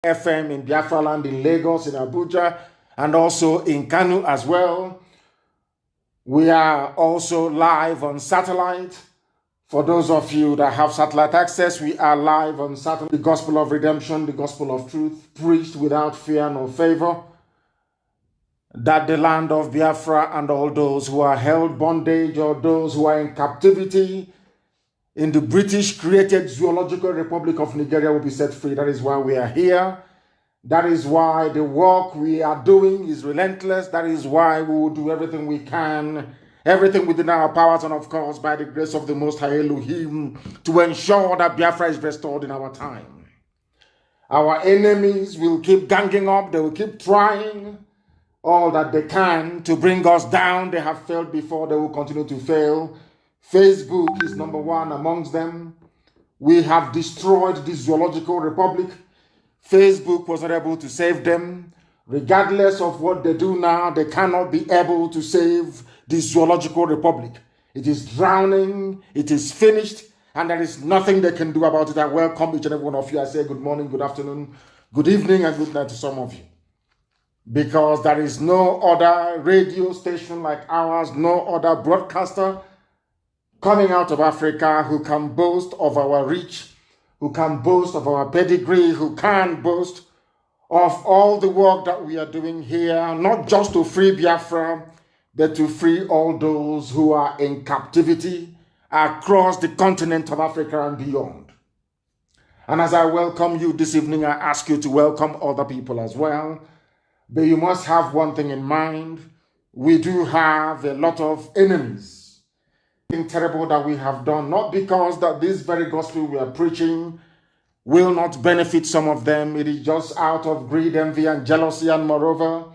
FM in Biafra land, in Lagos, in Abuja, and also in Kanu as well. We are also live on satellite. For those of you that have satellite access, we are live on satellite. The gospel of redemption, the gospel of truth, preached without fear nor favor, that the land of Biafra and all those who are held bondage or those who are in captivity in the British-created Zoological Republic of Nigeria will be set free. That is why we are here. That is why the work we are doing is relentless. That is why we will do everything we can, everything within our powers, and of course, by the grace of the Most High Elohim, to ensure that Biafra is restored in our time. Our enemies will keep ganging up. They will keep trying all that they can to bring us down. They have failed before. They will continue to fail. Facebook is number one amongst them. We have destroyed the Zoological Republic. Facebook was not able to save them. Regardless of what they do now, they cannot be able to save the Zoological Republic. It is drowning, it is finished, and there is nothing they can do about it. I welcome each and every one of you. I say good morning, good afternoon, good evening, and good night to some of you. Because there is no other radio station like ours, no other broadcaster coming out of Africa who can boast of our reach, who can boast of our pedigree, who can boast of all the work that we are doing here, not just to free Biafra, but to free all those who are in captivity across the continent of Africa and beyond. And as I welcome you this evening, I ask you to welcome other people as well. But you must have one thing in mind. We do have a lot of enemies. Terrible that we have done, not because that this very gospel we are preaching will not benefit some of them. It is just out of greed, envy, and jealousy. And moreover,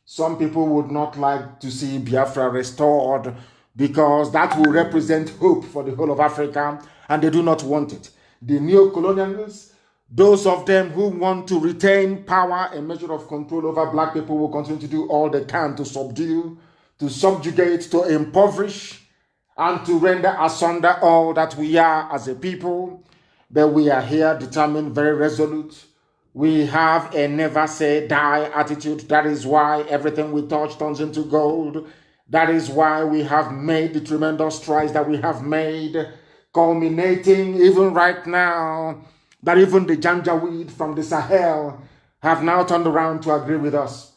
some people would not like to see Biafra restored because that will represent hope for the whole of Africa, and they do not want it. The neo-colonialists, those of them who want to retain power, a measure of control over black people, will continue to do all they can to subdue, to subjugate, to impoverish, and to render asunder all that we are as a people. But we are here determined, very resolute. We have a never say die attitude. That is why everything we touch turns into gold. That is why we have made the tremendous strides that we have made, culminating even right now, that even the Janjaweed from the Sahel have now turned around to agree with us.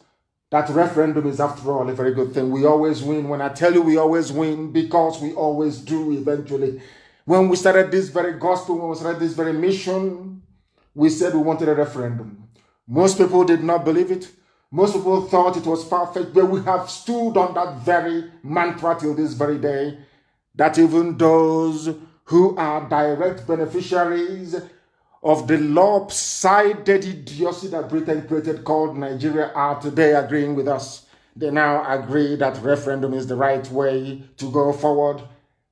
That referendum is, after all, a very good thing. We always win. When I tell you we always win, because we always do eventually. When we started this very gospel, when we started this very mission, we said we wanted a referendum. Most people did not believe it. Most people thought it was far-fetched, but we have stood on that very mantra till this very day, that even those who are direct beneficiaries of the lopsided idiocy that Britain created called Nigeria are today agreeing with us. They now agree that referendum is the right way to go forward,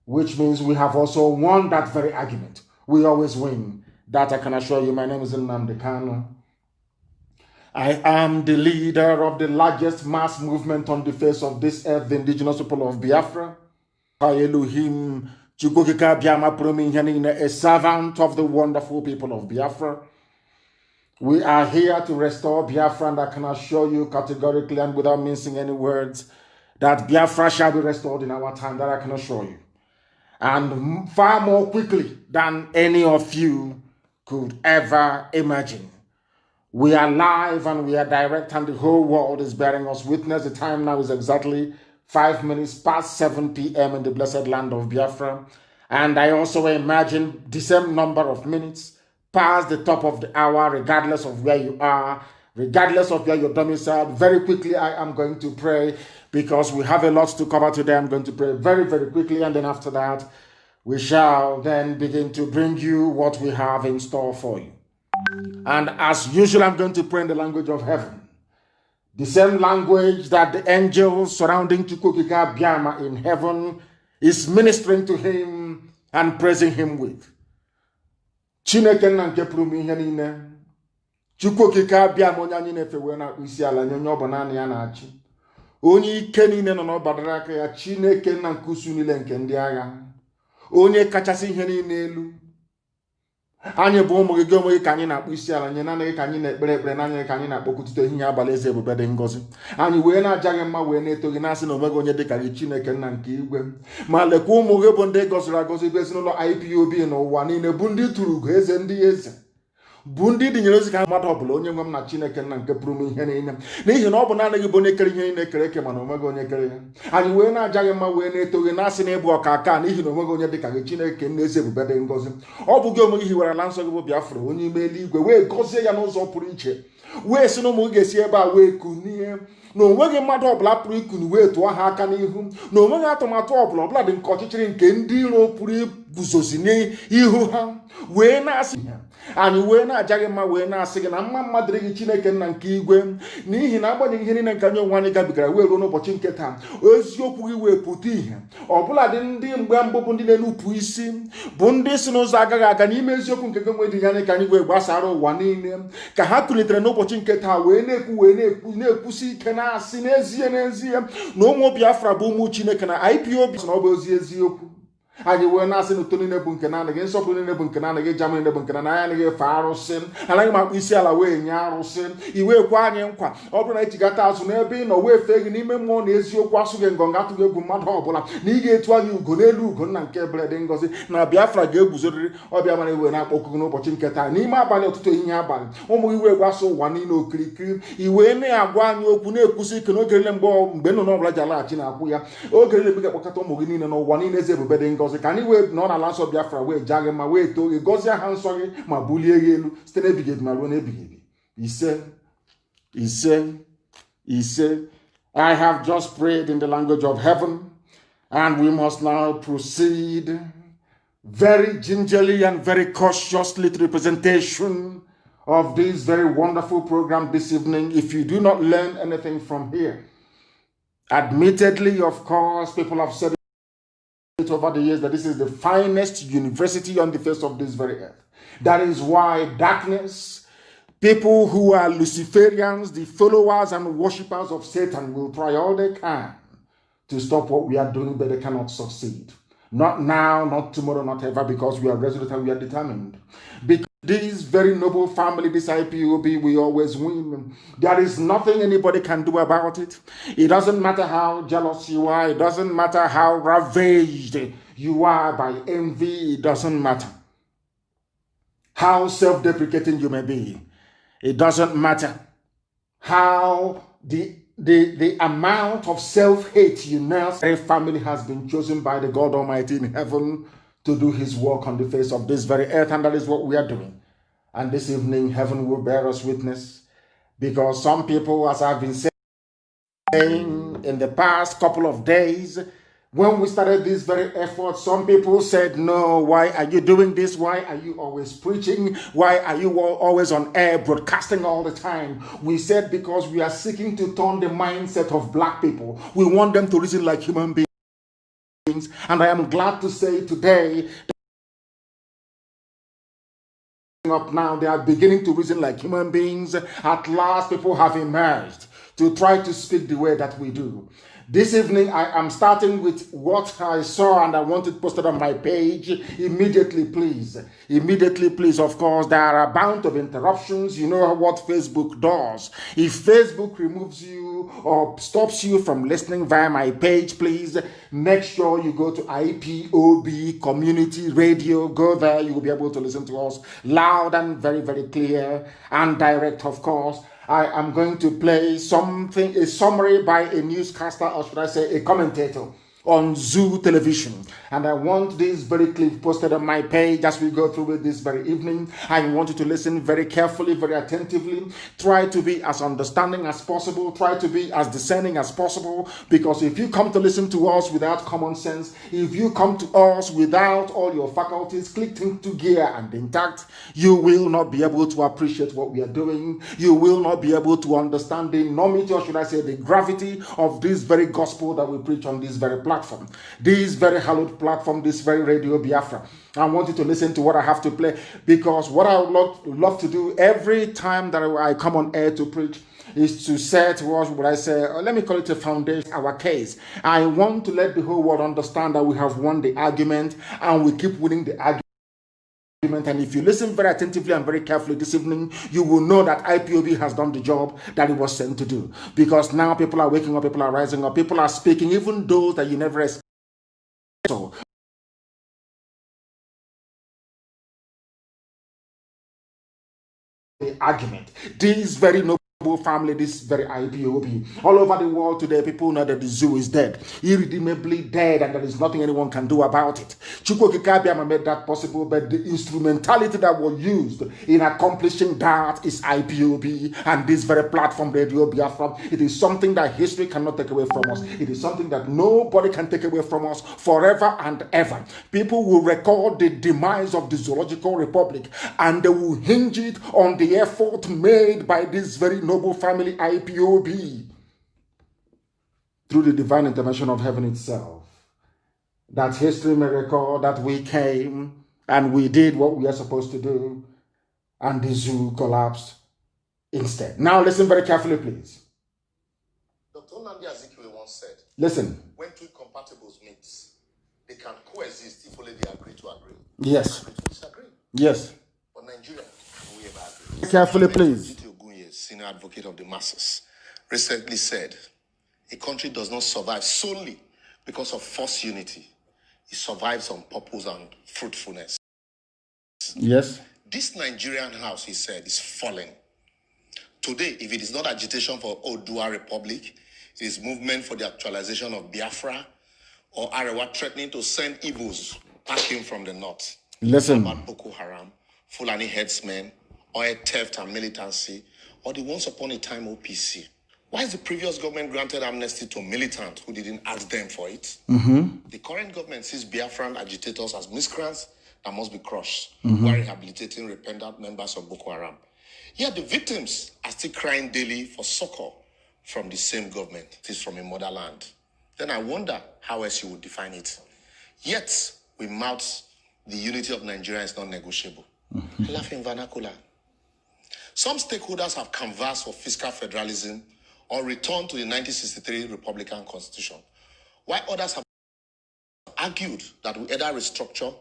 which means we have also won that very argument. We always win. That I can assure you. My name is Nnamdi Kanu. I am the leader of the largest mass movement on the face of this earth, the indigenous people of Biafra. Elohim, a servant of the wonderful people of Biafra. We are here to restore Biafra, and I can assure you categorically and without mincing any words that Biafra shall be restored in our time. That I can assure you. And far more quickly than any of you could ever imagine. We are live and we are direct, and the whole world is bearing us witness. The time now is exactly 5 minutes past 7 p.m. in the blessed land of Biafra. And I also imagine the same number of minutes past the top of the hour, regardless of where you are, regardless of where you're domiciled. Very quickly, I am going to pray because we have a lot to cover today. I'm going to pray very, very quickly. And then after that, we shall then begin to bring you what we have in store for you. And as usual, I'm going to pray in the language of heaven. The same language that the angels surrounding Chukwukika Biama in heaven is ministering to him and praising him with. Chineke na nke pụrụ m ihe niile. Chukwukika Biama onye anyị na-efewe na isi ala nye onye ọ bụ naanị ya na-achị. Onye ike niile nọ n'ọbara aka ya, Chineke na nke usu niile nke ndị agha. Onye kachasị ihe niile elu. anyị bụ ụmụ gị onwe gị ka anyị na-akpụ isi ala nye naanị gị ka anyị na-ekpere ekpere naanị ka anyị na-akpọkụtụte ihe abalị eze ebube dị ngọzi anyị wee na-aja gị mma wee na-eto gị na-asị na onweghị onye dị ka gị Chineke nna nke igwe ma lekwa ụmụ gị bụ ndị gọziri agọzi bụ ezinụlọ IPOB n'ụwa niile bụ ndị tụrụ ugo eze ndị eze bụ ndị dịnyere ozi ka mmadụ ọbụla onye nwe m na Chineke nna nke pụrụ m ihe niile n'ihi na ọ bụ naanị gị bụ onye kere ihe niile kere eke mana onweghị onye kere ya anyị wee na-aja gị mma wee na-eto gị na-asị na ịbụ ọka aka n'ihi na onweghị onye dị ka gị Chineke nna eze ebube dị ngọzi ọ bụ gị onwe gị hiwere ala nsọ gị bụ Biafra onye ime eluigwe wee gọzie ya n'ụzọ pụrụ iche wee sị na ụmụ gị ga-esi ebe a wee kunie na onweghị mmadụ ọbụla pụrụ ikunu wee tụọ ha aka n'ihu na onweghị atụmatụ ọbụla dị nke ọchịchịrị nke ndị iro pụrụ iguzosi n'ihu ha wee na-asị ha anyị wee na-aja gị mma wee na-asị gị na mma dịrị gị Chineke nna nke igwe n'ihi na agbanyeghị ihe niile nke anyị onwe anyị gabigara wee ruo n'ụbọchị nke taa eziokwu gị wee pụta ihe ọbụla dị ndị mgbe mbụ bụ ndị na-enupụ isi bụ ndị si n'ụzọ agaghị aga n'ime eziokwu nke gị onwe dị anyị ka anyị wee gbasara ụwa niile ka ha kulitere n'ụbọchị nke taa wee na-ekwusi ike na-asị n'ezie na ụmụ Biafra bụ ụmụ Chineke na IPOB na ọ bụ ozi eziokwu anyị wee na-asị na uto niile bụ nke naanị gị nsọpụrụ niile bụ nke naanị gị jam niile bụ nke naanị anyị anaghị efe arụsị anaghị m akpụ isi ala wee nye arụsị iwe kwe anyị nkwa ọ bụrụ na echigata azụ n'ebe ị nọ wee fee gị n'ime mmụọ na eziokwu asụ gị ngọngọ atụghị egwu mmadụ ọbụla na ị ga-etu anyị ugo n'elu ugo nna nke ebere dị ngọzi na Biafra ga-eguzorịrị ọbịa mara iwe na-akpọkụ gị n'ụbọchị nke taa n'ime abalị ọtụtụ ehihie abalị ụmụ iwe gwasị ụwa niile okirikiri iwe na-agwa anyị okwu na-ekwusi ike n'oge niile mgbe nnụnụ ọbụla ji alaghachi na-akwụ ya oge niile ga-akpọkọta ụmụ gị niile n'ụwa niile eze ebube dị ngọzi ka anyị wee nọ n'ala nsọ Biafra wee jaa gị ma wee too gị gọzie aha nsọ gị ma bulie gị elu site n'ebighị ebi ma ruo n'ebighị ebi ise I have just prayed in the language of heaven and we must now proceed very gingerly and very cautiously to the presentation of this very wonderful program this evening. If you do not learn anything from here, admittedly, of course, people have said it over the years that this is the finest university on the face of this very earth. That is why darkness, people who are Luciferians, the followers and worshippers of Satan, will try all they can to stop what we are doing, but they cannot succeed. Not now, not tomorrow, not ever, because we are resolute and we are determined. Because this very noble family, this IPOB, we always win. There is nothing anybody can do about it. It doesn't matter how jealous you are. It doesn't matter how ravaged you are by envy. It doesn't matter how self-deprecating you may be. It doesn't matter how the amount of self-hate you now. Every family has been chosen by the God Almighty in heaven to do his work on the face of this very earth, and that is what we are doing. And this evening, heaven will bear us witness, because some people, as I've been saying in the past couple of days, when we started this very effort, some people said, no, why are you doing this? Why are you always preaching? Why are you always on air broadcasting all the time? We said, because we are seeking to turn the mindset of black people. We want them to reason like human beings. And I am glad to say today, up now, they are beginning to reason like human beings. At last, people have emerged to try to speak the way that we do. This evening, I am starting with what I saw, and I want it posted on my page immediately, please. Immediately, please. Of course, there are a bound of interruptions. You know what Facebook does. If Facebook removes you or stops you from listening via my page, please make sure you go to IPOB Community Radio. Go there. You will be able to listen to us loud and very, very clear and direct, of course. I am going to play something, a summary by a newscaster, or should I say a commentator, on Zoo Television. And I want this very clip posted on my page as we go through it this very evening. I want you to listen very carefully, very attentively. Try to be as understanding as possible. Try to be as discerning as possible. Because if you come to listen to us without common sense, if you come to us without all your faculties clicked into gear and intact, you will not be able to appreciate what we are doing. You will not be able to understand the enormity, or should I say the gravity of this very gospel that we preach on this very platform, this very hallowed platform, this very Radio Biafra. I want you to listen to what I have to play, because what I would love to do every time that I come on air to preach is to set, what would I say, let me call it a foundation, our case. I want to let the whole world understand that we have won the argument and we keep winning the argument And if you listen very attentively and very carefully this evening, you will know that IPOB has done the job that it was sent to do. Because now people are waking up, people are rising up, people are speaking, even those that you never expected. So, the argument, this very noble family, this very IPOB, all over the world today, people know that the zoo is dead, irredeemably dead, and there is nothing anyone can do about it. Chukwokikabiama made that possible, but the instrumentality that was used in accomplishing that is IPOB and this very platform, Radio Biafra. It is something that history cannot take away from us. It is something that nobody can take away from us forever and ever. People will record the demise of the Zoological Republic and they will hinge it on the effort made by this very noble family IPOB through the divine intervention of heaven itself. That history may record that we came and we did what we are supposed to do and the zoo collapsed instead. Now listen very carefully, please. Dr. Nnamdi Azikiwe once said, listen. When two incompatibles meet, they can coexist if only they agree to agree. Yes. Agree to disagree. Yes. But Nigeria, can we ever agree? Carefully, please. Senior advocate of the masses, recently said, a country does not survive solely because of forced unity. It survives on purpose and fruitfulness. Yes. This Nigerian house, he said, is falling. Today, if it is not agitation for Odua Republic, it is movement for the actualization of Biafra, or Arewa threatening to send Igbos packing from the north. Listen. About Boko Haram, Fulani headsmen, oil theft and militancy, or the once upon a time OPC. Why is the previous government granted amnesty to militants who didn't ask them for it? The current government sees Biafran agitators as miscreants that must be crushed, while rehabilitating repentant members of Boko Haram. Yet the victims are still crying daily for succor from the same government. It is from a motherland. Then I wonder how else you would define it. Yet we mouth the unity of Nigeria is not negotiable. I laugh in vernacular. Some stakeholders have canvassed for fiscal federalism or return to the 1963 Republican Constitution, while others have argued that we either restructure,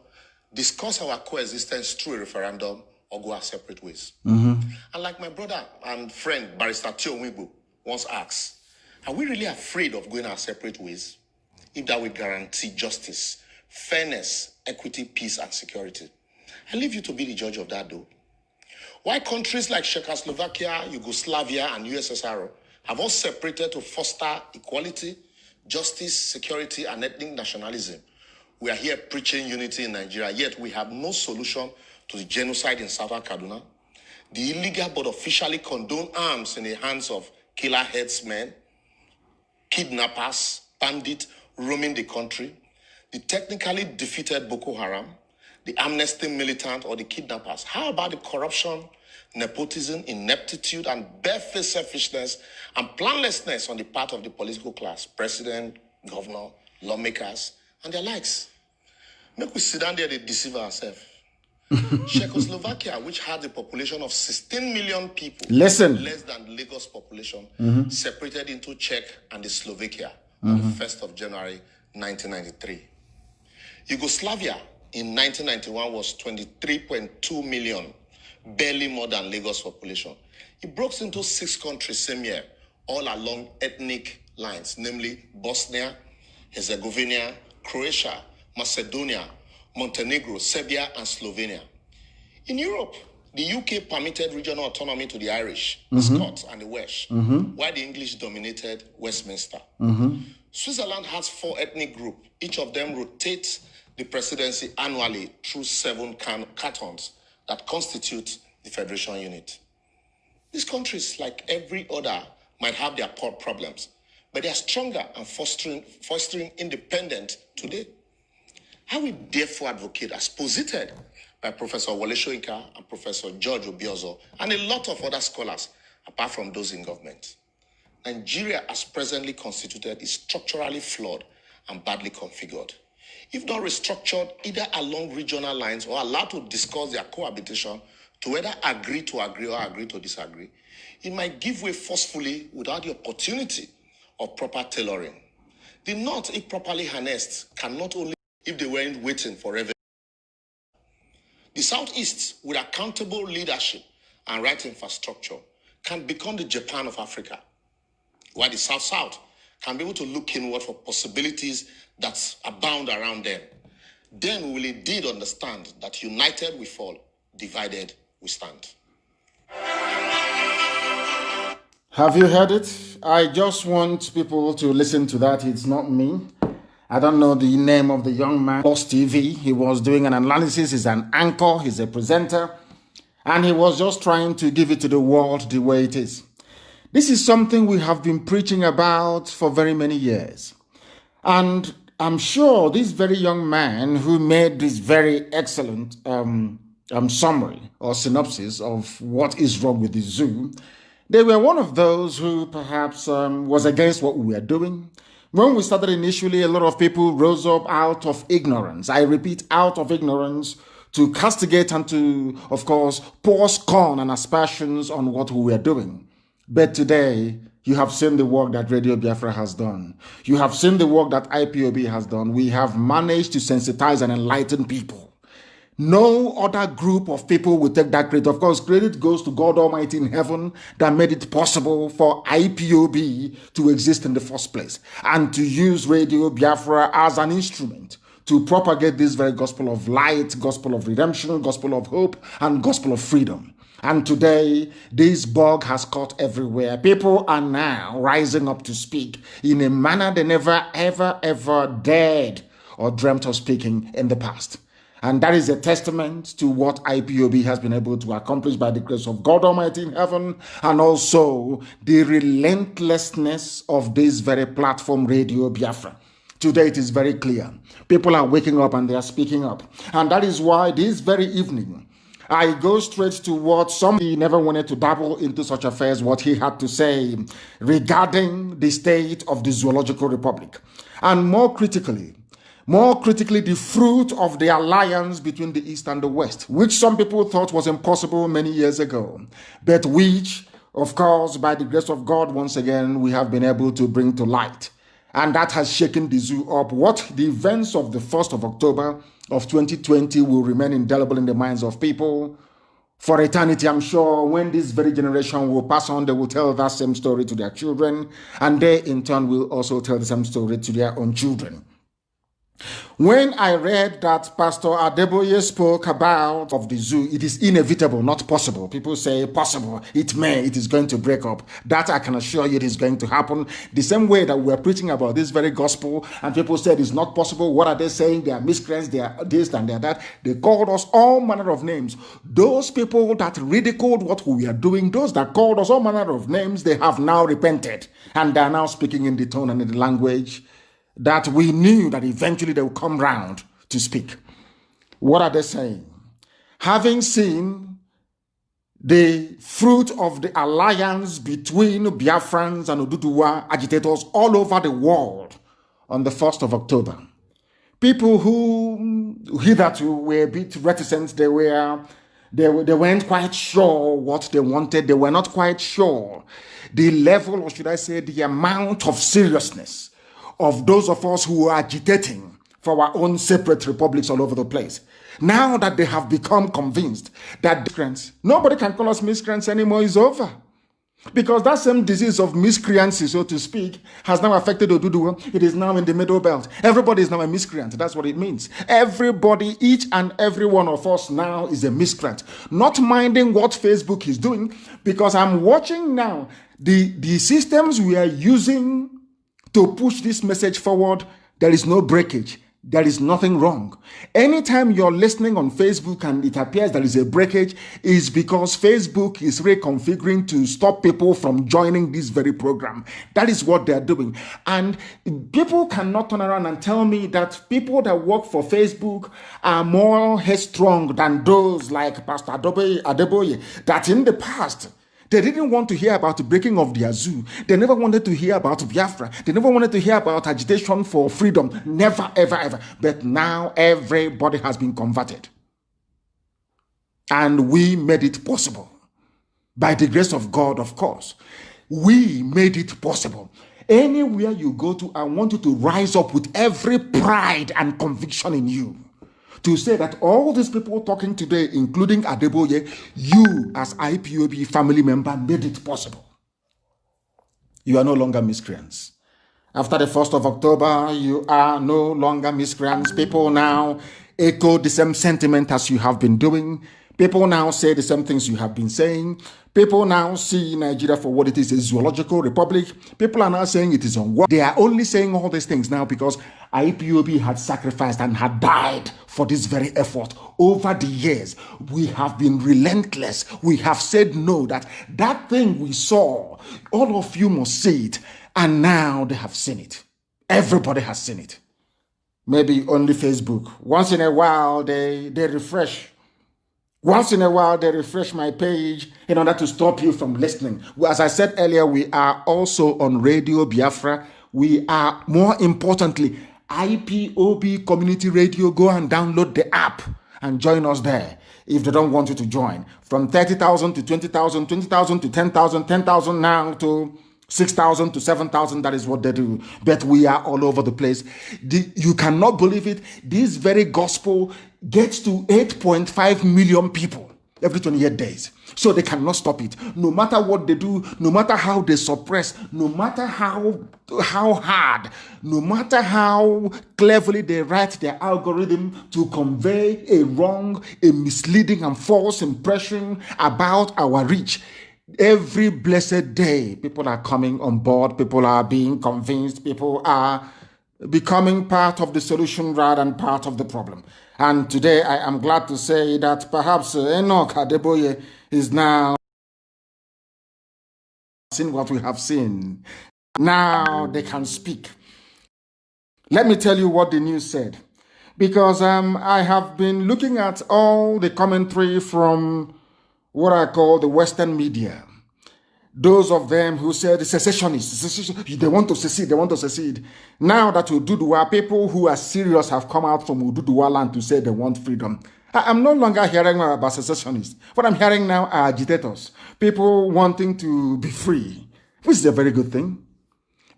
discuss our coexistence through a referendum, or go our separate ways. And like my brother and friend, Barrister Tio Wibu, once asked, are we really afraid of going our separate ways if that will guarantee justice, fairness, equity, peace, and security? I leave you to be the judge of that, though. Why countries like Czechoslovakia, Yugoslavia, and USSR have all separated to foster equality, justice, security, and ethnic nationalism. We are here preaching unity in Nigeria, yet we have no solution to the genocide in southern Kaduna, the illegal but officially condoned arms in the hands of killer headsmen, kidnappers, bandits roaming the country, the technically defeated Boko Haram, the amnesty militant, or the kidnappers. How about the corruption, nepotism, ineptitude, and barefaced selfishness and planlessness on the part of the political class, president, governor, lawmakers, and their likes? Make we sit down there and deceive ourselves. Czechoslovakia, which had a population of 16 million people, less than Lagos population, separated into Czech and the Slovakia on the 1st of January 1993. Yugoslavia in 1991 was 23.2 million, barely more than Lagos population. It broke into 6 countries same year, all along ethnic lines, namely Bosnia, Herzegovina, Croatia, Macedonia, Montenegro, Serbia, and Slovenia. In Europe, the UK permitted regional autonomy to the Irish, the Scots, and the Welsh, while the English dominated Westminster. Switzerland has 4 ethnic groups. Each of them rotates the presidency annually through 7 cantons that constitute the federation unit. These countries, like every other, might have their problems, but they are stronger and fostering independence today. I will therefore advocate, as posited by Professor Wole Soyinka and Professor George Obiozo and a lot of other scholars, apart from those in government. Nigeria, as presently constituted, is structurally flawed and badly configured. If not restructured either along regional lines or allowed to discuss their cohabitation to whether agree to agree or agree to disagree, it might give way forcefully without the opportunity of proper tailoring. The North, if properly harnessed, can not only if they weren't waiting forever. The Southeast, with accountable leadership and right infrastructure, can become the Japan of Africa, while the South-South can be able to look inward for possibilities that abound around them. Then we will indeed understand that united we fall, divided we stand. Have you heard it? I just want people to listen to that. It's not me. I don't know the name of the young man. Plus TV. He was doing an analysis. He's an anchor. He's a presenter. And he was just trying to give it to the world the way it is. This is something we have been preaching about for very many years. And I'm sure this very young man who made this very excellent summary or synopsis of what is wrong with the zoo, they were one of those who perhaps was against what we were doing. When we started initially, a lot of people rose up out of ignorance. I repeat, out of ignorance, to castigate and to, of course, pour scorn and aspersions on what we were doing. But today, you have seen the work that Radio Biafra has done. You have seen the work that IPOB has done. We have managed to sensitize and enlighten people. No other group of people will take that credit. Of course, credit goes to God Almighty in heaven that made it possible for IPOB to exist in the first place and to use Radio Biafra as an instrument to propagate this very gospel of light, gospel of redemption, gospel of hope, and gospel of freedom. And today, this bug has caught everywhere. People are now rising up to speak in a manner they never, ever dared or dreamt of speaking in the past. And that is a testament to what IPOB has been able to accomplish by the grace of God Almighty in heaven, and also the relentlessness of this very platform, Radio Biafra. Today it is very clear. People are waking up and they are speaking up. And that is why this very evening, I go straight to what somebody never wanted to dabble into such affairs, what he had to say regarding the state of the Zoological Republic. And more critically, the fruit of the alliance between the East and the West, which some people thought was impossible many years ago, but which, of course, by the grace of God, once again, we have been able to bring to light. And that has shaken the zoo up. What the events of the 1st of October of 2020 will remain indelible in the minds of people for eternity. I'm sure when this very generation will pass on, they will tell that same story to their children, and they in turn will also tell the same story to their own children. When I read that Pastor Adeboye spoke about of the zoo, it is inevitable, not possible. People say possible, it is going to break up. That I can assure you it is going to happen. The same way that we are preaching about this very gospel and people said it's not possible. What are they saying? They are miscreants, they are this and they are that. They called us all manner of names. Those people that ridiculed what we are doing, those that called us all manner of names, they have now repented. And they are now speaking in the tone and in the language that we knew that eventually they would come round to speak. What are they saying? Having seen the fruit of the alliance between Biafrans and Oduduwa agitators all over the world on the 1st of October, people who hitherto were a bit reticent, they weren't quite sure what they wanted, they were not quite sure the level, or should I say the amount of seriousness of those of us who are agitating for our own separate republics all over the place. Now that they have become convinced that miscreants, nobody can call us miscreants anymore, is over. Because that same disease of miscreancy, so to speak, has now affected Oduduwa. It is now in the middle belt. Everybody is now a miscreant. That's what it means. Everybody, each and every one of us now is a miscreant. Not minding what Facebook is doing, because I'm watching now the systems we are using to push this message forward. There is no breakage. There is nothing wrong. Anytime you're listening on Facebook and it appears there is a breakage, is because Facebook is reconfiguring to stop people from joining this very program. That is what they're doing. And people cannot turn around and tell me that people that work for Facebook are more headstrong than those like Pastor Adeboye, that in the past, they didn't want to hear about the breaking of the zoo. They never wanted to hear about Biafra. They never wanted to hear about agitation for freedom. Never, ever, ever. But now everybody has been converted. And we made it possible. By the grace of God, of course. We made it possible. Anywhere you go to, I want you to rise up with every pride and conviction in you to say that all these people talking today, including Adeboye, you as IPOB family member made it possible. You are no longer miscreants. After the 1st of October, you are no longer miscreants. People now echo the same sentiment as you have been doing. People now say the same things you have been saying. People now see Nigeria for what it is, a zoological republic. People are now saying it is unworthy. They are only saying all these things now because IPOB had sacrificed and had died for this very effort. Over the years, we have been relentless. We have said no, that thing we saw, all of you must see it. And now they have seen it. Everybody has seen it. Maybe only Facebook. Once in a while, they refresh. Once in a while, they refresh my page in order to stop you from listening. As I said earlier, we are also on Radio Biafra. We are, more importantly, IPOB Community Radio. Go and download the app and join us there if they don't want you to join. From 30,000 to 20,000, 20,000 to 10,000, 10,000 now to 6,000 to 7,000, that is what they do. But we are all over the place. You cannot believe it. This very gospel gets to 8.5 million people every 28 days. So they cannot stop it. No matter what they do, no matter how they suppress, no matter how hard, no matter how cleverly they write their algorithm to convey a wrong, a misleading and false impression about our reach. Every blessed day, people are coming on board, people are being convinced, people are becoming part of the solution rather than part of the problem. And today, I am glad to say that perhaps Enoch Adeboye is now seeing what we have seen. Now they can speak. Let me tell you what the news said. Because I have been looking at all the commentary from what I call the Western media. Those of them who said the secessionists, they want to secede, Now that Ududuwa, people who are serious have come out from Ududuwa land to say they want freedom. I'm no longer hearing about secessionists. What I'm hearing now are agitators, people wanting to be free, which is a very good thing.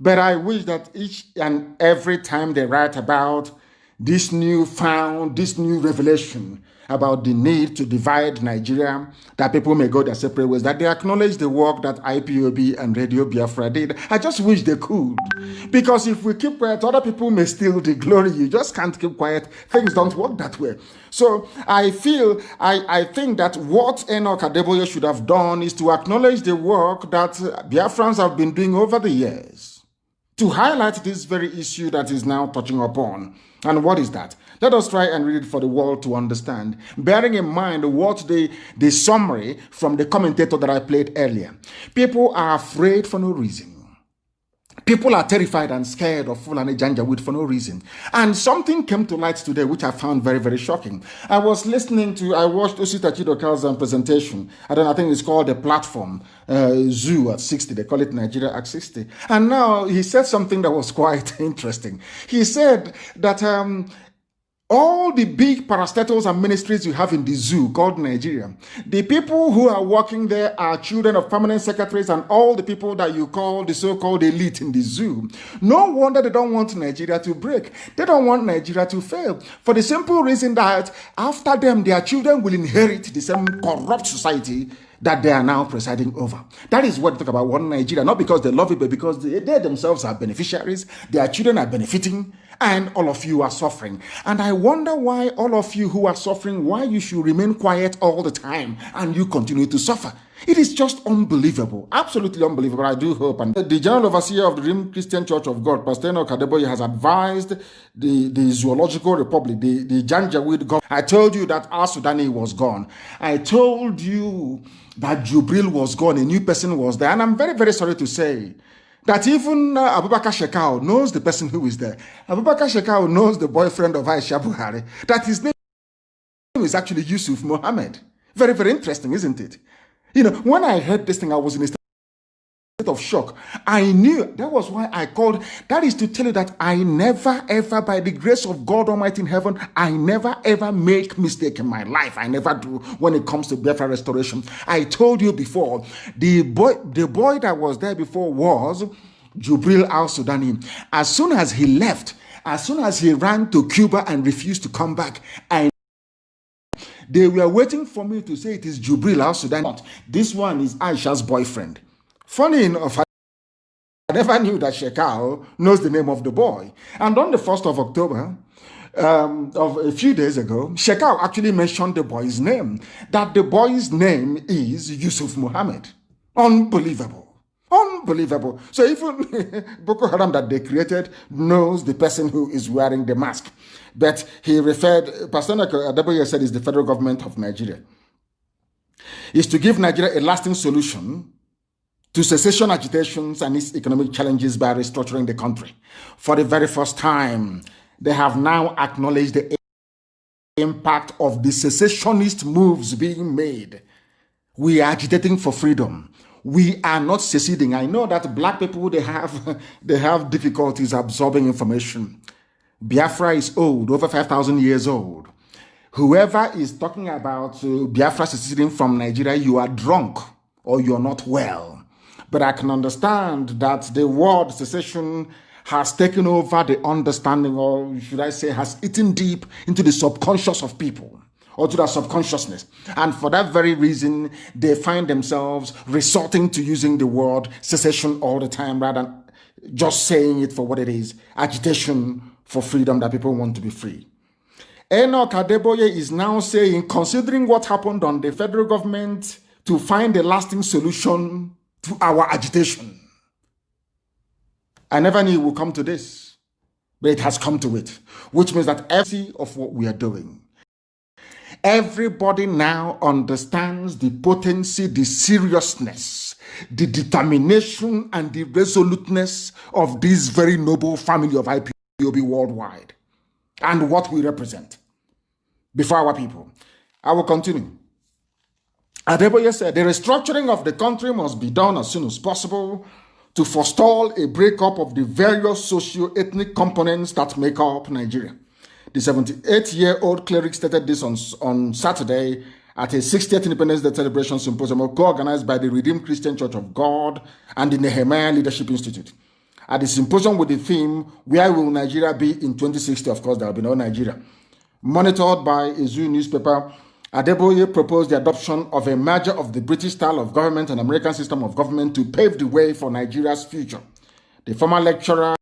But I wish that each and every time they write about this new revelation about the need to divide Nigeria, that people may go their separate ways, that they acknowledge the work that IPOB and Radio Biafra did. I just wish they could. Because if we keep quiet, other people may steal the glory. You just can't keep quiet. Things don't work that way. So I think that what Enoch Adeboye should have done is to acknowledge the work that Biafrans have been doing over the years, to highlight this very issue that is now touching upon. And what is that? Let us try and read it for the world to understand, bearing in mind what the summary from the commentator that I played earlier. People are afraid for no reason. People are terrified and scared of Fulani Janjaweed for no reason. And something came to light today, which I found very, very shocking. I watched Osita Chidokal's presentation. I think it's called The Platform, Zoo at 60. They call it Nigeria at 60. And now he said something that was quite interesting. He said that all the big parastatals and ministries you have in the zoo called Nigeria, the people who are working there are children of permanent secretaries and all the people that you call the so-called elite in the zoo. No wonder they don't want Nigeria to break. They don't want Nigeria to fail. For the simple reason that after them, their children will inherit the same corrupt society that they are now presiding over. That is what they talk about one Nigeria, not because they love it, but because they themselves are beneficiaries, their children are benefiting, and all of you are suffering. And I wonder why all of you who are suffering, why you should remain quiet all the time and you continue to suffer. It is just unbelievable, absolutely unbelievable. I do hope. And the General Overseer of the Redeemed Christian Church of God, Pastor Enoch Adeboye, has advised the Zoological Republic, the Janjaweed government. I told you that Al Sudani was gone. I told you that Jubril was gone, a new person was there. And I'm very, very sorry to say that even Abubakar Shekau knows the person who is there. Abubakar Shekau knows the boyfriend of Aisha Buhari, that his name is actually Yusuf Mohammed. Very, very interesting, isn't it? You know, when I heard this thing, I was in a state of shock. I knew, that was why I called. That is to tell you that I never, ever, by the grace of God Almighty in heaven, I never, ever make mistake in my life. I never do when it comes to Biafra restoration. I told you before, the boy that was there before was Jubril Al-Sudani. As soon as he left, as soon as he ran to Cuba and refused to come back, I They were waiting for me to say it is Jubril Al Sudan. This one is Aisha's boyfriend. Funny enough, I never knew that Shekau knows the name of the boy. And on the 1st of October, of a few days ago, Shekau actually mentioned the boy's name, that the boy's name is Yusuf Muhammad. Unbelievable. Unbelievable. So even Boko Haram that they created knows the person who is wearing the mask. But he referred, Pastor Adeboye said, is the federal government of Nigeria. Is to give Nigeria a lasting solution to secession agitations and its economic challenges by restructuring the country. For the very first time, they have now acknowledged the impact of the secessionist moves being made. We are agitating for freedom. We are not seceding. I know that black people, they have difficulties absorbing information. Biafra is old, over 5,000 years old. Whoever is talking about Biafra seceding from Nigeria, you are drunk or you're not well. But I can understand that the word secession has taken over the understanding, or should I say, has eaten deep into the subconscious of people, or to their subconsciousness. And for that very reason, they find themselves resorting to using the word secession all the time, rather than just saying it for what it is, agitation for freedom, that people want to be free. Enoch Adeboye is now saying, considering what happened on the federal government to find a lasting solution to our agitation. I never knew it would come to this, but it has come to it, which means that every of what we are doing, everybody now understands the potency, the seriousness, the determination, and the resoluteness of this very noble family of IPOB worldwide and what we represent before our people. I will continue. Adeboye said, the restructuring of the country must be done as soon as possible to forestall a breakup of the various socio-ethnic components that make up Nigeria. The 78-year-old cleric stated this on Saturday at a 60th Independence Day celebration symposium co-organized by the Redeemed Christian Church of God and the Nehemiah Leadership Institute. At the symposium with the theme, Where Will Nigeria Be in 2060? Of course, there will be no Nigeria. Monitored by a Zoo newspaper, Adeboye proposed the adoption of a merger of the British style of government and American system of government to pave the way for Nigeria's future. The former lecturer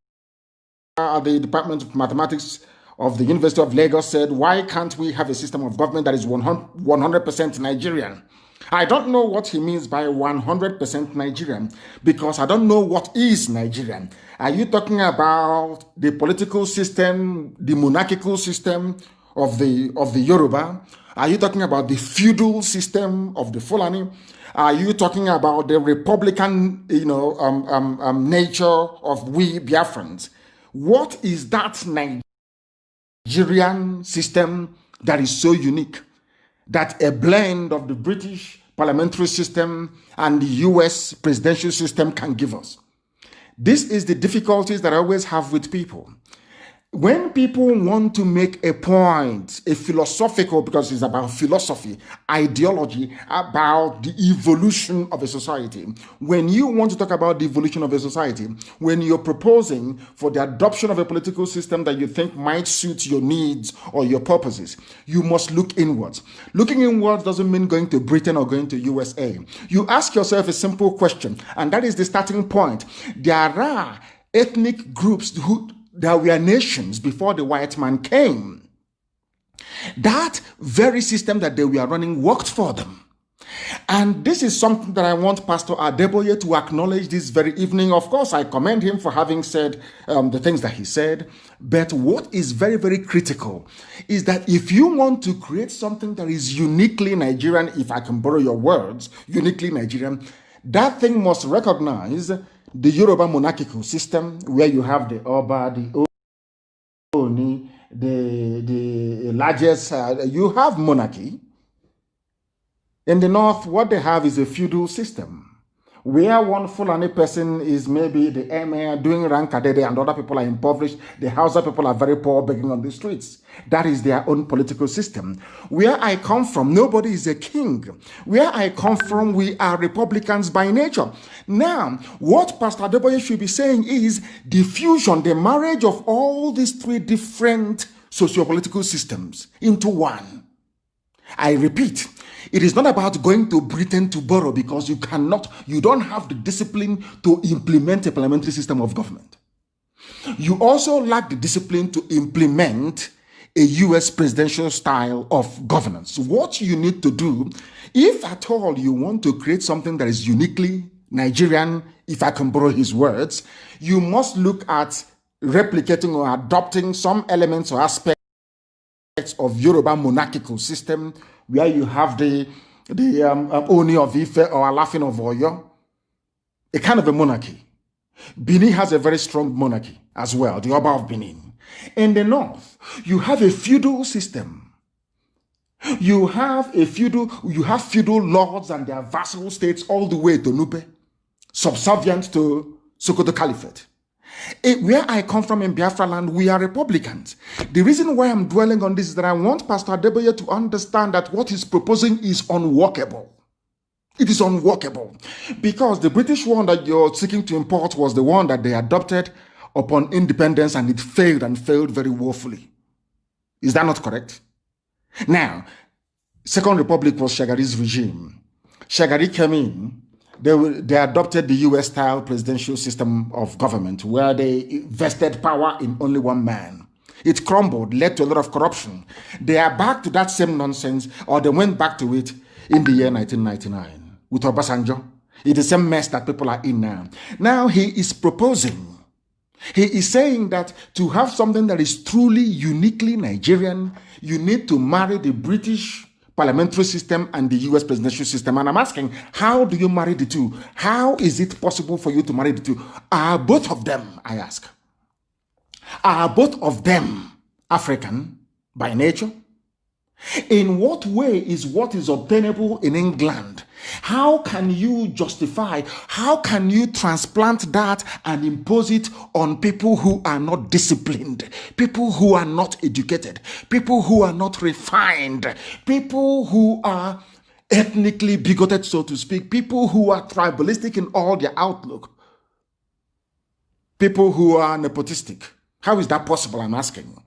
at the Department of Mathematics of the University of Lagos said, why can't we have a system of government that is 100% Nigerian? I don't know what he means by 100% Nigerian, because I don't know what is Nigerian. Are you talking about the political system, the monarchical system of the Yoruba? Are you talking about the feudal system of the Fulani? Are you talking about the republican, nature of we Biafrans? What is that Nigerian system that is so unique, that a blend of the British parliamentary system and the US presidential system can give us? This is the difficulties that I always have with people. When people want to make a point, a philosophical, because it's about philosophy, ideology, about the evolution of a society. When you want to talk about the evolution of a society, when you're proposing for the adoption of a political system that you think might suit your needs or your purposes, you must look inwards. Looking inwards doesn't mean going to Britain or going to USA. You ask yourself a simple question, and that is the starting point. There are ethnic groups there were nations before the white man came. That very system that they were running worked for them. And this is something that I want Pastor Adeboye to acknowledge this very evening. Of course, I commend him for having said the things that he said. But what is very, very critical is that if you want to create something that is uniquely Nigerian, if I can borrow your words, uniquely Nigerian, that thing must recognize the Yoruba monarchical system, where you have the Oba, the Oni, the largest, you have monarchy. In the north, what they have is a feudal system, where one Fulani person is maybe the emir doing rankadede and other people are impoverished. The Hausa people are very poor, begging on the streets. That is their own political system. Where I come from, nobody is a king. Where I come from, we are Republicans by nature. Now, what Pastor Adeboye should be saying is the fusion, the marriage of all these three different socio-political systems into one. I repeat, it is not about going to Britain to borrow, because you don't have the discipline to implement a parliamentary system of government. You also lack the discipline to implement a US presidential style of governance. What you need to do, if at all you want to create something that is uniquely Nigerian, if I can borrow his words, you must look at replicating or adopting some elements or aspects of Yoruba monarchical system, where you have the Oni of Ife or Alafin of Oyo, a kind of a monarchy. Benin has a very strong monarchy as well, the Oba of Benin. In the north, you have a feudal system. You have feudal lords and their vassal states all the way to Nupe, subservient to Sokoto Caliphate. Where I come from in Biafra land, we are Republicans. The reason why I'm dwelling on this is that I want Pastor Adeboye to understand that what he's proposing is unworkable. It is unworkable, because the British one that you're seeking to import was the one that they adopted upon independence, and it failed, and failed very woefully. Is that not correct? Now, Second Republic was Shagari's regime. Shagari came in. They adopted the US-style presidential system of government, where they vested power in only one man. It crumbled, led to a lot of corruption. They are back to that same nonsense, or they went back to it in the year 1999 with Obasanjo. It's the same mess that people are in now. Now he is proposing, he is saying that to have something that is truly uniquely Nigerian, you need to marry the British parliamentary system and the US presidential system. And I'm asking, how do you marry the two? How is it possible for you to marry the two? Are both of them, I ask, are both of them African by nature? In what way is what is obtainable in England? How can you justify, how can you transplant that and impose it on people who are not disciplined, people who are not educated, people who are not refined, people who are ethnically bigoted, so to speak, people who are tribalistic in all their outlook, people who are nepotistic? How is that possible, I'm asking?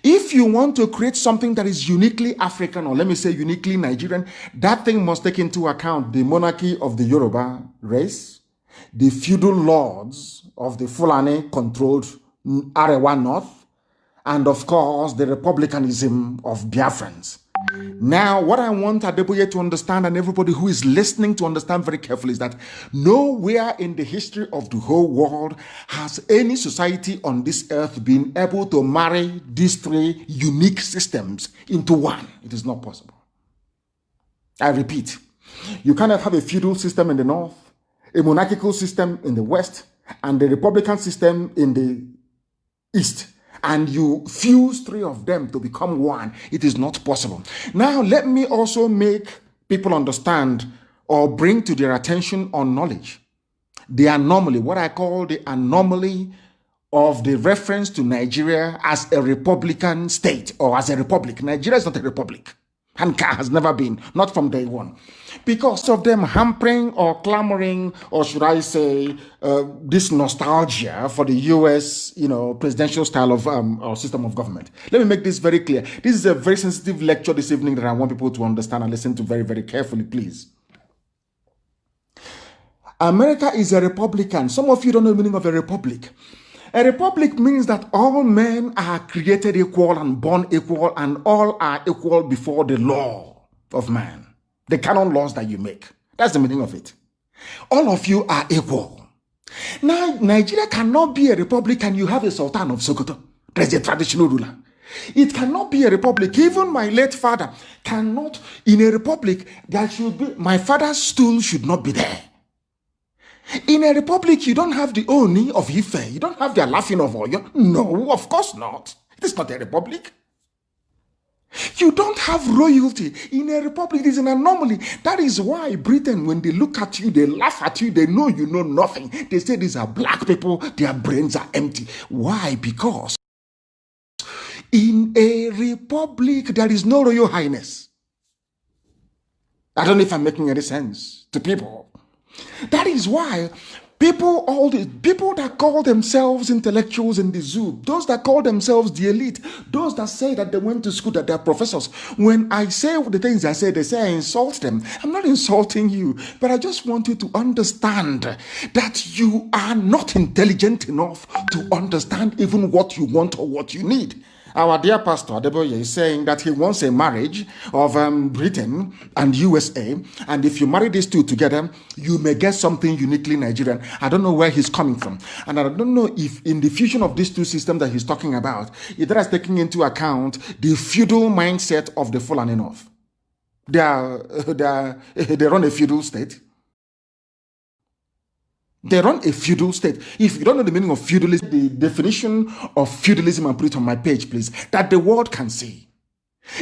If you want to create something that is uniquely African, or let me say uniquely Nigerian, that thing must take into account the monarchy of the Yoruba race, the feudal lords of the Fulani-controlled Arewa North, and of course, the republicanism of Biafrans. Now, what I want Adeboye to understand, and everybody who is listening to understand very carefully, is that nowhere in the history of the whole world has any society on this earth been able to marry these three unique systems into one. It is not possible. I repeat, you cannot have a feudal system in the north, a monarchical system in the west, and a republican system in the east, and you fuse three of them to become one. It is not possible. Now, let me also make people understand, or bring to their attention on knowledge, the anomaly, what I call the anomaly of the reference to Nigeria as a republican state, or as a republic. Nigeria is not a republic, and has never been, not from day one. Because of them hampering or clamoring, or should I say, this nostalgia for the US, presidential style of or system of government. Let me make this very clear. This is a very sensitive lecture this evening that I want people to understand and listen to very, very carefully, please. America is a republican. Some of you don't know the meaning of a republic. A republic means that all men are created equal and born equal, and all are equal before the law of man. The canon laws that you make. That's the meaning of it. All of you are equal. Now, Nigeria cannot be a republic and you have a Sultan of Sokoto. There's a traditional ruler. It cannot be a republic. Even my late father cannot, in a republic, there should be, my father's stool should not be there. In a republic, you don't have the Oni of Ife. You don't have the Alafin of Oyo. No, of course not. It is not a republic. You don't have royalty. In a republic, it is an anomaly. That is why Britain, when they look at you, they laugh at you, they know you know nothing. They say these are black people, their brains are empty. Why? Because in a republic, there is no royal highness. I don't know if I'm making any sense to people. That is why All the people that call themselves intellectuals in the zoo, those that call themselves the elite, those that say that they went to school, that they're professors. When I say the things I say, they say I insult them. I'm not insulting you, but I just want you to understand that you are not intelligent enough to understand even what you want or what you need. Our dear Pastor Adeboye is saying that he wants a marriage of Britain and USA, and if you marry these two together, you may get something uniquely Nigerian. I don't know where he's coming from, and I don't know if in the fusion of these two systems that he's talking about, it is taking into account the feudal mindset of the Fulani North. They run a feudal state. They run a feudal state. If you don't know the meaning of feudalism, the definition of feudalism, and put it on my page, please, that the world can see.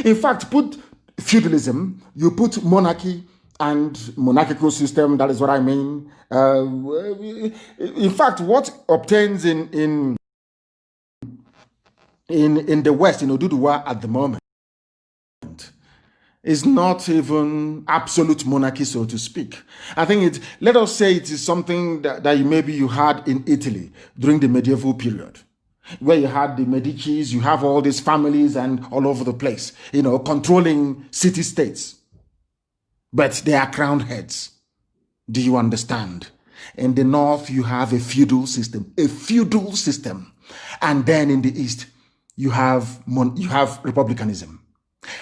In fact, put feudalism, you put monarchy and monarchical system, that is what I mean. In fact, what obtains in the West, in Oduduwa at the moment, is not even absolute monarchy, so to speak. I think let us say it is something that maybe you had in Italy during the medieval period, where you had the Medicis, you have all these families and all over the place, controlling city-states. But they are crowned heads. Do you understand? In the north, you have a feudal system. And then in the east, you have republicanism.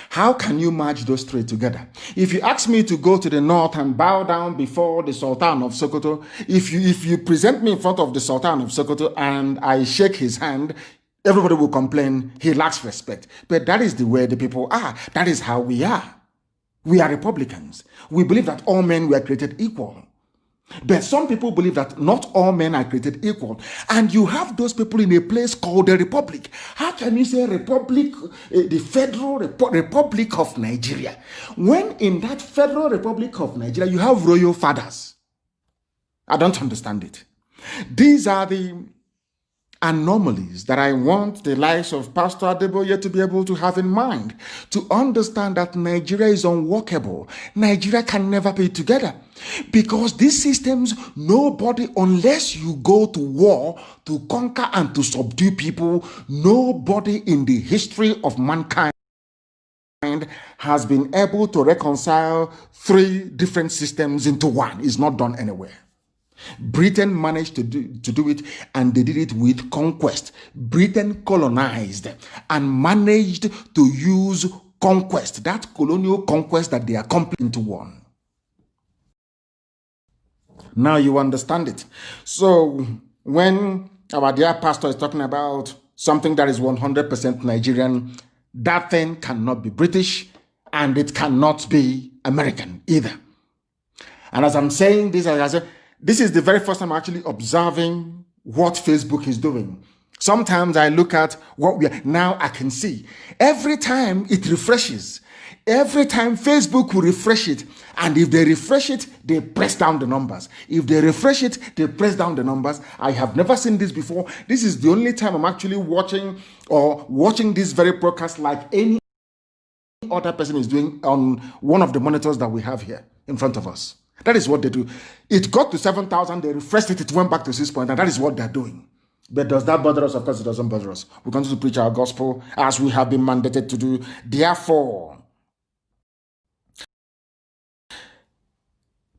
How can you match those three together? If you ask me to go to the north and bow down before the Sultan of Sokoto, if you present me in front of the Sultan of Sokoto and I shake his hand, everybody will complain he lacks respect. But that is the way the people are. That is how we are. We are Republicans. We believe that all men were created equal. But some people believe that not all men are created equal. And you have those people in a place called the Republic. How can you say Republic, the Federal Republic of Nigeria, when in that Federal Republic of Nigeria you have royal fathers? I don't understand it. These are the anomalies that I want the likes of Pastor Adeboye to be able to have in mind, to understand that Nigeria is unworkable. Nigeria can never be together, because these systems, nobody, unless you go to war to conquer and to subdue people, nobody in the history of mankind has been able to reconcile three different systems into one. It's not done anywhere. Britain managed to do it, and they did it with conquest. Britain colonized and managed to use conquest, that colonial conquest that they accomplished, into one. Now you understand it. So when our dear pastor is talking about something that is 100% Nigerian, that thing cannot be British, and it cannot be American either. And as I'm saying this, this is the very first time I'm actually observing what Facebook is doing. Sometimes I look at what we are, now I can see. Every time it refreshes, every time Facebook will refresh it, and if they refresh it, they press down the numbers. If they refresh it, they press down the numbers. I have never seen this before. This is the only time I'm actually watching this very broadcast like any other person is doing on one of the monitors that we have here in front of us. That is what they do. It got to 7,000, they refreshed it, it went back to 6 point, and that is what they're doing. But does that bother us? Of course it doesn't bother us. We continue to preach our gospel as we have been mandated to do. Therefore,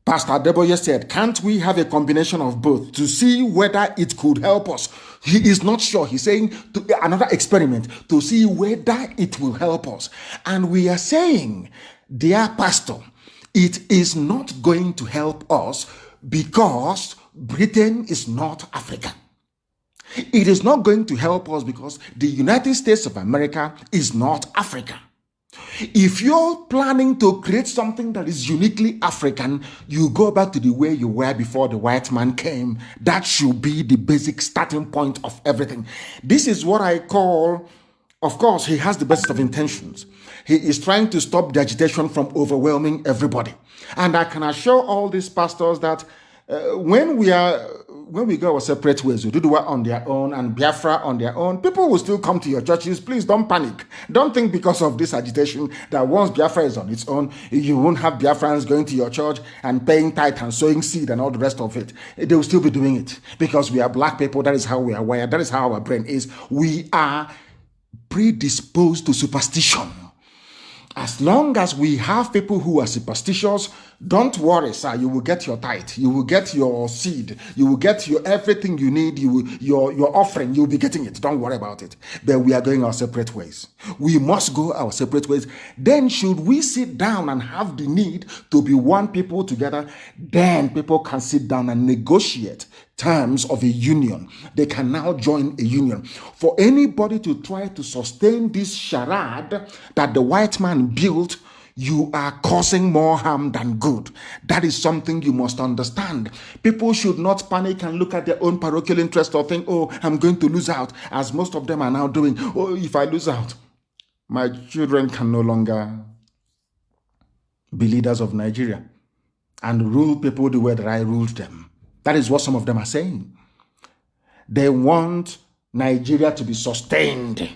Pastor Adeboye said, can't we have a combination of both to see whether it could help us? He is not sure. He's saying another experiment to see whether it will help us. And we are saying, dear pastor, it is not going to help us because Britain is not Africa. It is not going to help us because the United States of America is not Africa. If you're planning to create something that is uniquely African, you go back to the way you were before the white man came. That should be the basic starting point of everything. This is what I call, of course, he has the best of intentions. He is trying to stop the agitation from overwhelming everybody. And I can assure all these pastors that when we when we go our separate ways, Oduduwa on their own and Biafra on their own, people will still come to your churches. Please don't panic. Don't think because of this agitation that once Biafra is on its own, you won't have Biafrans going to your church and paying tithe and sowing seed and all the rest of it. They will still be doing it because we are black people. That is how we are wired. That is how our brain is. We are predisposed to superstition. As long as we have people who are superstitious, don't worry, sir. You will get your tithe. You will get your seed. You will get your everything you need. Your offering. You will be getting it. Don't worry about it. But we are going our separate ways. We must go our separate ways. Then should we sit down and have the need to be one people together, then people can sit down and negotiate terms of a union. They can now join a union. For anybody to try to sustain this charade that the white man built, you are causing more harm than good. That is something you must understand. People should not panic and look at their own parochial interest or think, oh, I'm going to lose out, as most of them are now doing. Oh, if I lose out, my children can no longer be leaders of Nigeria and rule people the way that I ruled them. That is what some of them are saying. They want Nigeria to be sustained,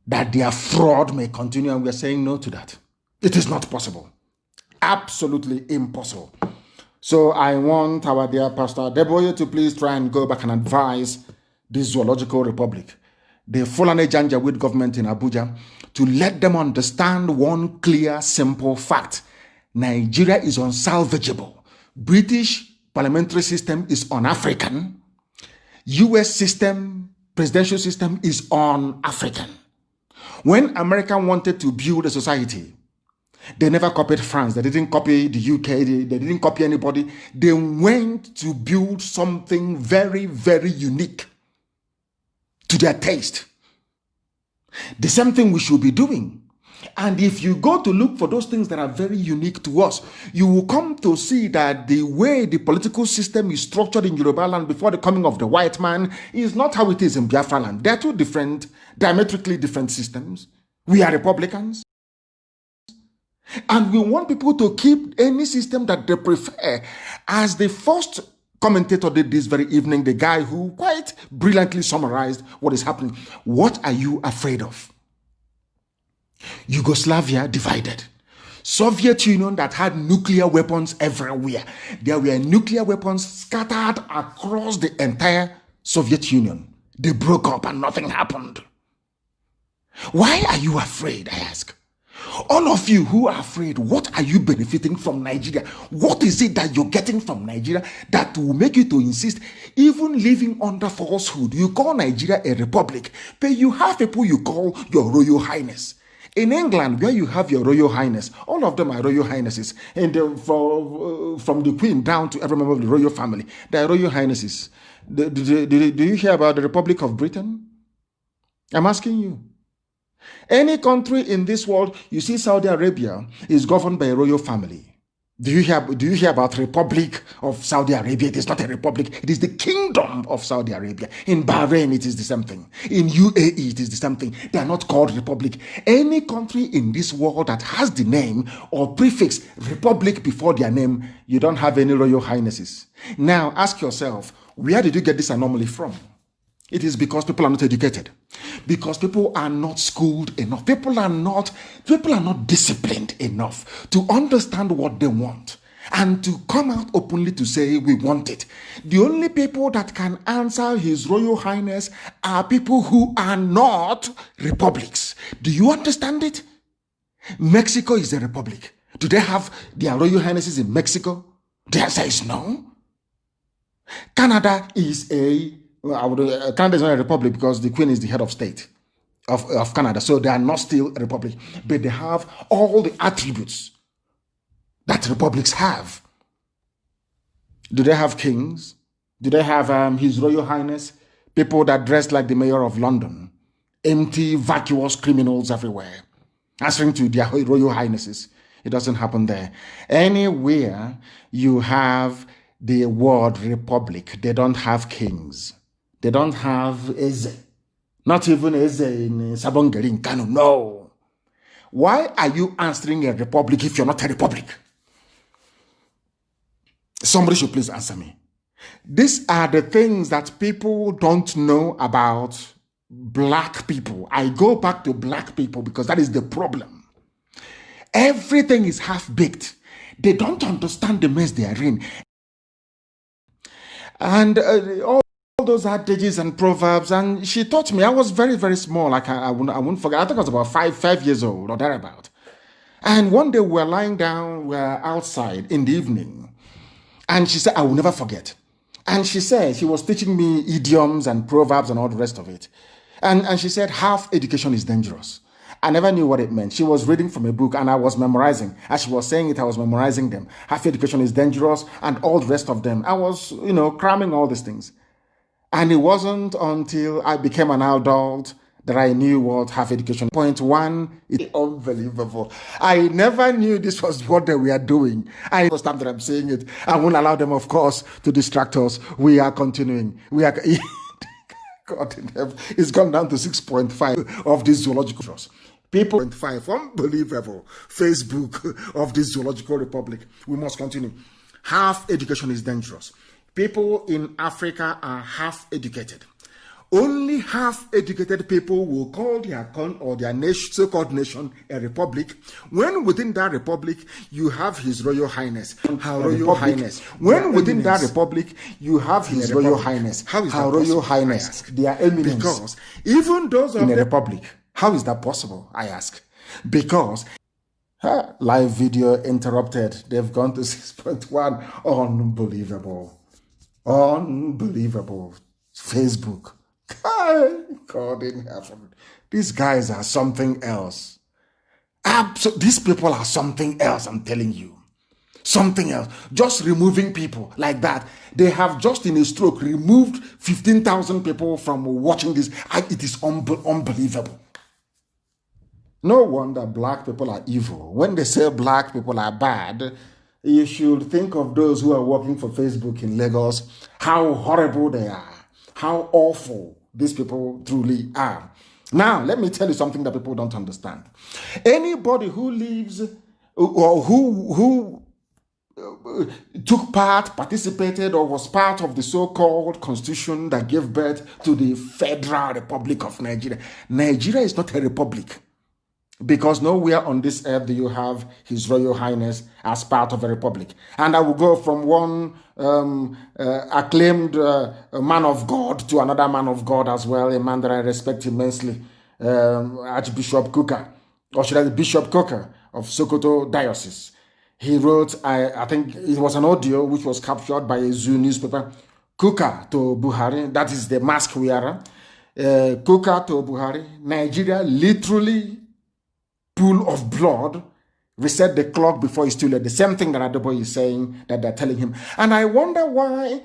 that their fraud may continue, and we are saying no to that. It is not possible. Absolutely impossible. So I want our dear Pastor Adeboye to please try and go back and advise this zoological republic, the Fulani Janjaweed government in Abuja, to let them understand one clear, simple fact. Nigeria is unsalvageable. British parliamentary system is un-African. US system, presidential system is un-African. When America wanted to build a society, they never copied France. They didn't copy the UK. They didn't copy anybody. They went to build something very, very unique to their taste. The same thing we should be doing. And if you go to look for those things that are very unique to us, you will come to see that the way the political system is structured in Yoruba land before the coming of the white man is not how it is in Biafra land. They are two different, diametrically different systems. We are Republicans. And we want people to keep any system that they prefer. As the first commentator did this very evening, the guy who quite brilliantly summarized what is happening. What are you afraid of? Yugoslavia divided. Soviet Union that had nuclear weapons everywhere. There were nuclear weapons scattered across the entire Soviet Union. They broke up and nothing happened. Why are you afraid, I ask? All of you who are afraid, what are you benefiting from Nigeria? What is it that you're getting from Nigeria that will make you to insist, even living under falsehood? You call Nigeria a republic, but you have people you call your Royal Highness. In England, where you have your Royal Highness, all of them are Royal Highnesses. And from the Queen down to every member of the Royal family, they are Royal Highnesses. Do you hear about the Republic of Britain? I'm asking you. Any country in this world, you see Saudi Arabia is governed by a royal family. Do you hear about Republic of Saudi Arabia? It is not a republic. It is the Kingdom of Saudi Arabia. In Bahrain, it is the same thing. In UAE, it is the same thing. They are not called republic. Any country in this world that has the name or prefix republic before their name, you don't have any royal highnesses. Now, ask yourself, where did you get this anomaly from? It is because people are not educated. Because people are not schooled enough. People are not disciplined enough to understand what they want and to come out openly to say we want it. The only people that can answer His Royal Highness are people who are not republics. Do you understand it? Mexico is a republic. Do they have their Royal Highnesses in Mexico? The answer is no. Canada is Canada is not a republic because the Queen is the head of state of Canada. So they are not still a republic. But they have all the attributes that republics have. Do they have kings? Do they have His Royal Highness? People that dress like the mayor of London. Empty, vacuous criminals everywhere. Answering to their Royal Highnesses. It doesn't happen there. Anywhere you have the word republic, they don't have kings. They don't have Eze. Not even Eze in Sabongeri in Kanu. No. Why are you answering a republic if you're not a republic? Somebody should please answer me. These are the things that people don't know about black people. I go back to black people because that is the problem. Everything is half-baked. They don't understand the mess they are in. And all those adages and proverbs, and she taught me. I was very, very small. Like I won't forget. I think I was about five years old or thereabout. And one day we were lying down, we were outside in the evening. And she said, I will never forget. And she said, she was teaching me idioms and proverbs and all the rest of it. And she said, half education is dangerous. I never knew what it meant. She was reading from a book and I was memorizing. As she was saying it, I was memorizing them. Half education is dangerous and all the rest of them. I was, cramming all these things. And it wasn't until I became an adult that I knew what half education. Point one is unbelievable. I never knew this was what they were doing. I understand that I'm saying it. I won't allow them, of course, to distract us. We are continuing. We are. God in heaven, it's gone down to 6.5 of these zoological shows. People 0.5, unbelievable. Facebook of this zoological republic. We must continue. Half education is dangerous. People in Africa are half educated. Only half-educated people will call their nation, so-called nation, a republic. When within that republic, you have His Royal Highness. How Royal Highness. When within that republic, you have His Royal Highness. How is that possible? Royal Highness. Their eminence. Because even those in a republic, how is that possible? I ask. Because live video interrupted. They've gone to 6.1. Unbelievable. Unbelievable. Facebook. God in heaven. These guys are something else. These people are something else, I'm telling you. Something else. Just removing people like that. They have just in a stroke removed 15,000 people from watching this. It is unbelievable. No wonder black people are evil. When they say black people are bad, you should think of those who are working for Facebook in Lagos, how horrible they are, how awful these people truly are. Now, let me tell you something that people don't understand. Anybody who lives or who took part, participated, or was part of the so-called constitution that gave birth to the Federal Republic of Nigeria. Nigeria is not a republic. Because nowhere on this earth do you have His Royal Highness as part of a republic. And I will go from one acclaimed man of God to another man of God as well, a man that I respect immensely, Archbishop Kuka, or should I say Bishop Coker of Sokoto Diocese. He wrote, I think it was an audio which was captured by a Zoo newspaper, Kuka to Buhari, that is the mask wearer, Kuka to Buhari, Nigeria literally pool of blood, reset the clock before it's too late. The same thing that Adeboye is saying that they're telling him. And I wonder why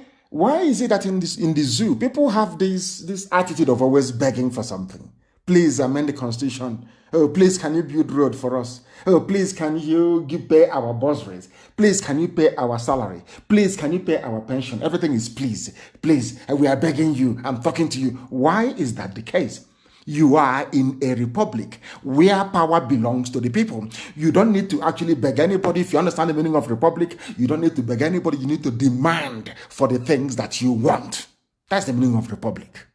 is it that in the zoo, people have this attitude of always begging for something. Please amend the constitution. Oh, please, can you build road for us? Oh, please, can you pay our bursaries? Please, can you pay our salary? Please, can you pay our pension? Everything is please, please. We are begging you. I'm talking to you. Why is that the case? You are in a republic where power belongs to the people. You don't need to actually beg anybody. If you understand the meaning of republic, you don't need to beg anybody. You need to demand for the things that you want. That's the meaning of republic.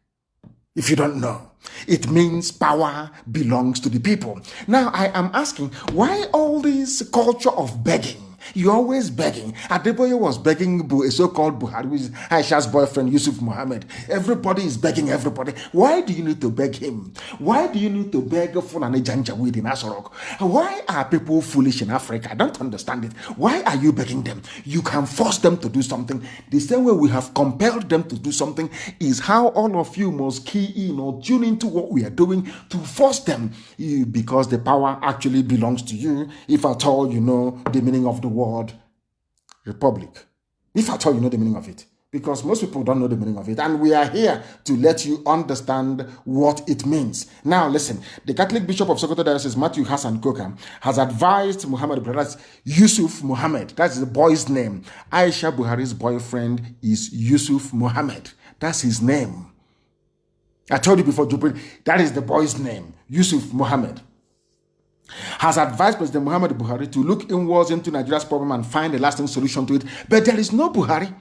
If you don't know, it means power belongs to the people. Now, I am asking, why all this culture of begging? You're always begging. Adeboye was begging a so-called Buhari, who is Aisha's boyfriend, Yusuf Mohammed. Everybody is begging everybody. Why do you need to beg him? Why do you need to beg Fulani Janjaweed in Asorok? Why are people foolish in Africa? I don't understand it. Why are you begging them? You can force them to do something. The same way we have compelled them to do something is how all of you must key in or tune into what we are doing to force them, because the power actually belongs to you, if at all you know the meaning of the word republic. If at all you know the meaning of it. Because most people don't know the meaning of it. And we are here to let you understand what it means. Now listen, the Catholic Bishop of Sokoto Diocese, Matthew Hassan Koka, has advised Muhammad, that's Yusuf Muhammad. That's the boy's name. Aisha Buhari's boyfriend is Yusuf Muhammad. That's his name. I told you before, Jubril, that is the boy's name, Yusuf Muhammad. Has advised President Muhammad Buhari to look inwards into Nigeria's problem and find a lasting solution to it. But there is no Buhari.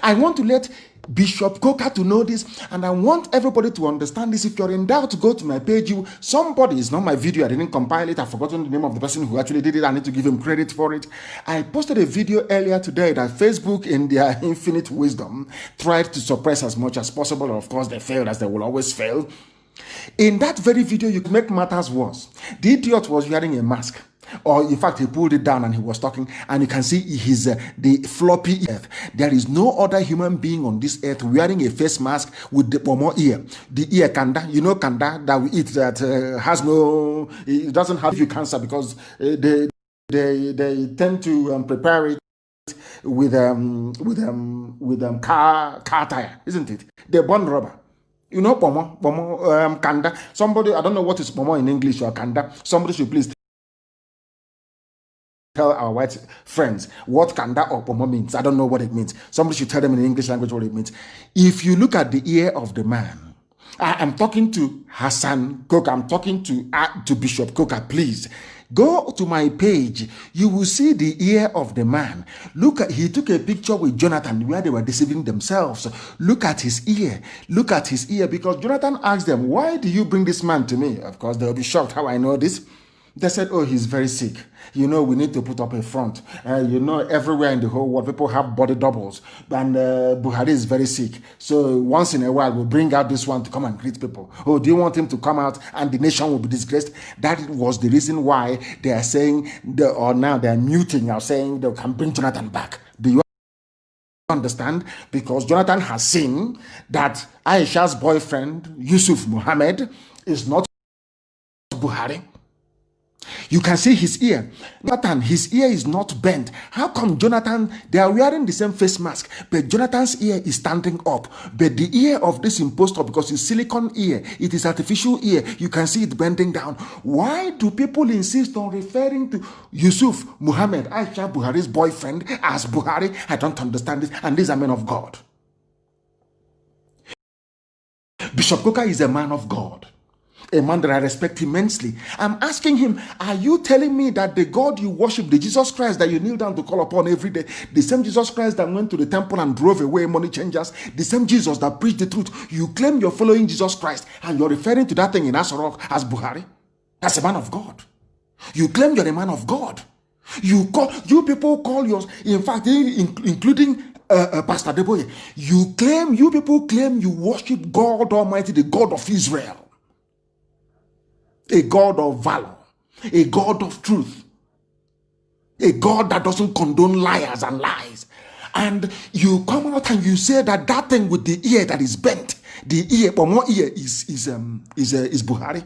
I want to let Bishop Coker to know this, and I want everybody to understand this. If you're in doubt, go to my page. Somebody, it's not my video, I didn't compile it, I've forgotten the name of the person who actually did it. I need to give him credit for it. I posted a video earlier today that Facebook, in their infinite wisdom, tried to suppress as much as possible. Of course, they failed, as they will always fail. In that very video, you make matters worse. The idiot was wearing a mask. Or in fact, he pulled it down and he was talking, and you can see his the floppy earth. There is no other human being on this earth wearing a face mask with the pomo ear. The ear kanda, you know kanda that we eat that has no, it doesn't have you cancer because they tend to prepare it with car tire, isn't it? The bone rubber. You know pomo kanda. Somebody, I don't know what is pomo in English or kanda. Somebody should please tell our white friends what kanda or pomo means. I don't know what it means. Somebody should tell them in the English language what it means. If you look at the ear of the man, I am talking to Hassan Coker. I'm talking to Bishop Coker. Please go to my page. You will see the ear of the man. Look at, he took a picture with Jonathan where they were deceiving themselves. Look at his ear. Look at his ear, because Jonathan asked them, why do you bring this man to me? Of course, they'll be shocked how I know this. They said, oh, he's very sick. You know, we need to put up a front. You know, everywhere in the whole world, people have body doubles. And Buhari is very sick. So once in a while, we'll bring out this one to come and greet people. Oh, do you want him to come out and the nation will be disgraced? That was the reason why they are saying, or now they're muting, are saying they can bring Jonathan back. Do you understand? Because Jonathan has seen that Aisha's boyfriend, Yusuf Mohammed, is not Buhari. You can see his ear. Jonathan, his ear is not bent. How come Jonathan, they are wearing the same face mask, but Jonathan's ear is standing up. But the ear of this impostor, because it's silicone ear, it is artificial ear, you can see it bending down. Why do people insist on referring to Yusuf Muhammad, Aisha Buhari's boyfriend, as Buhari? I don't understand this. And these are men of God. Bishop Coker is a man of God. A man that I respect immensely. I'm asking him, are you telling me that the God you worship, the Jesus Christ that you kneel down to call upon every day, the same Jesus Christ that went to the temple and drove away money changers, the same Jesus that preached the truth, you claim you're following Jesus Christ and you're referring to that thing in Asorok as Buhari? That's a man of God. You claim you're a man of God. You people call yours, in fact, including Pastor Deboye, you people claim you worship God Almighty, the God of Israel. A God of valor, a God of truth, a God that doesn't condone liars and lies. And you come out and you say that that thing with the ear that is bent, the ear, pomo ear is Buhari.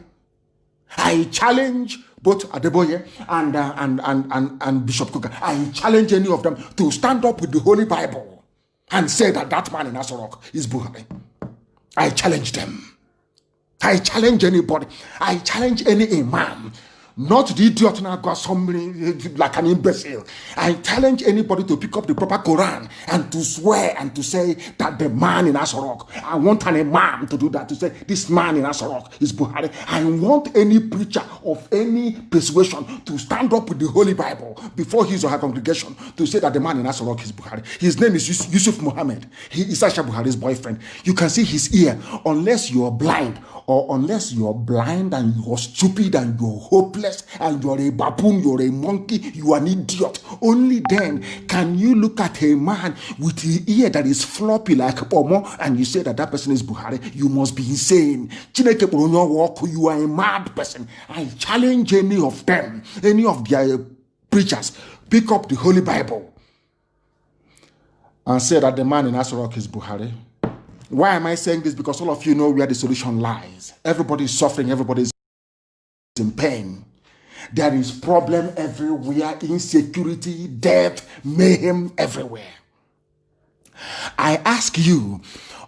I challenge both Adeboye and Bishop Coker. I challenge any of them to stand up with the Holy Bible and say that that man in Asorok is Buhari. I challenge them. I challenge anybody. I challenge any imam. Not the idiot now got somebody like an imbecile. I challenge anybody to pick up the proper Quran and to swear and to say that the man in Asorok. I want an imam to do that, to say this man in Asorok is Buhari. I want any preacher of any persuasion to stand up with the Holy Bible before his or her congregation to say that the man in Asorok is Buhari. His name is Yusuf Muhammad. He is Aisha Buhari's boyfriend. You can see his ear. Unless you are blind, or unless you're blind and you're stupid and you're hopeless and you're a baboon, you're a monkey, you are an idiot, only then can you look at a man with the ear that is floppy like pomo and you say that that person is Buhari. You must be insane. You are a mad person. I challenge any of them, any of their preachers, pick up the Holy Bible and say that the man in Asorok is Buhari. Why am I saying this? Because all of you know where the solution lies. Everybody is suffering. Everybody is in pain. There is problem everywhere. Insecurity, death, mayhem everywhere. I ask you,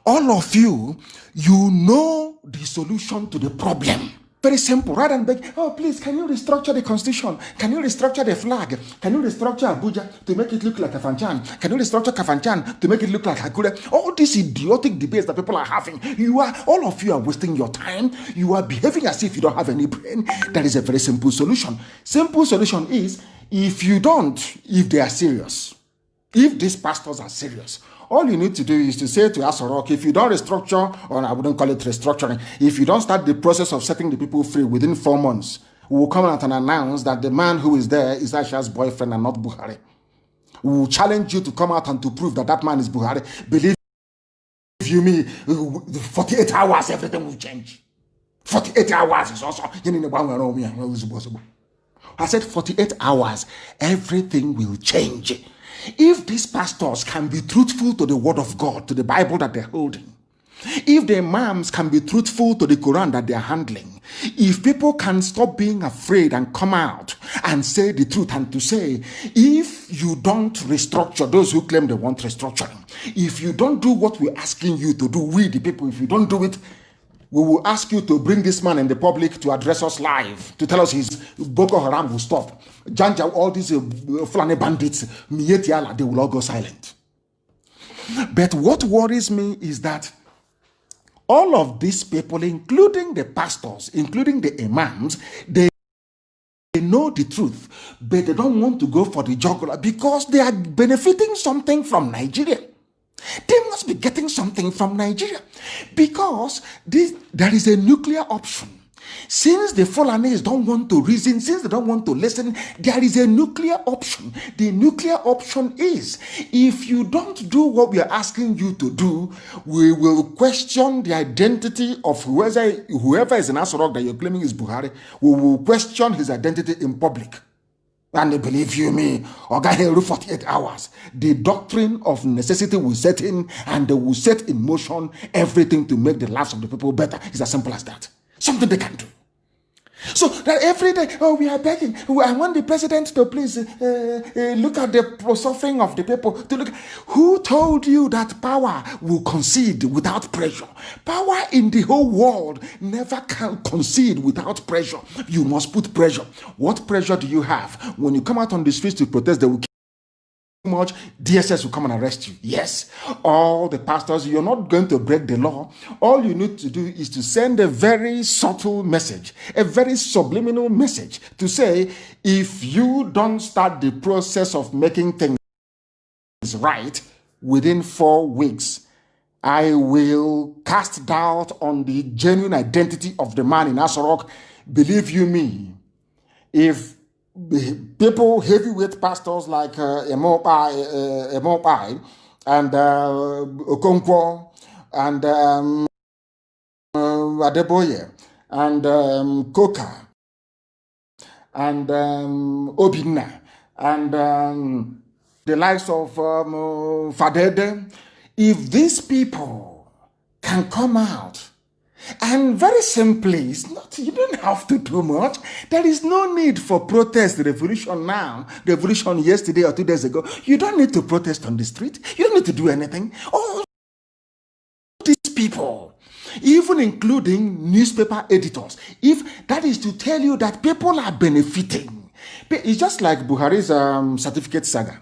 all of you, you know the solution to the problem. Very simple. Rather than beg, oh, please, can you restructure the constitution? Can you restructure the flag? Can you restructure Abuja to make it look like Kafanchan? Can you restructure Kafanchan to make it look like Akure? All these idiotic debates that people are having, all of you are wasting your time. You are behaving as if you don't have any brain. That is a very simple solution. Simple solution is, if they are serious, if these pastors are serious, All you need to do is to say to Asorok, if you don't restructure, or I wouldn't call it restructuring, if you don't start the process of setting the people free within 4 months, we will come out and announce that the man who is there is Aisha's boyfriend and not Buhari. We will challenge you to come out and to prove that that man is Buhari. Believe you me, 48 hours, everything will change. 48 hours is also. I said 48 hours, everything will change. If these pastors can be truthful to the word of God, to the Bible that they're holding, if the imams can be truthful to the Quran that they're handling, if people can stop being afraid and come out and say the truth, and to say, if you don't restructure, those who claim they want restructuring, if you don't do what we're asking you to do, we the people, if you don't do it, we will ask you to bring this man in the public to address us live, to tell us his Boko Haram will stop. Janja, all these Fulani bandits, Mietiala, they will all go silent. But what worries me is that all of these people, including the pastors, including the imams, they know the truth, but they don't want to go for the jugular because they are benefiting something from Nigeria. They must be getting something from Nigeria because there is a nuclear option. Since the Fulanis don't want to reason, since they don't want to listen, there is a nuclear option. The nuclear option is, if you don't do what we are asking you to do, we will question the identity of whoever is in Asorok that you're claiming is Buhari. We will question his identity in public. And believe you me, 48 hours, the doctrine of necessity will set in, and they will set in motion everything to make the lives of the people better. It's as simple as that. Something they can do. So that every day, we are begging. I want the president to please look at the suffering of the people. To look. Who told you that power will concede without pressure? Power in the whole world never can concede without pressure. You must put pressure. What pressure do you have? When you come out on the streets to protest, they will much, DSS will come and arrest you. Yes, all the pastors, you're not going to break the law. All you need to do is to send a very subtle message, a very subliminal message to say, if you don't start the process of making things right within 4 weeks, I will cast doubt on the genuine identity of the man in Asorok. Believe you me, if people, heavyweight pastors like Emopai and Okonkwo and Adeboye and Koka and Obinna and the likes of Fadede, if these people can come out and very simply, it's not, you don't have to do much. There is no need for protest, revolution now, revolution yesterday or 2 days ago. You don't need to protest on the street. You don't need to do anything. All these people, even including newspaper editors, if that is to tell you that people are benefiting. It's just like Buhari's certificate saga.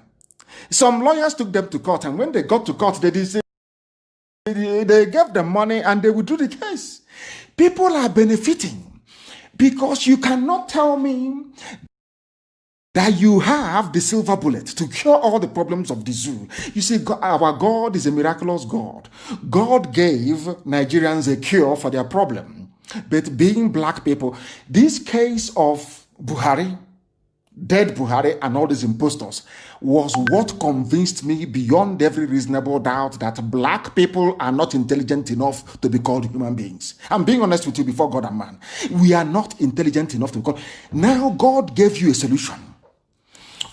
Some lawyers took them to court, and when they got to court, they did say, they gave them money and they withdrew the case. People are benefiting because you cannot tell me that you have the silver bullet to cure all the problems of the zoo. You see, our God is a miraculous God. God gave Nigerians a cure for their problem. But being black people, this case of Buhari, dead Buhari and all these impostors was what convinced me beyond every reasonable doubt that black people are not intelligent enough to be called human beings. I'm being honest with you before God and man. We are not intelligent enough to be called. Now God gave you a solution.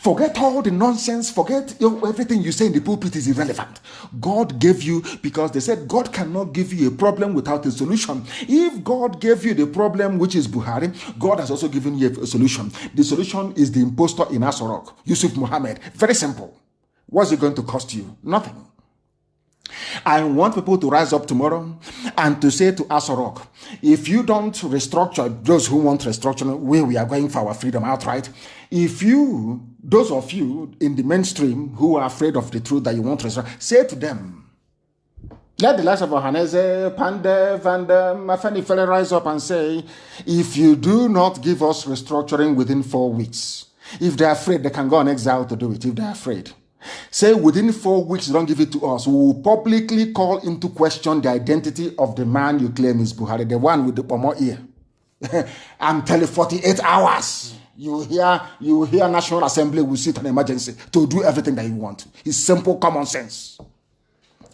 Forget all the nonsense. Forget everything you say in the pulpit is irrelevant. God gave you, because they said God cannot give you a problem without a solution. If God gave you the problem, which is Buhari, God has also given you a solution. The solution is the impostor in Asorok, Yusuf Mohammed. Very simple. What's it going to cost you? Nothing. I want people to rise up tomorrow and to say to Asorok, if you don't restructure, those who want restructuring, we are going for our freedom outright. If you, those of you in the mainstream who are afraid of the truth that you want to restructure, say to them, let the likes of Ohaneze, Pandev, and Afeni Fele rise up and say, if you do not give us restructuring within 4 weeks, if they're afraid, they can go on exile to do it if they're afraid. Say within 4 weeks, you don't give it to us, we will publicly call into question the identity of the man you claim is Buhari, the one with the pomo ear. I'm telling 48 hours. You hear National Assembly will sit on emergency to do everything that you want. It's simple common sense.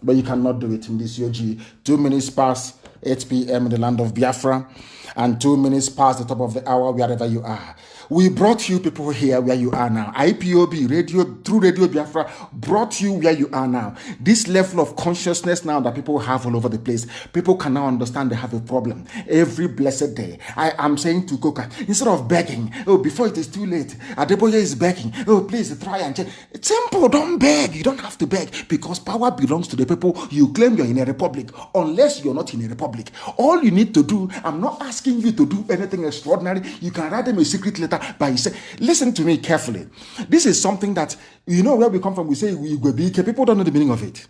But you cannot do it in this UG. 2 minutes past 8 p.m. in the land of Biafra, and 2 minutes past the top of the hour wherever you are. We brought you people here where you are now. IPOB, radio, through Radio Biafra, brought you where you are now. This level of consciousness now that people have all over the place, people can now understand they have a problem. Every blessed day, I am saying to Coca, instead of begging, oh, before it is too late, Adeboye is begging, oh, please try and change. It's simple, don't beg. You don't have to beg, because power belongs to the people. You claim you're in a republic, unless you're not in a republic. All you need to do, I'm not asking you to do anything extraordinary. You can write them a secret letter by say, listen to me carefully. This is something that, you know, where we come from, we say we will be. People don't know the meaning of it.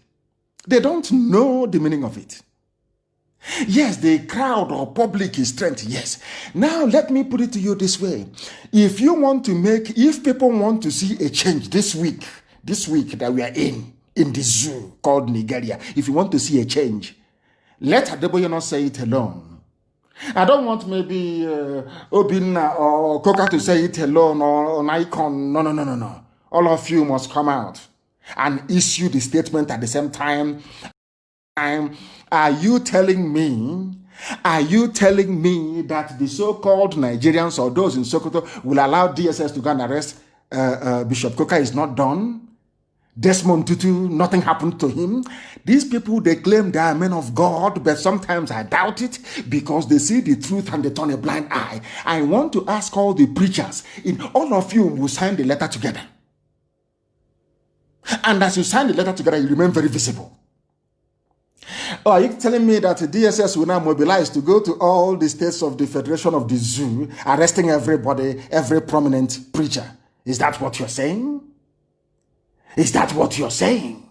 They don't know the meaning of it. Yes, the crowd or public is strength. Yes. Now let me put it to you this way. If people want to see a change this week that we are in the zoo called Nigeria, if you want to see a change, let Adeboye not say it alone. I don't want maybe Obinna or Coca to say it alone, or an icon. No. All of you must come out and issue the statement at the same time. Are you telling me that the so-called Nigerians or those in Sokoto will allow DSS to go and arrest Bishop Coca? Is not done? Desmond Tutu, nothing happened to him. These people, they claim they are men of God, but sometimes I doubt it, because they see the truth and they turn a blind eye. I want to ask all the preachers, all of you will sign the letter together. And as you sign the letter together, you remain very visible. Are you telling me that the DSS will now mobilize to go to all the states of the Federation of the Zoo, arresting everybody, every prominent preacher? Is that what you're saying? Is that what you're saying?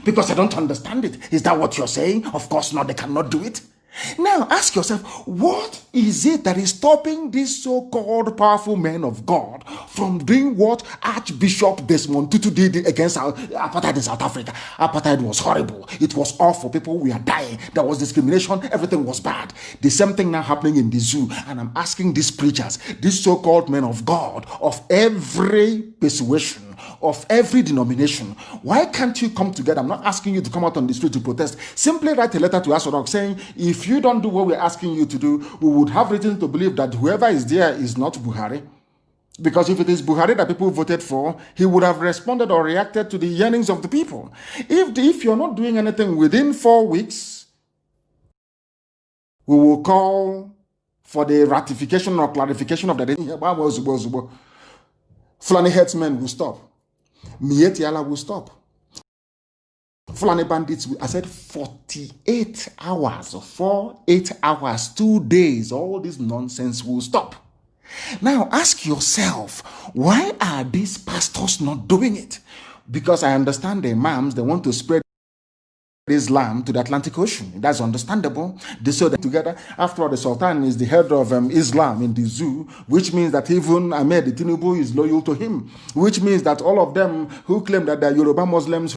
Because I don't understand it. Is that what you're saying? Of course not. They cannot do it. Now ask yourself, what is it that is stopping these so-called powerful men of God from doing what Archbishop Desmond Tutu did against apartheid in South Africa? Apartheid was horrible. It was awful. People were dying. There was discrimination. Everything was bad. The same thing now happening in the zoo. And I'm asking these preachers, these so-called men of God of every persuasion, of every denomination, why can't you come together? I'm not asking you to come out on the street to protest. Simply write a letter to Asodok saying, if you don't do what we're asking you to do, we would have reason to believe that whoever is there is not Buhari. Because if it is Buhari that people voted for, he would have responded or reacted to the yearnings of the people. If you're not doing anything within 4 weeks, we will call for the ratification or clarification of that. Fulani headsmen will stop. Mietiala will stop. Fulani bandits, I said 48 hours, 8 hours, 2 days, all this nonsense will stop. Now ask yourself, why are these pastors not doing it? Because I understand the imams, they want to spread Islam to the Atlantic Ocean. That's understandable. They saw them together. After all, the Sultan is the head of Islam in the zoo, which means that even Ahmed Tinubu is loyal to him, which means that all of them who claim that they're Yoruba Muslims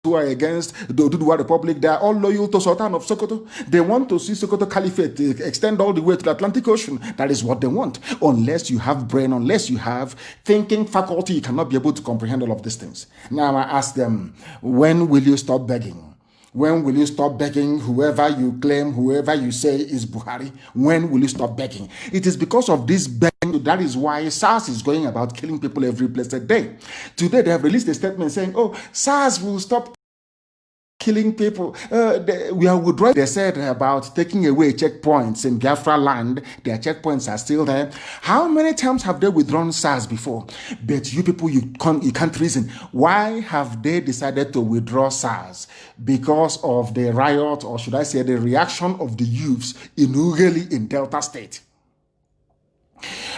who are against the Oduduwa Republic, they are all loyal to Sultan of Sokoto. They want to see Sokoto Caliphate extend all the way to the Atlantic Ocean. That is what they want. Unless you have brain, unless you have thinking faculty, you cannot be able to comprehend all of these things. Now I ask them, when will you stop begging? When will you stop begging whoever you claim, whoever you say is Buhari? When will you stop begging? It is because of this begging. That is why SARS is going about killing people every blessed day. Today they have released a statement saying, oh, SARS will stop killing people. We are withdrawing. They said about taking away checkpoints in Biafra land. Their checkpoints are still there. How many times have they withdrawn SARS before? But you people, you can't reason. Why have they decided to withdraw SARS? Because of the riot, or should I say the reaction of the youths in Ughelli in Delta State.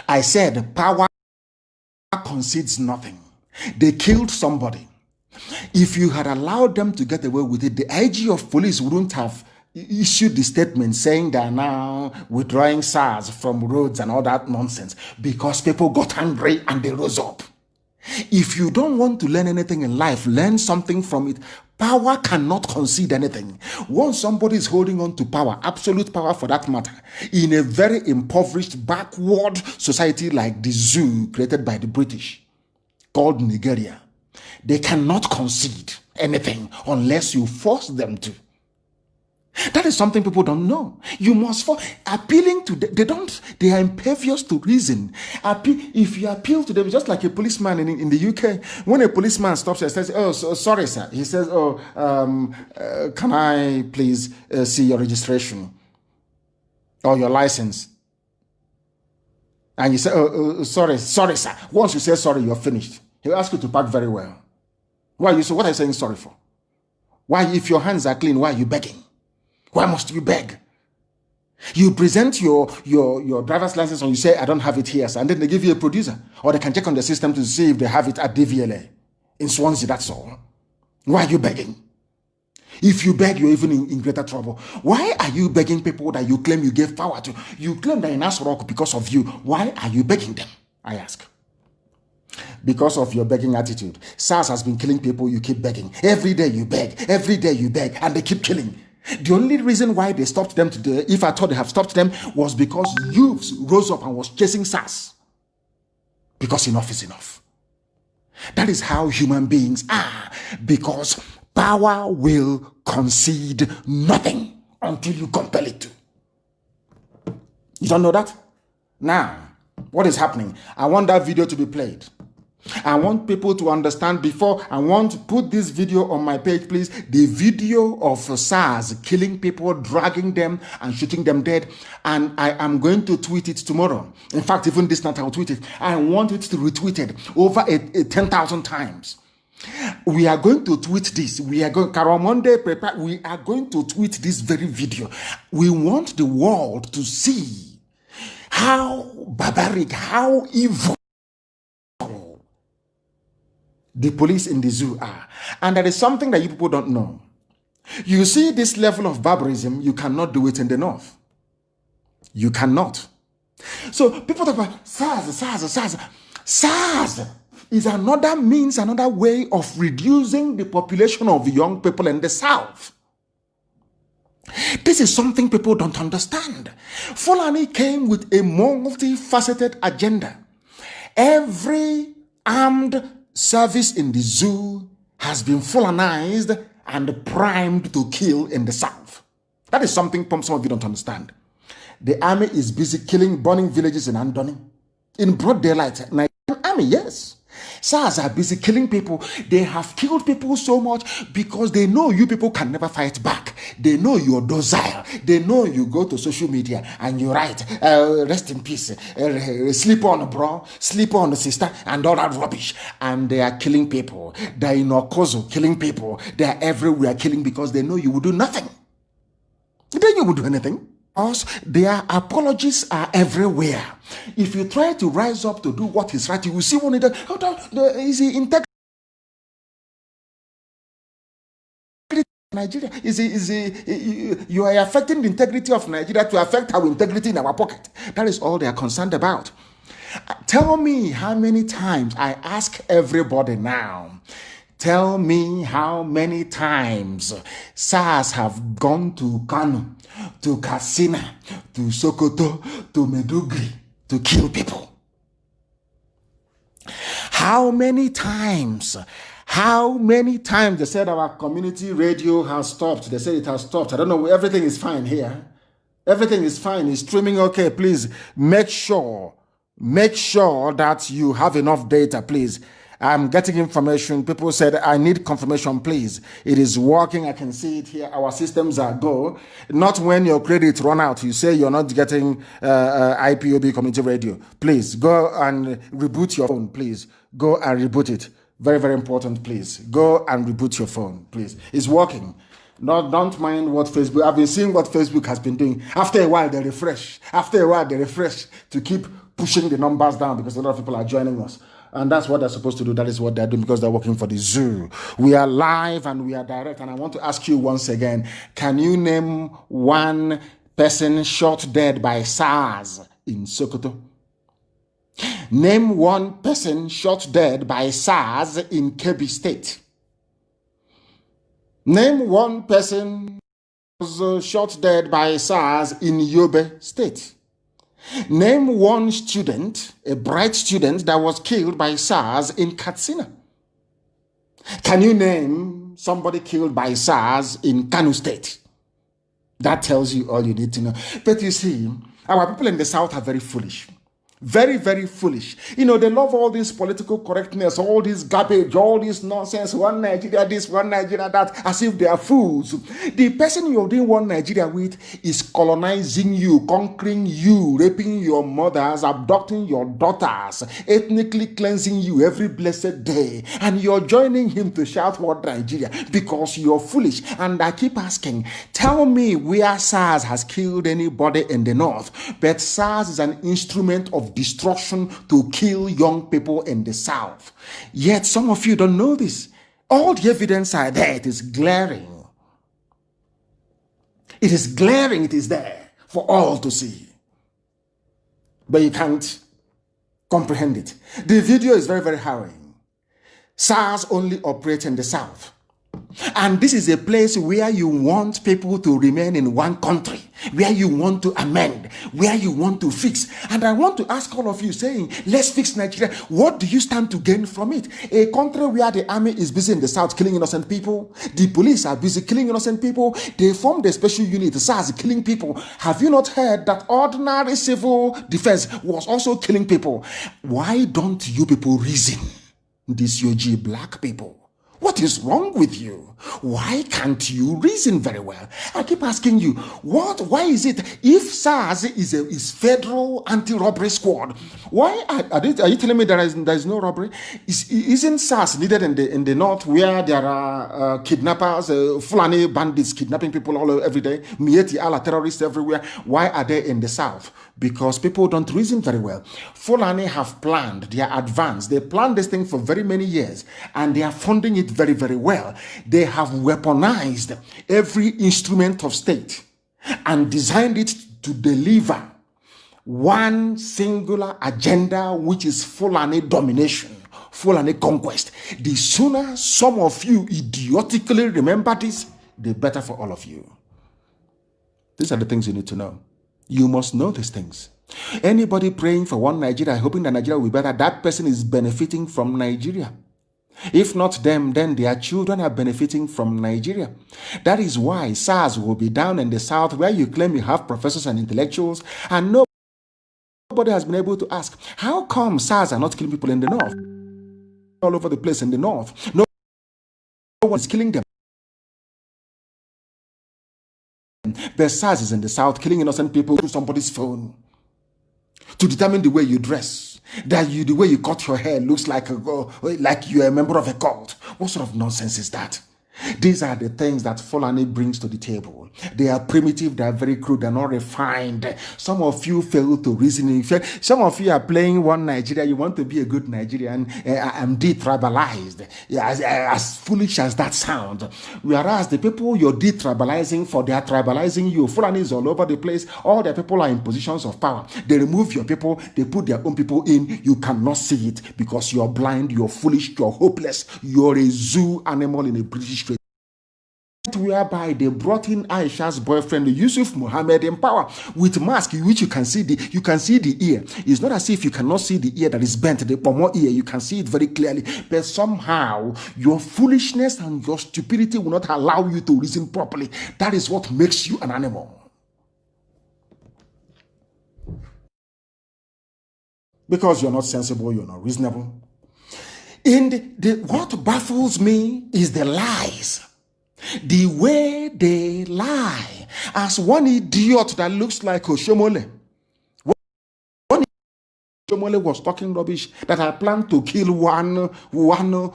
I said power concedes nothing. They killed somebody. If you had allowed them to get away with it, the IG of police wouldn't have issued the statement saying they are now withdrawing SARS from roads and all that nonsense, because people got angry and they rose up. If you don't want to learn anything in life, learn something from it. Power cannot concede anything. Once somebody is holding on to power, absolute power for that matter, in a very impoverished, backward society like the zoo created by the British, called Nigeria, they cannot concede anything unless you force them to. That is something people don't know. You must appealing to them. They are impervious to reason. If you appeal to them, just like a policeman in the UK, when a policeman stops and says, "Oh, sorry, sir," he says, "Oh, can I please see your registration or your license?" And you say, "Oh, sorry, sir." Once you say sorry, you're finished. He'll ask you to park very well. What are you saying sorry for? Why, if your hands are clean, why are you begging? Why must you beg? You present your driver's license and you say, "I don't have it here," and then they give you a producer, or they can check on the system to see if they have it at DVLA in Swansea. That's all. Why are you begging? If you beg, you're even in greater trouble. Why are you begging people that you claim you gave power to? You claim that in Asrock because of you. Why are you begging them? I ask. Because of your begging attitude. SARS has been killing people, you keep begging. Every day you beg, and they keep killing. The only reason why they stopped them today, if I thought they have stopped them, was because youths rose up and was chasing SARS. Because enough is enough. That is how human beings are. Because power will concede nothing until you compel it to. You don't know that? Now, what is happening? I want that video to be played. I want people to understand before. I want to put this video on my page, please. The video of SARS killing people, dragging them and shooting them dead. And I am going to tweet it tomorrow. In fact, even this night I'll tweet it. I want it to retweet it over 10,000 times. We are going to tweet this. We are going to tweet this very video. We want the world to see how barbaric, how evil the police in the zoo are. And there is something that you people don't know. You see this level of barbarism, you cannot do it in the north. You cannot. So people talk about SARS. SARS is another means, another way of reducing the population of young people in the south. This is something people don't understand. Fulani came with a multifaceted agenda. Every armed service in the zoo has been Fulanized and primed to kill in the south. That is something some of you don't understand. The army is busy killing, burning villages in Andoni. In broad daylight. Nigerian army, yes. SARS are busy killing people. They have killed people so much because they know you people can never fight back. They know you're docile. They know you go to social media and you write, "Rest in peace, sleep on bro, sleep on sister," and all that rubbish. And they are killing people. They are in Okozo killing people. They are everywhere killing because they know you will do nothing. Then you will do anything. Because their apologies are everywhere. If you try to rise up to do what is right, you will see one of the easy integrity. Nigeria you are affecting the integrity of Nigeria to affect our integrity in our pocket. That is all they are concerned about. Tell me how many times, I ask everybody now, tell me how many times SARS have gone to Kanu, to Katsina, to Sokoto, to Medugri to kill people. How many times? How many times they said our community radio has stopped? They said it has stopped. I don't know. Everything is fine here. Everything is fine. It's streaming okay. Please make sure that you have enough data, please. I'm getting information. People said, "I need confirmation, please." It is working. I can see it here. Our systems are go. Not when your credit run out, you say you're not getting IPOB community radio. Please go and reboot your phone, please. Go and reboot it. Very, very important, please. Go and reboot your phone, please. It's working. Don't mind what Facebook. I've been seeing what Facebook has been doing. After a while, they refresh. To keep pushing the numbers down because a lot of people are joining us. And that's what they're supposed to do. That is what they're doing because they're working for the zoo. We are live and we are direct. And I want to ask you once again, can you name one person shot dead by SARS in Sokoto? Name one person shot dead by SARS in Kebbi State. Name one person was shot dead by SARS in Yobe State. Name one student, a bright student, that was killed by SARS in Katsina. Can you name somebody killed by SARS in Kanu State? That tells you all you need to know. But you see, our people in the South are very foolish. Very, very foolish. You know, they love all this political correctness, all this garbage, all this nonsense, one Nigeria this, one Nigeria that, as if they are fools. The person you're doing one Nigeria with is colonizing you, conquering you, raping your mothers, abducting your daughters, ethnically cleansing you every blessed day. And you're joining him to shout what Nigeria because you're foolish. And I keep asking, tell me where SARS has killed anybody in the North. But SARS is an instrument of destruction to kill young people in the South. Yet some of you don't know this. All the evidence are there. It is glaring. It is glaring. It is there for all to see. But you can't comprehend it. The video is very, very harrowing. SARS only operates in the South. And this is a place where you want people to remain in one country, where you want to amend, where you want to fix. And I want to ask all of you saying, let's fix Nigeria. What do you stand to gain from it? A country where the army is busy in the South killing innocent people, the police are busy killing innocent people, they formed a special unit, SARS, killing people. Have you not heard that ordinary civil defense was also killing people? Why don't you people reason? These UG black people. What is wrong with you? Why can't you reason very well? I keep asking you, why is it if SARS is federal anti-robbery squad, why are you telling me there is no robbery? Isn't SARS needed in the North where there are kidnappers, Fulani bandits kidnapping people all every day, Mieti Allah terrorists everywhere? Why are they in the South? Because people don't reason very well. Fulani have planned, they are advanced, they planned this thing for very many years and they are funding it very, very well. They have weaponized every instrument of state and designed it to deliver one singular agenda, which is Fulani domination, Fulani conquest. The sooner some of you idiotically remember this, the better for all of you. These are the things you need to know. You must know these things. Anybody praying for one Nigeria, hoping that Nigeria will be better, that person is benefiting from Nigeria. If not them, then their children are benefiting from Nigeria. That is why SARS will be down in the South, where you claim you have professors and intellectuals, and nobody has been able to ask, how come SARS are not killing people in the North? All over the place in the North. No one is killing them. But SARS is in the South, killing innocent people through somebody's phone to determine the way you dress, the way you cut your hair looks like you're a member of a cult. What sort of nonsense is that? These are the things that Fulani brings to the table. They are primitive, they are very crude, they are not refined. Some of you fail to reason. Some of you are playing one Nigeria. You want to be a good Nigerian. I'm detribalized. As foolish as that sounds. Whereas the people you're detribalizing for, they are tribalizing you. Fulani is all over the place. All the people are in positions of power. They remove your people, they put their own people in. You cannot see it because you're blind, you're foolish, you're hopeless. You're a zoo animal in a British whereby they brought in Aisha's boyfriend Yusuf Mohammed in power with mask, which you can see the ear. It's not as if you cannot see the ear that is bent, the pomo ear, you can see it very clearly, but somehow your foolishness and your stupidity will not allow you to reason properly. That is what makes you an animal. Because you're not sensible, you're not reasonable. And what baffles me is the lies. The way they lie. As one idiot that looks like Oshomole. One Oshomole was talking rubbish that I planned to kill one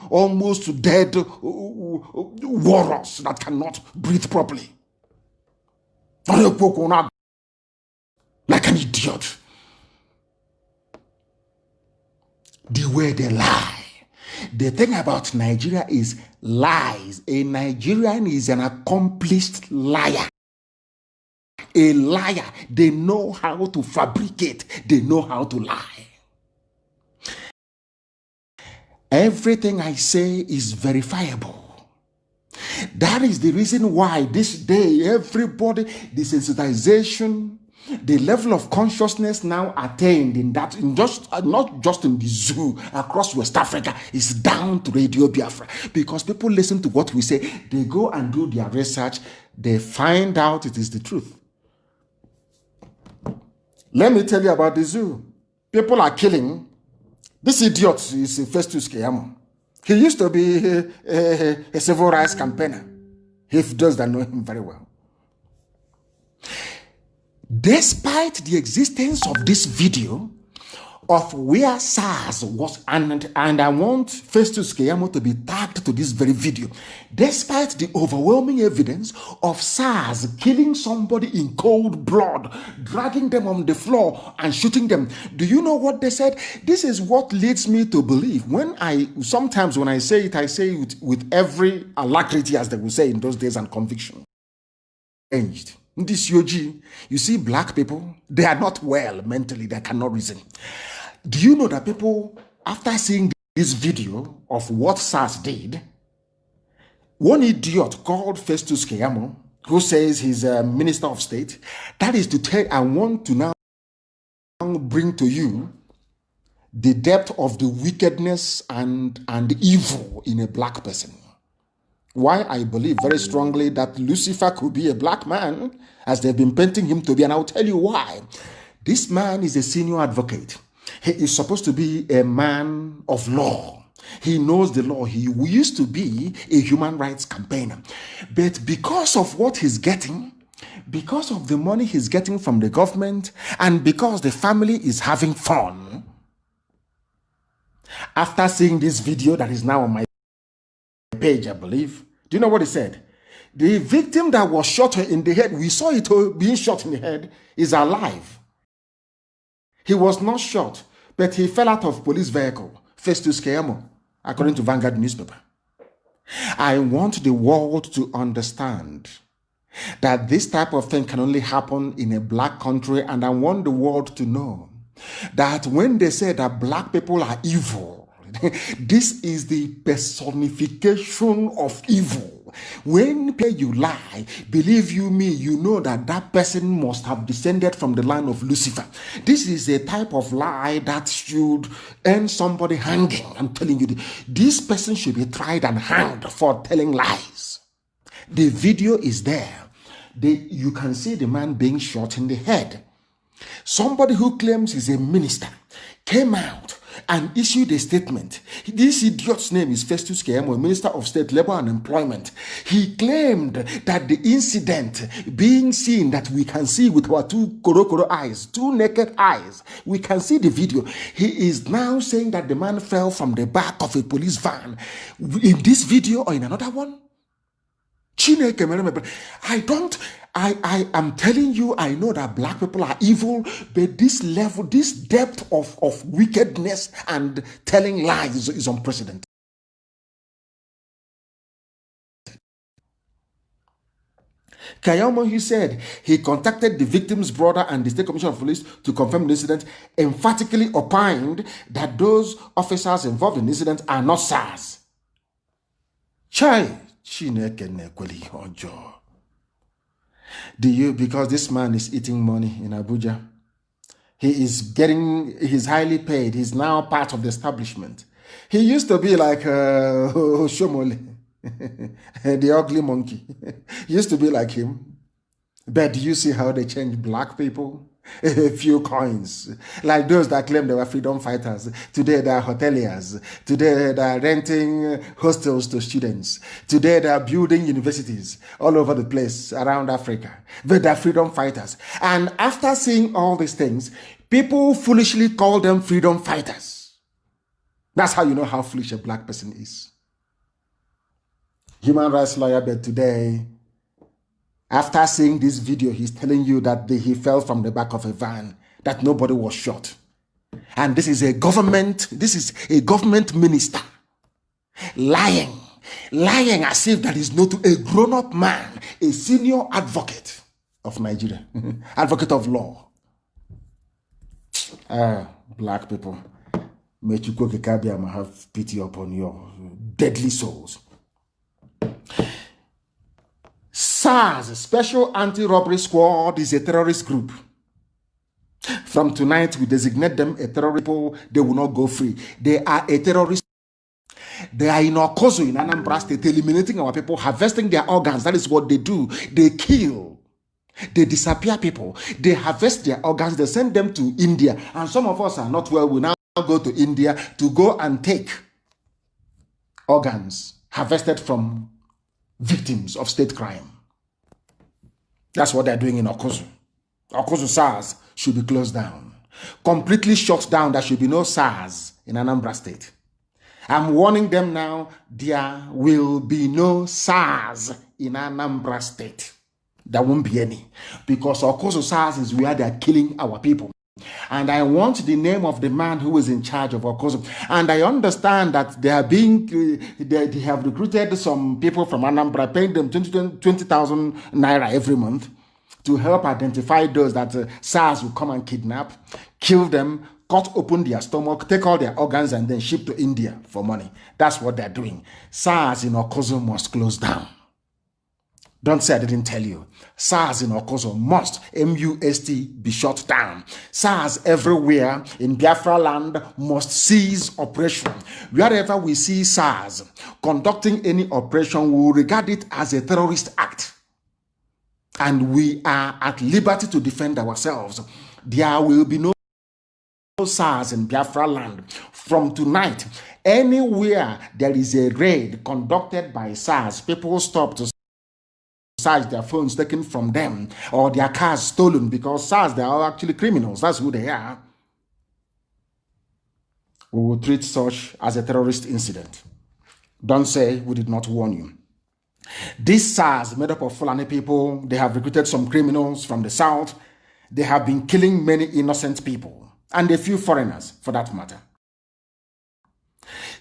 almost dead walrus that cannot breathe properly. Like an idiot. The way they lie. The thing about Nigeria is lies. A Nigerian is an accomplished liar. A liar. They know how to fabricate. They know how to lie. Everything I say is verifiable. That is the reason why this day, everybody, the sensitization, the level of consciousness now attained in that, in just not just in the zoo across West Africa, is down to Radio Biafra. Because people listen to what we say, they go and do their research, they find out it is the truth. Let me tell you about the zoo. People are killing. This idiot is Festus Keyamo. He used to be a civil rights campaigner. If those that know him very well. Despite the existence of this video of where SARS was, and I want Festus Keyamo to be tagged to this very video, despite the overwhelming evidence of SARS killing somebody in cold blood, dragging them on the floor and shooting them. Do you know what they said? This is what leads me to believe. Sometimes when I say it with every alacrity, as they would say in those days, and conviction. Changed. This Yoji, you see, black people, they are not well mentally, they cannot reason. Do you know that people, after seeing this video of what SARS did, one idiot called Festus Keyamo, who says he's a minister of state, that is to tell, I want to now bring to you the depth of the wickedness and evil in a black person. Why I believe very strongly that Lucifer could be a black man, as they've been painting him to be, and I'll tell you why. This man is a senior advocate. He is supposed to be a man of law. He knows the law. He used to be a human rights campaigner. But because of what he's getting, because of the money he's getting from the government, and because the family is having fun, after seeing this video that is now on my page, I believe. Do you know what he said? The victim that was shot in the head, we saw it being shot in the head, is alive. He was not shot, but he fell out of police vehicle, Festus Keyamo, according to Vanguard newspaper. I want the world to understand that this type of thing can only happen in a black country, and I want the world to know that when they say that black people are evil, this is the personification of evil. When you lie, believe you me, you know that that person must have descended from the line of Lucifer. This is a type of lie that should end somebody hanging. I'm telling you, this person should be tried and hanged for telling lies. The video is there. You can see the man being shot in the head. Somebody who claims he's a minister came out and issued a statement. This idiot's name is Festus Keyamo, Minister of State, Labor and Employment. He claimed that the incident being seen, that we can see with our two korokoro eyes, two naked eyes, we can see the video. He is now saying that the man fell from the back of a police van. In this video or in another one? I am telling you, I know that black people are evil, but this level, this depth of wickedness and telling lies is unprecedented. Keyamo, he said, he contacted the victim's brother and the State Commissioner of Police to confirm the incident, emphatically opined that those officers involved in the incident are not SARS. Because this man is eating money in Abuja. He's highly paid. He's now part of the establishment. He used to be like Shomole, the ugly monkey. He used to be like him. But do you see how they change black people? A few coins, like those that claim they were freedom fighters. Today they are hoteliers. Today they are renting hostels to students. Today they are building universities all over the place around Africa. But they are freedom fighters. And after seeing all these things, people foolishly call them freedom fighters. That's how you know how foolish a black person is. Human rights lawyer, but today, after seeing this video, he's telling you that he fell from the back of a van, that nobody was shot. And this is a government minister lying as if that is not a grown-up man, a senior advocate of Nigeria, advocate of law. Black people. May Chukwokekabiyama have pity upon your deadly souls. SARS, Special Anti-Robbery Squad, is a terrorist group. From tonight, we designate them a terrorist. They will not go free. They are a terrorist. They are in Okozo, in Anambra State, eliminating our people, harvesting their organs. That is what they do. They kill. They disappear people. They harvest their organs. They send them to India. And some of us are not well. We now go to India to go and take organs harvested from victims of state crime. That's what they're doing in Okozo. Okozo SARS should be closed down. Completely shut down. There should be no SARS in Anambra State. I'm warning them now, there will be no SARS in Anambra State. There won't be any. Because Okozo SARS is where they are killing our people. And I want the name of the man who is in charge of Okozo. And I understand that they have recruited some people from Anambra, paying them 20,000 naira every month to help identify those that SARS will come and kidnap, kill them, cut open their stomach, take all their organs, and then ship to India for money. That's what they're doing. SARS in Okozo must close down. Don't say I didn't tell you. SARS in Okozo must, M-U-S-T, be shut down. SARS everywhere in Biafra land must cease operation. Wherever we see SARS conducting any operation, we will regard it as a terrorist act. And we are at liberty to defend ourselves. There will be no SARS in Biafra land. From tonight, anywhere there is a raid conducted by SARS, people stop to search their phones taken from them or their cars stolen, because SARS, they are actually criminals. That's who they are. We will treat such as a terrorist incident. Don't say we did not warn you. This SARS, made up of Fulani people, they have recruited some criminals from the south. They have been killing many innocent people, and a few foreigners, for that matter.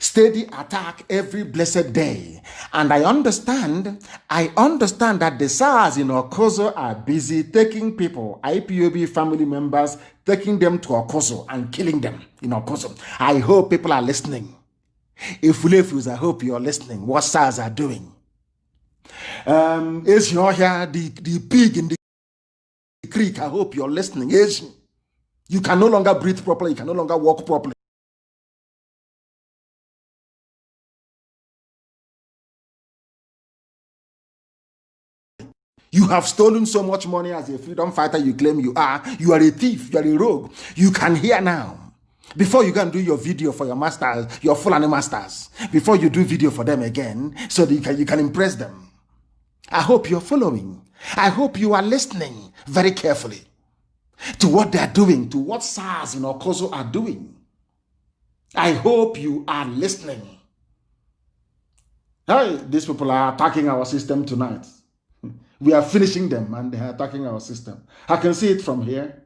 Steady attack every blessed day. And I understand that the SARS in Okozo are busy taking people, IPOB family members, taking them to Okozo and killing them in Okozo. I hope people are listening. If I hope you're listening. What SARS are doing. Is you here the pig in the creek? I hope you're listening. Is you can no longer breathe properly. You can no longer walk properly. You have stolen so much money as a freedom fighter you claim you are. You are a thief. You are a rogue. You can hear now. Before you can do your video for your masters, your Fulani masters, before you do video for them again, so that you can impress them. I hope you're following. I hope you are listening very carefully to what they're doing, to what SARS in Okozo are doing. I hope you are listening. Hey, these people are attacking our system tonight. We are finishing them and they are attacking our system. I can see it from here.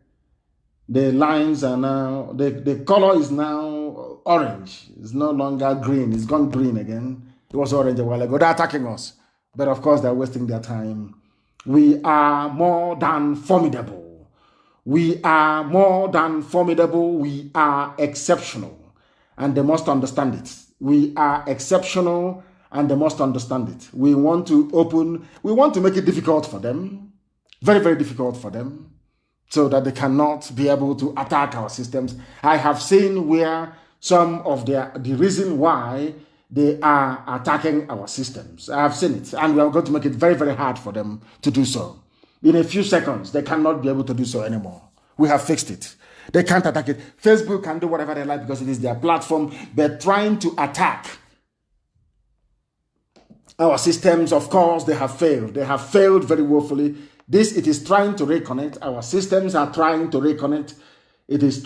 The lines are now, the color is now orange. It's no longer green. It's gone green again. It was orange a while ago. They're attacking us. But of course, they're wasting their time. We are more than formidable. We are more than formidable. We are exceptional. And they must understand it. We are exceptional and they must understand it. We want to make it difficult for them. Very, very difficult for them. So that they cannot be able to attack our systems. I have seen where some of the reason why they are attacking our systems. I have seen it. And we are going to make it very, very hard for them to do so. In a few seconds, they cannot be able to do so anymore. We have fixed it. They can't attack it. Facebook can do whatever they like because it is their platform. They're trying to attack our systems. Of course, they have failed. They have failed very woefully. It is trying to reconnect. Our systems are trying to reconnect. It is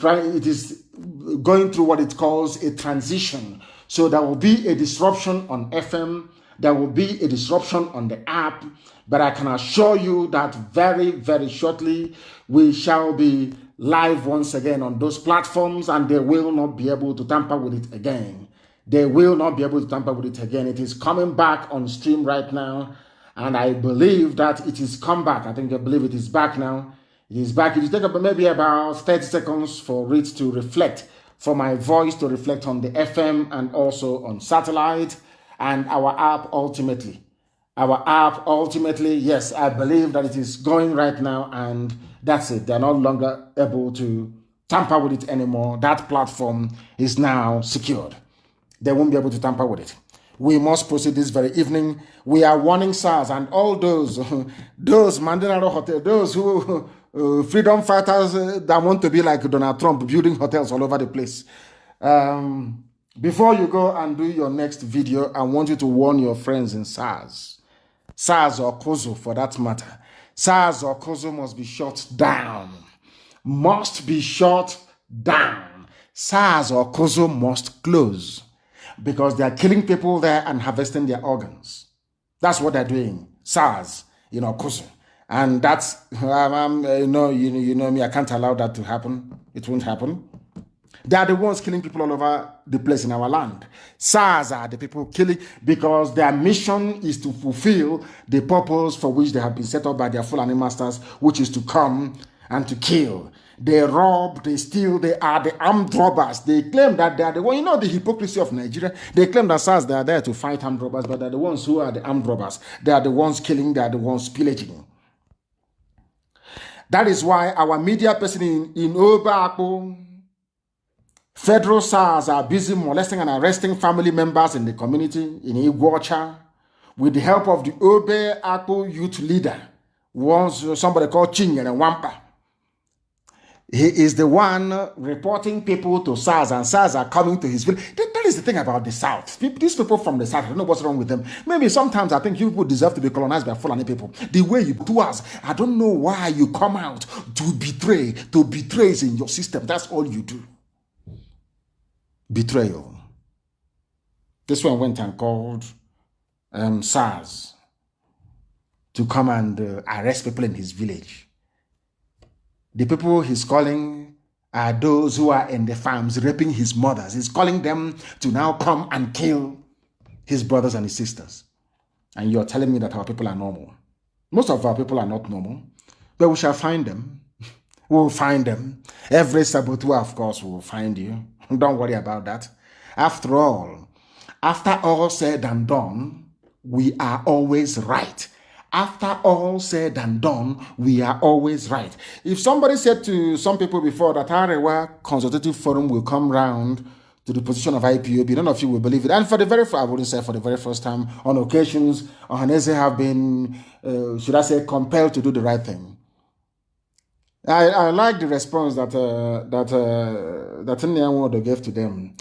going through what it calls a transition. So there will be a disruption on FM. There will be a disruption on the app. But I can assure you that very, very shortly, we shall be live once again on those platforms and they will not be able to tamper with it again. They will not be able to tamper with it again. It is coming back on stream right now. And I believe that it is come back. I believe it is back now. It is back. It will take maybe about 30 seconds for it to reflect for my voice to reflect on the FM and also on satellite and our app ultimately. Our app ultimately, yes, I believe that it is going right now, and that's it. They're no longer able to tamper with it anymore. That platform is now secured. They won't be able to tamper with it. We must proceed this very evening. We are warning SARS and all those Mandanaro Hotel, those who freedom fighters that want to be like Donald Trump, building hotels all over the place. Before you go and do your next video, I want you to warn your friends in SARS or COSO for that matter. SARS or COSO must be shut down. Must be shut down. SARS or COSO must close because they are killing people there and harvesting their organs. That's what they're doing. SARS, COSO. And that's, you know me, I can't allow that to happen. It won't happen. They are the ones killing people all over the place in our land. SARS are the people killing because their mission is to fulfill the purpose for which they have been set up by their Fulani masters, which is to come and to kill. They rob, they steal, they are the armed robbers. They claim that they are the ones, the hypocrisy of Nigeria. They claim that SARS, they are there to fight armed robbers, but they're the ones who are the armed robbers. They are the ones killing, they are the ones pillaging. That is why our media person in Obaako, federal SARS are busy molesting and arresting family members in the community in Iguacha with the help of the Obe Akpo youth leader, somebody called Chinyere Wampa. He is the one reporting people to SARS, and SARS are coming to his village. That is the thing about the South. These people from the South, I don't know what's wrong with them. Maybe sometimes I think you people deserve to be colonized by Fulani people. The way you do us, I don't know why you come out to betray is in your system. That's all you do. Betrayal. This one went and called SARS to come and arrest people in his village. The people he's calling are those who are in the farms raping his mothers. He's calling them to now come and kill his brothers and his sisters. And you're telling me that our people are normal. Most of our people are not normal, but we shall find them. We'll find them. Every saboteur, of course, will find you. Don't worry about that. After all said and done, we are always right. After all said and done, we are always right. If somebody said to some people before that Arewa Consultative Forum will come round to the position of IPOB, none of you will believe it. And for the very first time, on occasions, Ohanese have been, should I say, compelled to do the right thing. I like the response that Nyanwodo gave to them.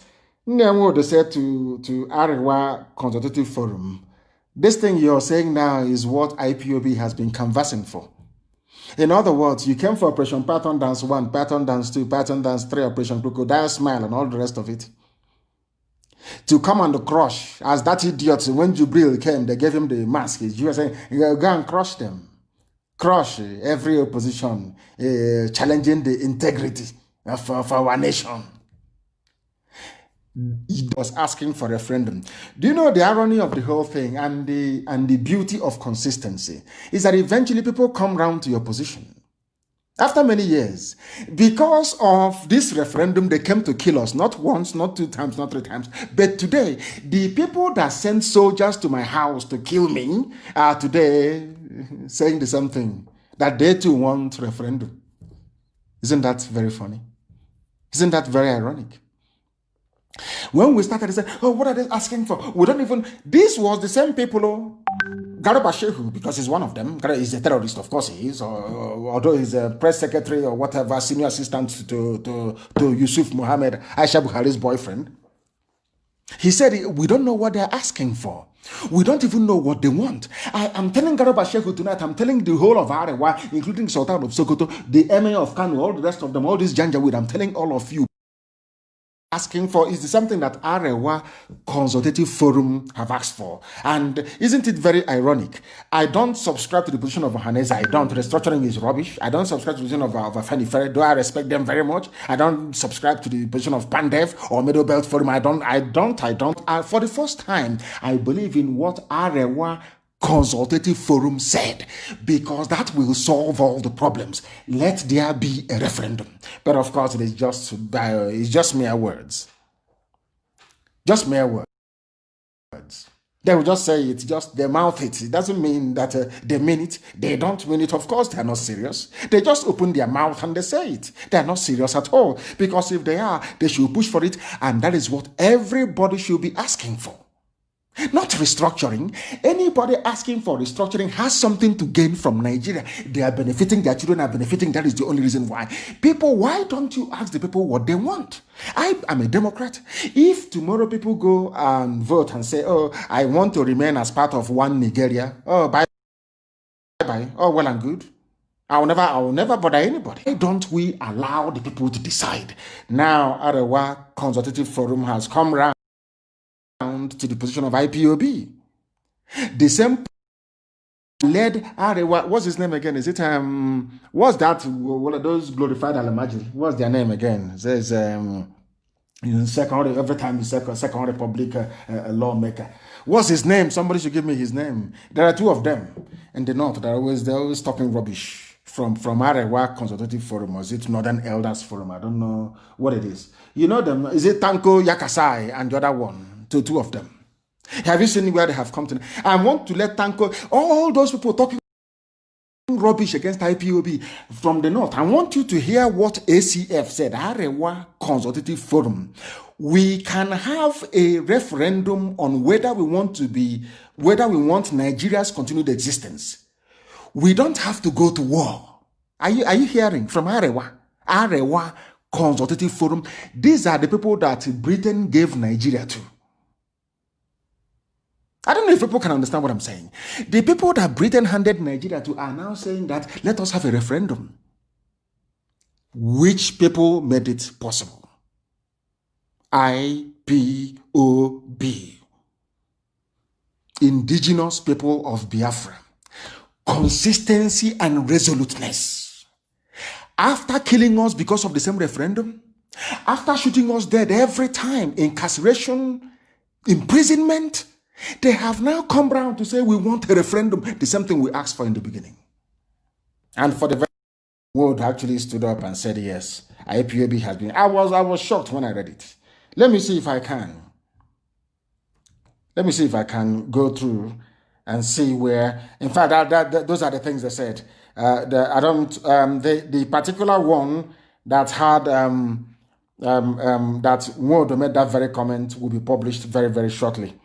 Nyanwodo said to Arewa Consultative Forum, this thing you're saying now is what IPOB has been canvassing for. In other words, you came for Operation Pattern Dance 1, Pattern Dance 2, Pattern Dance 3, Operation Crocodile Smile, and all the rest of it. To come and crush, as that idiot, when Jubril came, they gave him the mask. You were saying, go and crush them. Crush every opposition, challenging the integrity of our nation. He was asking for a referendum. Do you know the irony of the whole thing and the beauty of consistency is that eventually people come round to your position. After many years, because of this referendum, they came to kill us, not once, not 2 times, not 3 times. But today, the people that sent soldiers to my house to kill me are today saying the same thing, that they too want referendum. Isn't that very funny? Isn't that very ironic? When we started, they said, oh, what are they asking for? We don't even... This was the same people, Garba Shehu, because he's one of them. He's a terrorist, of course he is, although he's a press secretary or whatever, senior assistant to Yusuf Mohammed, Aisha Buhari's boyfriend. He said, we don't know what they're asking for. We don't even know what they want. I'm telling Garba Shehu tonight, I'm telling the whole of Arewa, including Sultan of Sokoto, the Emir of Kanu, all the rest of them, all this Janjaweed, I'm telling all of you, asking for is something that Arewa Consultative Forum have asked for. And isn't it very ironic? I don't subscribe to the position of Ohanese. I don't. Restructuring is rubbish. I don't subscribe to the position of Afeni Ferre, though I respect them very much. I don't subscribe to the position of Pandev or Middle Belt Forum. I don't. For the first time, I believe in what Arewa Consultative Forum said, because that will solve all the problems. Let there be a referendum. But of course, it's just mere words. Just mere words. They will just say it, just they mouth it. It doesn't mean that they mean it. They don't mean it. Of course, they are not serious. They just open their mouth and they say it. They are not serious at all. Because if they are, they should push for it. And that is what everybody should be asking for. Not restructuring. Anybody asking for restructuring has something to gain from Nigeria. They are benefiting, their children are benefiting. That is the only reason why. People, why don't you ask the people what they want? I am a Democrat. If tomorrow people go and vote and say, oh, I want to remain as part of one Nigeria, oh, bye, oh, well and good. I will never bother anybody. Why don't we allow the people to decide? Now, Arewa Consultative Forum has come round to the position of IPOB. The same led Arewa, what's his name again? Is it what's that? One of those glorified Alamajiri? What's their name again? It says every time second republic lawmaker. What's his name? Somebody should give me his name. There are two of them in the north. They're always talking rubbish from Arewa Consultative Forum, or is it Northern Elders Forum? I don't know what it is. You know them? Is it Tanko Yakasai and the other one? Two of them. Have you seen where they have come to? I want to let Tanko, all those people talking rubbish against IPOB from the north. I want you to hear what ACF said, Arewa Consultative Forum. We can have a referendum on whether we want Nigeria's continued existence. We don't have to go to war. Are you hearing from Arewa Consultative Forum? These are the people that Britain gave Nigeria to. I don't know if people can understand what I'm saying. The people that Britain handed Nigeria to are now saying that let us have a referendum. Which people made it possible? IPOB. Indigenous people of Biafra. Consistency and resoluteness. After killing us because of the same referendum, after shooting us dead every time, incarceration, imprisonment, they have now come round to say we want a referendum, the same thing we asked for in the beginning. And for the very world actually stood up and said yes, IPOB has been. I was shocked when I read it. Let me see if I can go through and see where. In fact, those are the things they said. The particular one that had that word made that very comment will be published very, very shortly.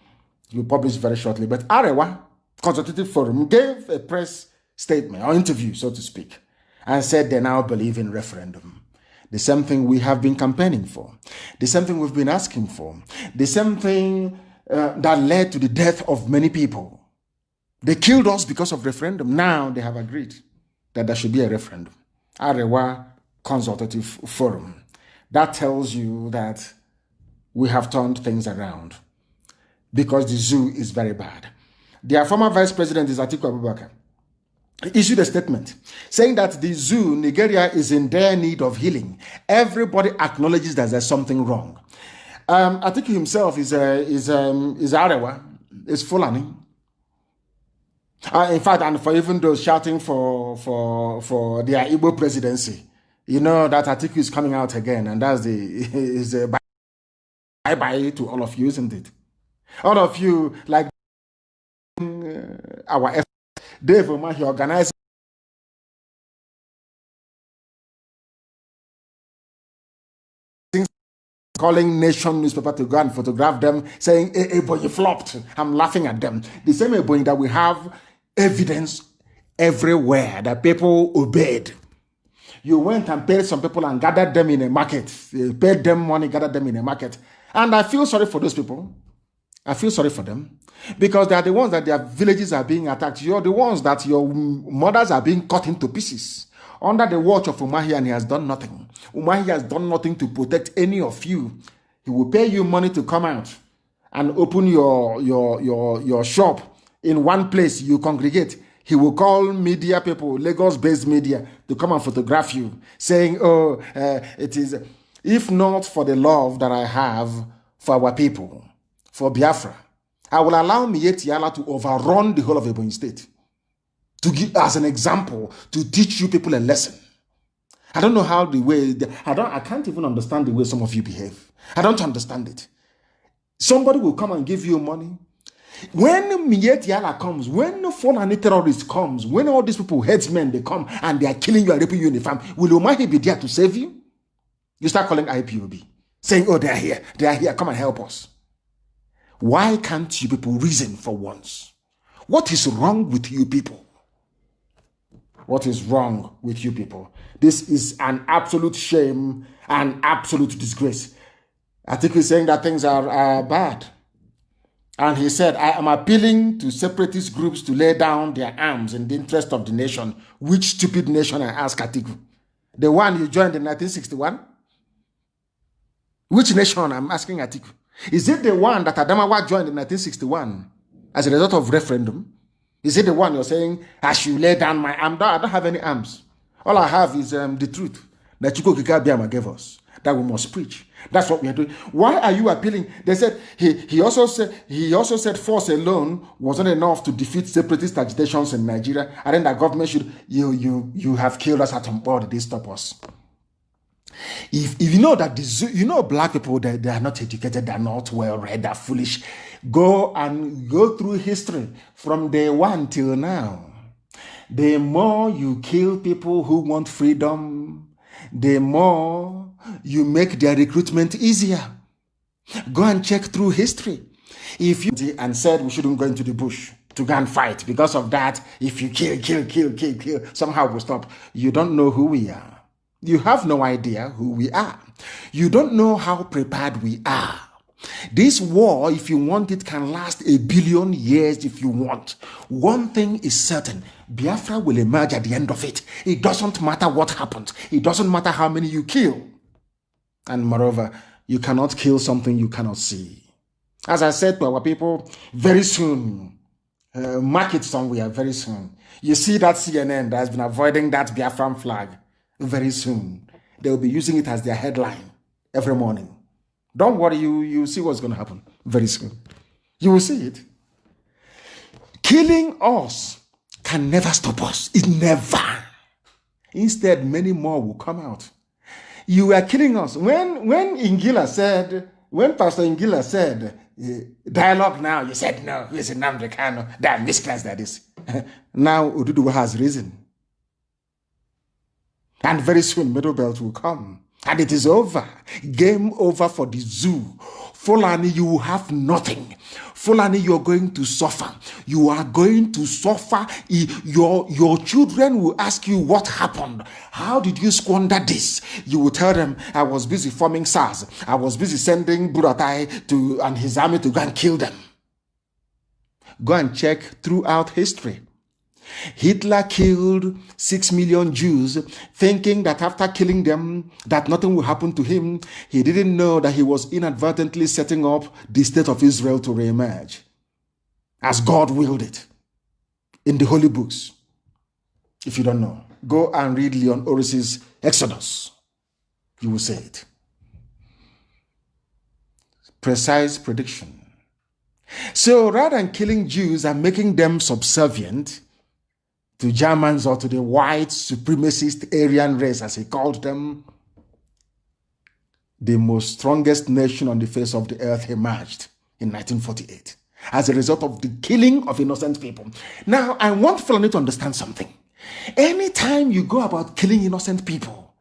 But Arewa Consultative Forum gave a press statement or interview, so to speak, and said they now believe in referendum. The same thing we have been campaigning for. The same thing we've been asking for. The same thing that led to the death of many people. They killed us because of referendum. Now they have agreed that there should be a referendum. Arewa Consultative Forum. That tells you that we have turned things around. Because the zoo is very bad. Their former vice president is Atiku Abubakar. He issued a statement saying that the zoo, Nigeria, is in dire need of healing. Everybody acknowledges that there's something wrong. Atiku himself is Arewa, is Fulani. In fact, and for even those shouting for their Igbo presidency, you know that Atiku is coming out again, and that's the bye-bye to all of you, isn't it? All of you, like our effort, Dave Omahi organized calling Nation newspaper to go and photograph them, saying, hey, boy, you flopped. I'm laughing at them. The same boy that we have evidence everywhere that people obeyed. You went and paid some people and gathered them in a market. You paid them money, gathered them in a market. And I feel sorry for those people. I feel sorry for them because they are the ones that their villages are being attacked. You're the ones that your mothers are being cut into pieces under the watch of Umahi, and he has done nothing. Umahi has done nothing to protect any of you. He will pay you money to come out and open your shop in one place. You congregate. He will call media people, Lagos-based media, to come and photograph you, saying, "Oh, it is if not for the love that I have for our people." For Biafra, I will allow Miyetti Allah to overrun the whole of Ebonyi State. To give as an example, to teach you people a lesson. I don't know how the way, I can't even understand the way some of you behave. I don't understand it. Somebody will come and give you money. When Miet Yala comes, when Fulani terrorist comes, when all these people, headsmen, they come and they are killing you and raping you in the farm, will Umahi be there to save you? You start calling IPOB, saying, oh, they are here, come and help us. Why can't you people reason for once? What is wrong with you people? What is wrong with you people? This is an absolute shame, an absolute disgrace. I think he's saying that things are bad. And he said, I am appealing to separatist groups to lay down their arms in the interest of the nation. Which stupid nation, I ask Atiku? The one you joined in 1961? Which nation, I'm asking Atiku? Is it the one that Adamawa joined in 1961 as a result of referendum? Is it the one you're saying, I should lay down my arm? I don't have any arms. All I have is the truth that Chuko Kikabiama gave us, that we must preach. That's what we are doing. Why are you appealing? They said he also said force alone wasn't enough to defeat separatist agitations in Nigeria, and then the government should you have killed us at board. They stop us. If you know that black people, they are not educated, they are not well read, they are foolish. Go through history from day one till now. The more you kill people who want freedom, the more you make their recruitment easier. Go and check through history. If you and said we shouldn't go into the bush to go and fight, because of that, if you kill, somehow we'll stop. You don't know who we are. You have no idea who we are. You don't know how prepared we are. This war, if you want it, can last 1 billion years if you want. One thing is certain. Biafra will emerge at the end of it. It doesn't matter what happens. It doesn't matter how many you kill. And moreover, you cannot kill something you cannot see. As I said to our people, very soon, mark it somewhere, very soon. You see that CNN that has been avoiding that Biafran flag, very soon. They will be using it as their headline every morning. Don't worry, you see what's going to happen very soon. You will see it. Killing us can never stop us. It never. Instead, many more will come out. You are killing us. When Pastor Ngila said, dialogue now, you said no, he's a Nnamdi Kanu, that misclass that is. Now Oduduwa has risen. And very soon Middle Belt will come. And it is over. Game over for the zoo. Fulani, you will have nothing. Fulani, you're going to suffer. You are going to suffer. Your children will ask you what happened. How did you squander this? You will tell them, I was busy forming SARS. I was busy sending Buratai and his army to go and kill them. Go and check throughout history. Hitler killed 6 million Jews, thinking that after killing them, that nothing will happen to him. He didn't know that he was inadvertently setting up the state of Israel to reemerge, as God willed it, in the holy books. If you don't know, go and read Leon Oris's Exodus. You will see it. Precise prediction. So rather than killing Jews and making them subservient to Germans or to the white supremacist Aryan race, as he called them, the most strongest nation on the face of the earth emerged in 1948 as a result of the killing of innocent people. Now, I want Fulani to understand something. Anytime you go about killing innocent people,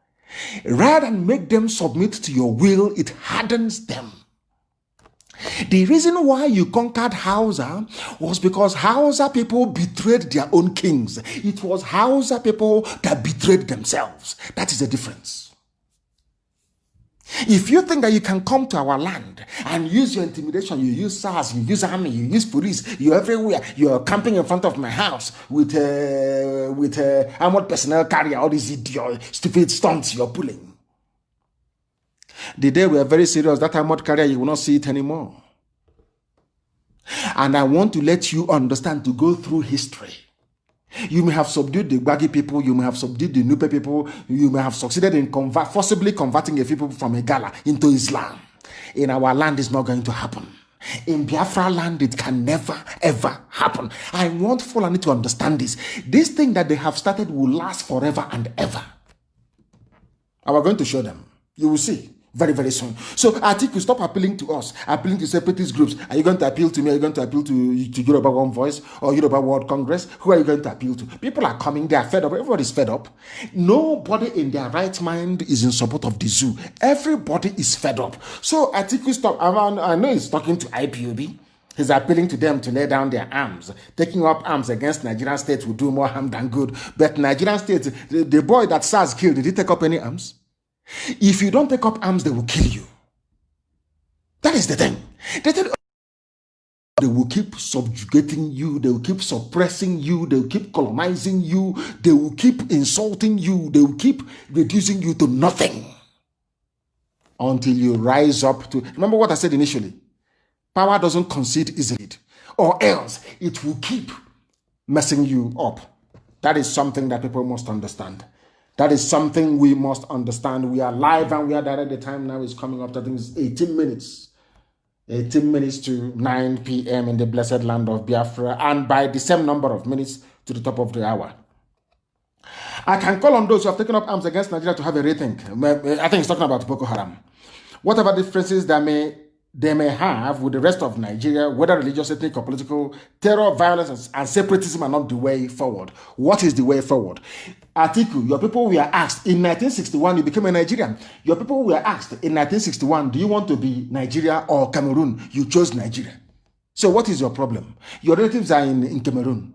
rather than make them submit to your will, it hardens them. The reason why you conquered Hausa was because Hausa people betrayed their own kings. It was Hausa people that betrayed themselves. That is the difference. If you think that you can come to our land and use your intimidation, you use SARS, you use army, you use police, you're everywhere, you're camping in front of my house with armored personnel carrier, all these idiot, stupid stunts you're pulling. The day we are very serious, that armored carrier, you will not see it anymore. And I want to let you understand, to go through history. You may have subdued the Gbagi people, you may have subdued the Nupe people, you may have succeeded in forcibly converting a people from Igala into Islam. In our land, it's not going to happen. In Biafra land, it can never, ever happen. I want Fulani to understand this. This thing that they have started will last forever and ever. And we're going to show them. You will see very, very soon. So I think you stop appealing to us, appealing to separatist groups. Are you going to appeal to me? Are you going to appeal to Yoruba One Voice or Yoruba World Congress? Who are you going to appeal to? People are coming. They are fed up. Everybody's fed up. Nobody in their right mind is in support of the zoo. Everybody is fed up. So I think we stop. I know he's talking to IPOB. He's appealing to them to lay down their arms. Taking up arms against Nigerian state will do more harm than good. But Nigerian state, the boy that SARS killed, did he take up any arms? If you don't take up arms, they will kill you. That is the thing. They will keep subjugating you. They will keep suppressing you. They will keep colonizing you. They will keep insulting you. They will keep reducing you to nothing until you rise up to... Remember what I said initially. Power doesn't concede easily, or else it will keep messing you up. That is something that people must understand. That is something we must understand. We are live and we are direct. The time now is coming up. I think it's 18 minutes. 18 minutes to 9 p.m. in the blessed land of Biafra, and by the same number of minutes to the top of the hour. I can call on those who have taken up arms against Nigeria to have a rethink. I think he's talking about Boko Haram. Whatever differences they may have with the rest of Nigeria, whether religious, ethnic, or political, terror, violence, and separatism are not the way forward. What is the way forward? Atiku, your people were asked, in 1961, you became a Nigerian. Your people were asked, in 1961, do you want to be Nigeria or Cameroon? You chose Nigeria. So what is your problem? Your relatives are in Cameroon.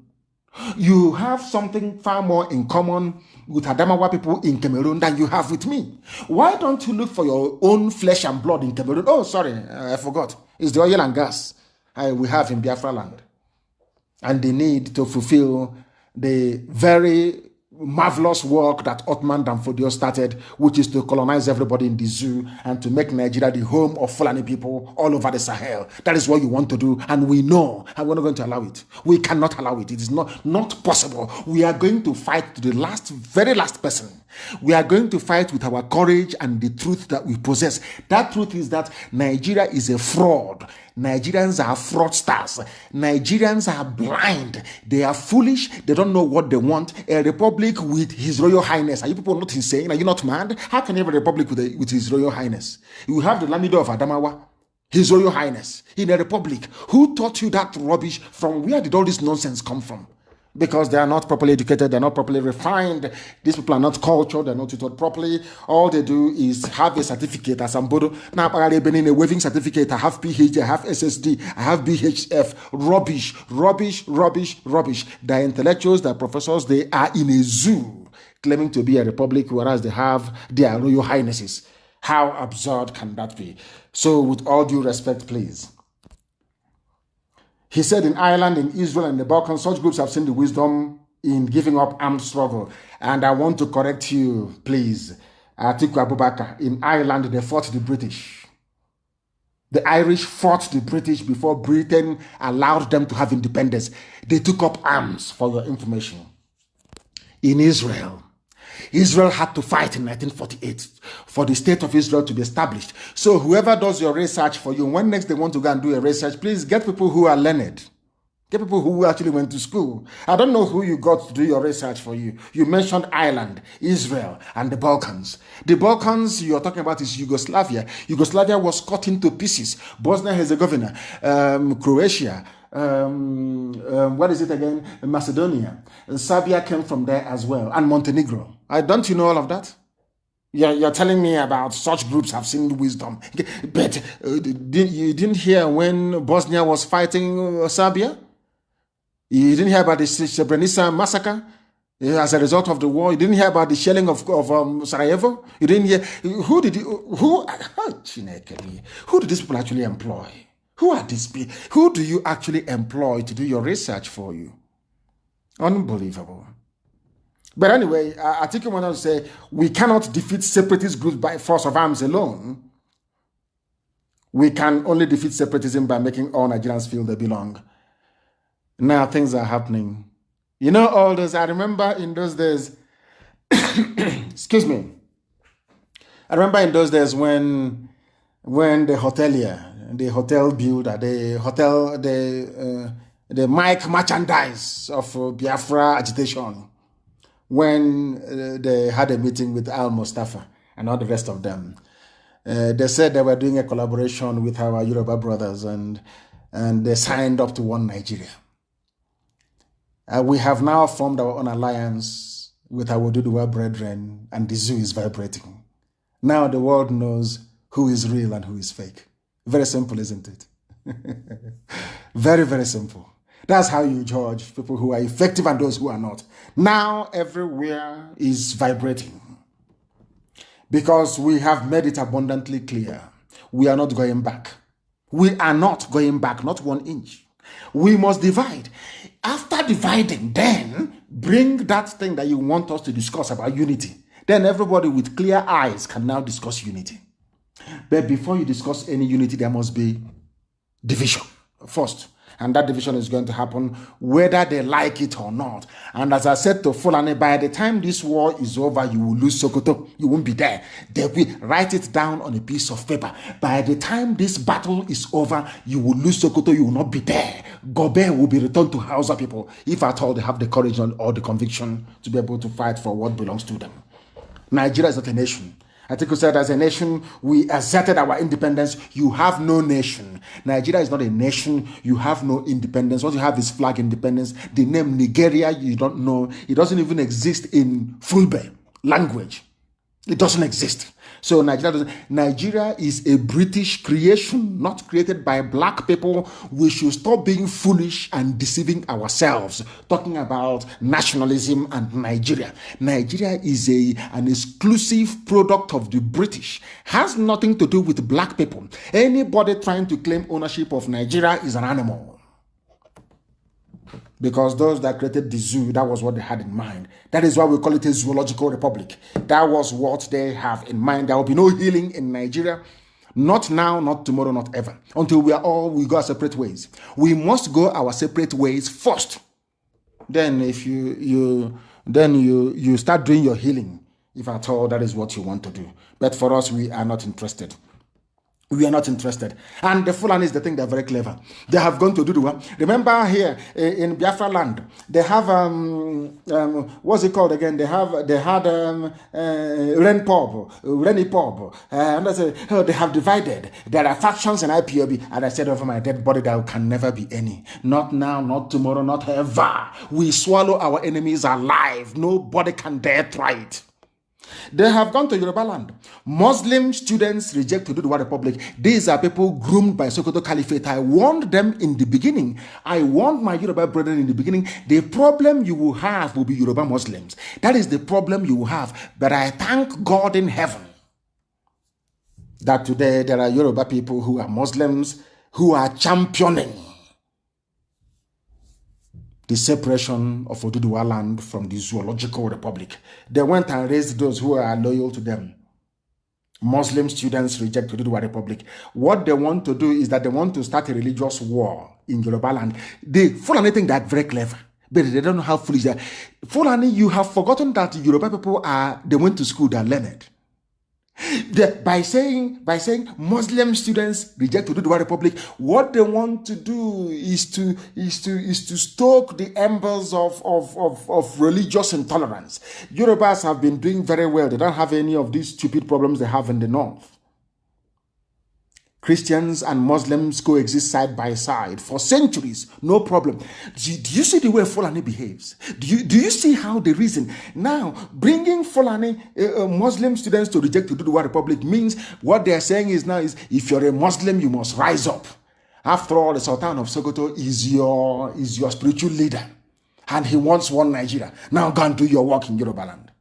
You have something far more in common with Adamawa people in Cameroon than you have with me. Why don't you look for your own flesh and blood in Cameroon? Oh, sorry, I forgot. It's the oil and gas we have in Biafra land. And the need to fulfill the very marvelous work that Ottoman Danfodio started, which is to colonize everybody in the zoo and to make Nigeria the home of Fulani people all over the Sahel. That is what you want to do, and we know, and we're not going to allow it. We cannot allow it. It is not possible. We are going to fight to the very last person. We are going to fight with our courage and the truth that we possess. That truth is that Nigeria is a fraud. Nigerians are fraudsters. Nigerians are blind. They are foolish. They don't know what they want. A republic with His Royal Highness. Are you people not insane? Are you not mad? How can you have a republic with His Royal Highness? You have the Lamido of Adamawa, His Royal Highness, in a republic. Who taught you that rubbish? From where did all this nonsense come from? Because they are not properly educated, they're not properly refined. These people are not cultured, they're not taught properly. All they do is have a certificate as Ambodo. Now, I've been in a waving certificate. I have PhD, I have SSD, I have BHF. Rubbish, rubbish, rubbish, rubbish. They're intellectuals, they're professors, they are in a zoo claiming to be a republic, whereas they have their royal highnesses. How absurd can that be? So, with all due respect, please. He said in Ireland, in Israel, and the Balkans, such groups have seen the wisdom in giving up armed struggle. And I want to correct you, please. Atiku Abubakar, in Ireland, they fought the British. The Irish fought the British before Britain allowed them to have independence. They took up arms, for your information. In Israel, Israel had to fight in 1948 for the state of Israel to be established. So whoever does your research for you, when next they want to go and do a research, please get people who are learned. Get people who actually went to school. I don't know who you got to do your research for you. You mentioned Ireland, Israel, and the Balkans. The Balkans you're talking about is Yugoslavia. Yugoslavia was cut into pieces. Bosnia-Herzegovina, Croatia, what is it again? Macedonia. Serbia came from there as well, and Montenegro. Don't you know all of that? You're telling me about such groups have seen wisdom. But you didn't hear when Bosnia was fighting Serbia? You didn't hear about the Srebrenica massacre as a result of the war? You didn't hear about the shelling of Sarajevo? You didn't hear? Who did these people actually employ? Who are these people? Who do you actually employ to do your research for you? Unbelievable. But anyway, I think I want to say we cannot defeat separatist groups by force of arms alone. We can only defeat separatism by making all Nigerians feel they belong. Now things are happening. You know all this. I remember in those days, excuse me. I remember in those days when the hotelier, the hotel builder, the mic merchandise of Biafra agitation, when they had a meeting with Al Mustafa, and all the rest of them. They said they were doing a collaboration with our Yoruba brothers, and they signed up to one Nigeria. We have now formed our own alliance with our Oduduwa brethren, and the zoo is vibrating. Now the world knows who is real and who is fake. Very simple, isn't it? Very, very simple. That's how you judge people who are effective and those who are not. Now everywhere is vibrating because we have made it abundantly clear. We are not going back. We are not going back, not 1 inch. We must divide. After dividing, then bring that thing that you want us to discuss about unity. Then everybody with clear eyes can now discuss unity. But before you discuss any unity, there must be division first. And that division is going to happen whether they like it or not. And as I said to Fulani, by the time this war is over, you will lose Sokoto. You won't be there. They will write it down on a piece of paper. By the time this battle is over, you will lose Sokoto. You will not be there. Gobe will be returned to Hausa people, if at all they have the courage or the conviction to be able to fight for what belongs to them. Nigeria is not a nation. I think we said as a nation, we asserted our independence. You have no nation. Nigeria is not a nation. You have no independence. What you have is flag independence. The name Nigeria, you don't know. It doesn't even exist in Fulbe language. It doesn't exist. So Nigeria is a British creation, not created by black people. We should stop being foolish and deceiving ourselves, talking about nationalism and Nigeria. Nigeria is an exclusive product of the British. Has nothing to do with black people. Anybody trying to claim ownership of Nigeria is an animal. Because those that created the zoo, that was what they had in mind. That is why we call it a zoological republic. That was what they have in mind. There will be no healing in Nigeria. Not now, not tomorrow, not ever. Until we go our separate ways. We must go our separate ways first. Then if you start doing your healing, if at all that is what you want to do. But for us, we are not interested. We are not interested. And the Fulani is the thing, they're very clever. They have gone to do the work. Remember here in Biafra land, they have, what's it called again? They had Reni Pop. And I said, oh, they have divided. There are factions in IPOB. And I said over my dead body, there can never be any. Not now, not tomorrow, not ever. We swallow our enemies alive. Nobody can dare try it. They have gone to Yoruba land. Muslim students reject Oduduwa Republic. These are people groomed by Sokoto Caliphate. I warned them in the beginning. I warned my Yoruba brethren in the beginning. The problem you will have will be Yoruba Muslims. That is the problem you will have. But I thank God in heaven that today there are Yoruba people who are Muslims who are championing the separation of Oduduwa land from the Zoological Republic. They went and raised those who are loyal to them. Muslim students reject Oduduwa Republic. What they want to do is that they want to start a religious war in Yoruba land. They Fulani think they're very clever, but they don't know how foolish they are. Fulani, you have forgotten that Yoruba people they went to school, they're learned. By saying Muslim students reject Oduduwa Republic, what they want to do is to stoke the embers of religious intolerance. Yorubas have been doing very well. They don't have any of these stupid problems they have in the north. Christians and Muslims coexist side by side for centuries, no problem. Do you see the way Fulani behaves? Do you see how they reason? Now, bringing Fulani Muslim students to reject the Oduduwa Republic means what they are saying is if you're a Muslim, you must rise up. After all, the Sultan of Sokoto is your spiritual leader, and he wants one Nigeria. Now go and do your work in Yoruba land.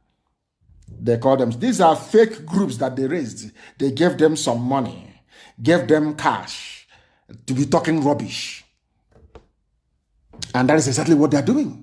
They call them. These are fake groups that they raised. They gave them some money. Gave them cash to be talking rubbish. And that is exactly what they're doing.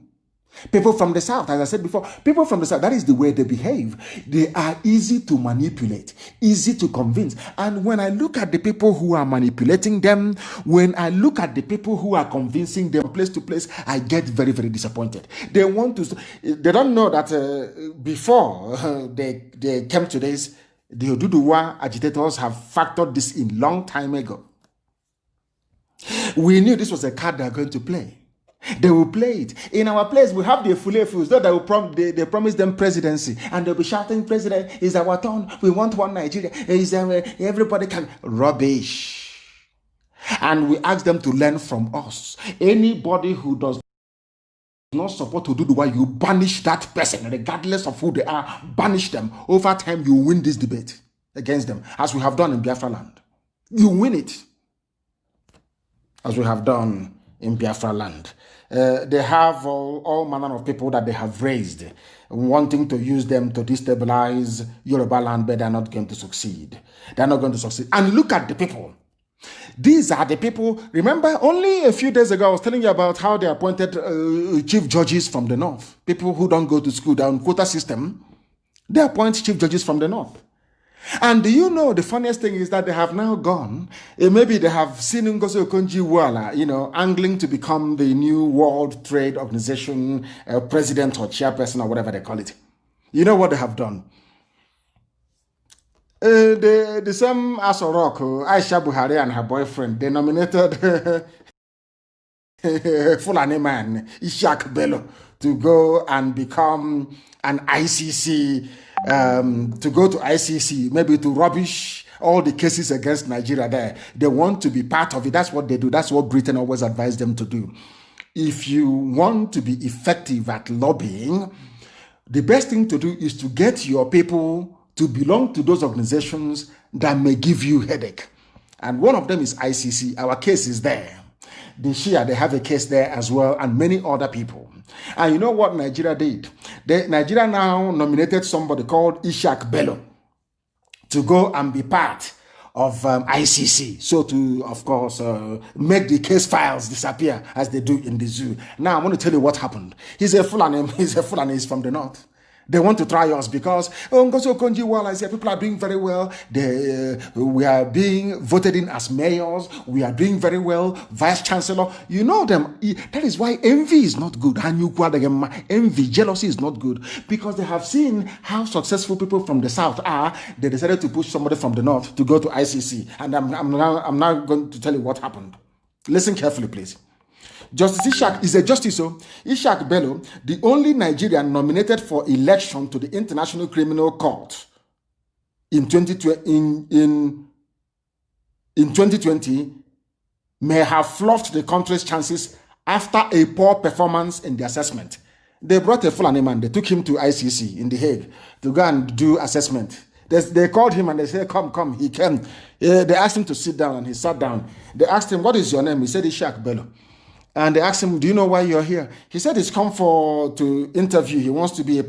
People from the South, as I said before, people from the South, that is the way they behave. They are easy to manipulate, easy to convince. And when I look at the people who are manipulating them, when I look at the people who are convincing them place to place, I get very, very disappointed. They don't know that before they came to this, the Oduduwa agitators have factored this in long time ago. We knew this was a card they are going to play. They will play it. In our place, we have the Fulefus, that they promise them presidency, and they'll be shouting, President, it's our turn. We want one Nigeria. Everybody can. Rubbish. And we ask them to learn from us. Anybody who does not support to do the way, you banish that person, regardless of who they are, banish them. Over time, you win this debate against them, as we have done in Biafra land. You win it, as we have done in Biafra land. They have all manner of people that they have raised, wanting to use them to destabilize Yoruba land, but they're not going to succeed. They're not going to succeed. And look at the people. These are the people. Remember, only a few days ago, I was telling you about how they appointed chief judges from the north. People who don't go to school, they're on quota system. They appoint chief judges from the north. And do you know the funniest thing is that they have now gone, maybe they have seen Ngozi Okonjo-Iweala, angling to become the new World Trade Organization president or chairperson or whatever they call it. You know what they have done? The same Asorok, Aisha Buhari and her boyfriend, they nominated Fulani man, Ishak Bello, to go and become an ICC, to go to ICC, maybe to rubbish all the cases against Nigeria there. They want to be part of it. That's what they do. That's what Britain always advised them to do. If you want to be effective at lobbying, the best thing to do is to get your people to belong to those organizations that may give you headache. And one of them is ICC. Our case is there. The Shia, they have a case there as well, and many other people. And you know what Nigeria did? Nigeria now nominated somebody called Ishak Bello to go and be part of ICC. So to, of course, make the case files disappear as they do in the zoo. Now, I want to tell you what happened. He's a Fulani, he's from the north. They want to try us because Ngozi Okonjo-Iweala is here. People are doing very well. We are being voted in as mayors. We are doing very well. Vice Chancellor. You know them. That is why envy is not good. Envy, jealousy is not good, because they have seen how successful people from the south are. They decided to push somebody from the north to go to ICC. And I'm now going to tell you what happened. Listen carefully, please. Justice Ishak is a justice. So Ishak Bello, the only Nigerian nominated for election to the International Criminal Court in 2020, may have fluffed the country's chances after a poor performance in the assessment. They brought a Fulani man. They took him to ICC in The Hague to go and do assessment. They called him and they said, come. He came. They asked him to sit down, and he sat down. They asked him, what is your name? He said, Ishak Bello. And they asked him, do you know why you're here? He said he's come to interview. He wants to be a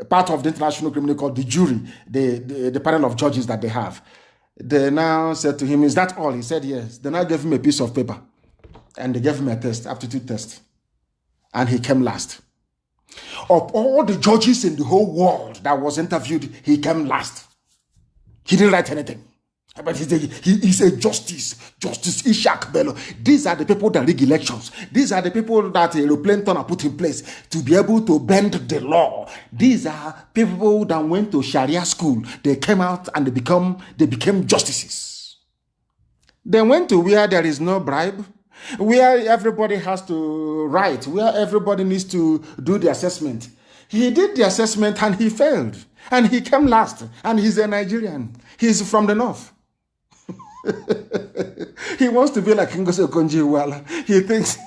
part of the International Criminal Court, the jury, the panel of judges that they have. They now said to him, is that all? He said yes. They now gave him a piece of paper, and they gave him a test, aptitude test. And he came last. Of all the judges in the whole world that was interviewed, he came last. He didn't write anything. But he's a justice Ishak Bello. These are the people that rig elections. These are the people that aeroplane turner put in place to be able to bend the law. These are people that went to Sharia school. They came out and they became justices. They went to where there is no bribe, where everybody has to write, where everybody needs to do the assessment. He did the assessment and he failed. And he came last. And he's a Nigerian. He's from the north. He wants to be like Ngozi Okonjo-Iweala. He thinks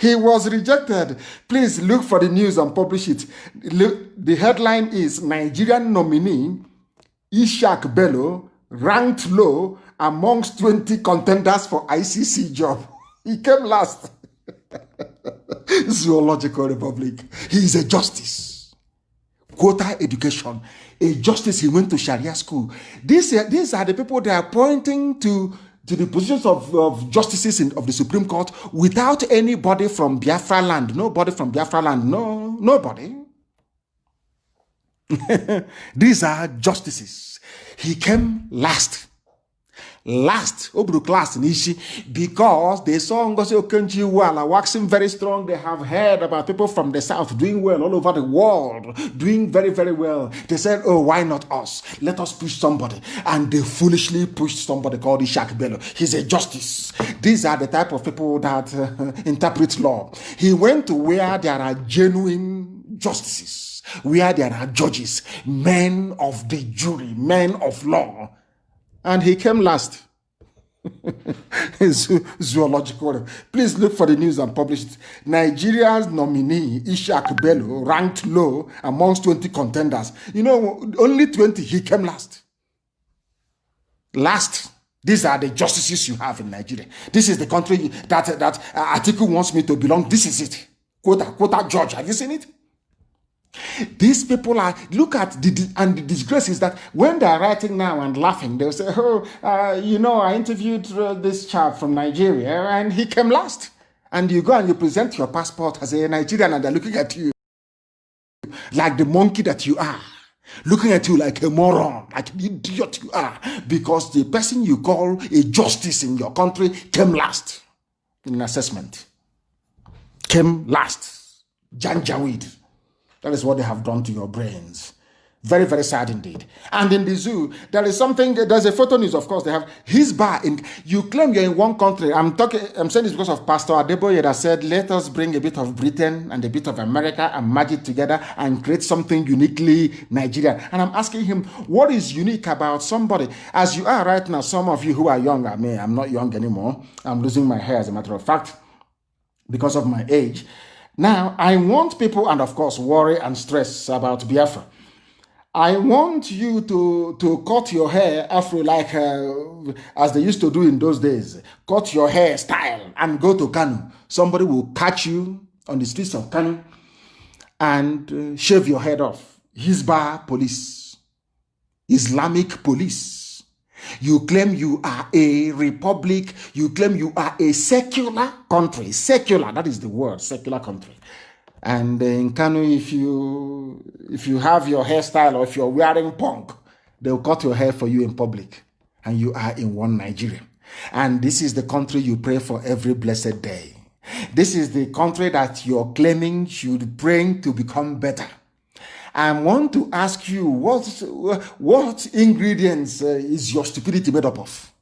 he was rejected. Please look for the news and publish it. Look, the headline is Nigerian nominee Ishak Bello ranked low amongst 20 contenders for ICC job. He came last. Zoological Republic. He is a justice. Quota education. A justice, he went to Sharia school. These are the people that are pointing to the positions of justices of the Supreme Court without anybody from Biafra land. Nobody from Biafra land. No, nobody. These are justices. He came last. last, Obru class Nishi, because they saw Ngozi Okonjo-Iweala waxing very strong. They have heard about people from the south doing well all over the world, doing very, very well. They said, oh, why not us? Let us push somebody. And they foolishly pushed somebody called Ishak Bello. He's a justice. These are the type of people that interpret law. He went to where there are genuine justices, where there are judges, men of the jury, men of law. And he came last. Zoological. Please look for the news and publish it. Nigeria's nominee, Ishak Bello, ranked low amongst 20 contenders. You know, only 20, he came last. Last. These are the justices you have in Nigeria. This is the country that Atiku wants me to belong. This is it. Quota George. Have you seen it? These people are, look at the disgrace is that when they are writing now and laughing, they'll say, oh, you know, I interviewed this chap from Nigeria and he came last. And you go and you present your passport as a Nigerian and they're looking at you like the monkey that you are. Looking at you like a moron, like an idiot you are. Because the person you call a justice in your country came last in an assessment. Came last. Janjaweed. That is what they have done to your brains. Very, very sad indeed. And in the zoo, there is something, there's a photo news, of course, they have his bar. You claim you're in one country. I'm saying this because of Pastor Adeboye that said, let us bring a bit of Britain and a bit of America and merge it together and create something uniquely Nigerian. And I'm asking him, what is unique about somebody? As you are right now, some of you who are young, I mean, I'm not young anymore. I'm losing my hair, as a matter of fact, because of my age. Now, I want people, and of course, worry and stress about Biafra. I want you to cut your hair afro like as they used to do in those days. Cut your hair style and go to Kanu. Somebody will catch you on the streets of Kanu and shave your head off. Hizbah police. Islamic police. You claim you are a republic. You claim you are a secular country. Secular, that is the word, secular country. And in Kanu, if you have your hairstyle or if you're wearing punk, they'll cut your hair for you in public. And you are in one Nigeria. And this is the country you pray for every blessed day. This is the country that you're claiming should pray to become better. I want to ask you, what ingredients is your stupidity made up of?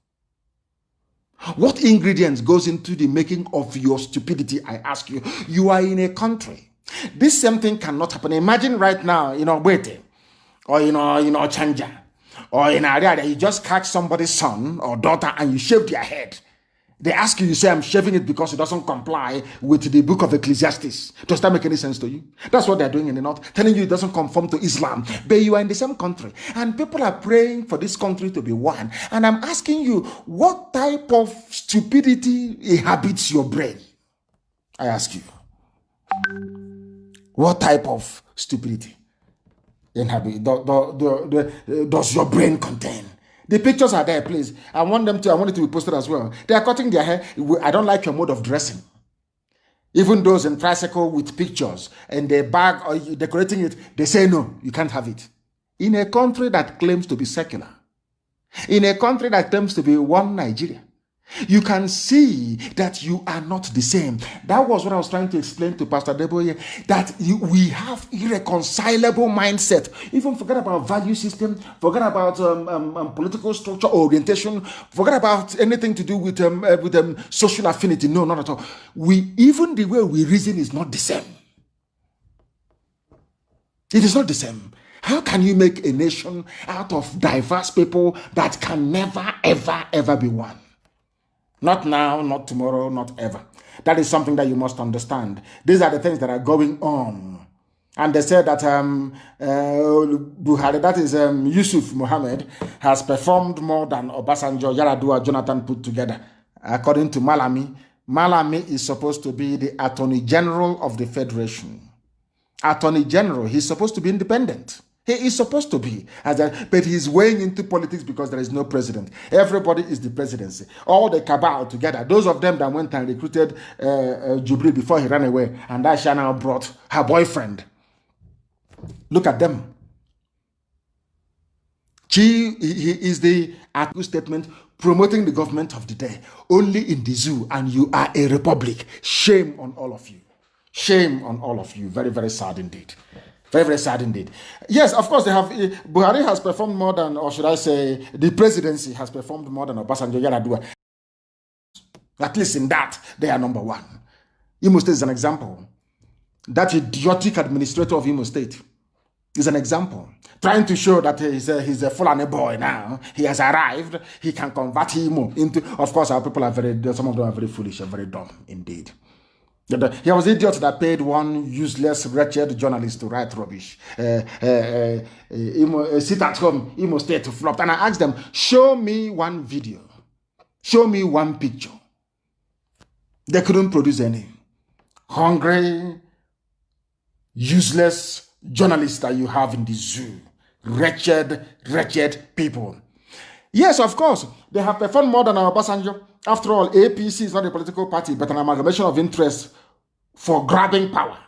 What ingredients goes into the making of your stupidity, I ask you? You are in a country. This same thing cannot happen. Imagine right now, Wete, or, Chanja, or in Ariada, you just catch somebody's son or daughter and you shave their head. They ask you, you say, I'm shaving it because it doesn't comply with the book of Ecclesiastes. Does that make any sense to you? That's what they're doing in the north, telling you it doesn't conform to Islam. But you are in the same country. And people are praying for this country to be one. And I'm asking you, what type of stupidity inhabits your brain? I ask you. What type of stupidity does your brain contain? The pictures are there, please. I want it to be posted as well. They are cutting their hair. I don't like your mode of dressing. Even those in tricycle with pictures and they bag or decorating it, they say no, you can't have it. In a country that claims to be secular, in a country that claims to be one Nigeria, you can see that you are not the same. That was what I was trying to explain to Pastor Deboye, that we have irreconcilable mindset. Even forget about value system, forget about political structure, orientation, forget about anything to do with social affinity. No, not at all. Even the way we reason is not the same. It is not the same. How can you make a nation out of diverse people that can never, ever, ever be one? Not now, not tomorrow, not ever. That is something that you must understand. These are the things that are going on. And they said that Buhari, that is Yusuf Mohammed, has performed more than Obasanjo, Yaradua, Jonathan put together. According to Malami, Malami is supposed to be the Attorney General of the Federation. Attorney General, he's supposed to be independent. He is supposed to be, but he's weighing into politics because there is no president. Everybody is the presidency. All the cabal together. Those of them that went and recruited Jubilee before he ran away, and Aisha now brought her boyfriend. Look at them. He is the statement promoting the government of the day, only in the zoo, and you are a republic. Shame on all of you. Shame on all of you. Very, very sad indeed. Very, very sad indeed. Yes, of course, they have. Buhari has performed more than, or should I say, the presidency has performed more than Obasanjo Yaradua. At least in that, they are number one. Imo State is an example. That idiotic administrator of Imo State is an example. Trying to show that he's a Fulani boy now. He has arrived. He can convert Imo into... Of course, our people are some of them are very foolish and very dumb indeed. He was an idiot that paid one useless, wretched journalist to write rubbish. Sit at home, Imo State flopped. And I asked them, show me one video. Show me one picture. They couldn't produce any. Hungry, useless journalists that you have in the zoo. Wretched, wretched people. Yes, of course, they have performed more than our Obasanjo. After all, APC is not a political party, but an amalgamation of interests for grabbing power,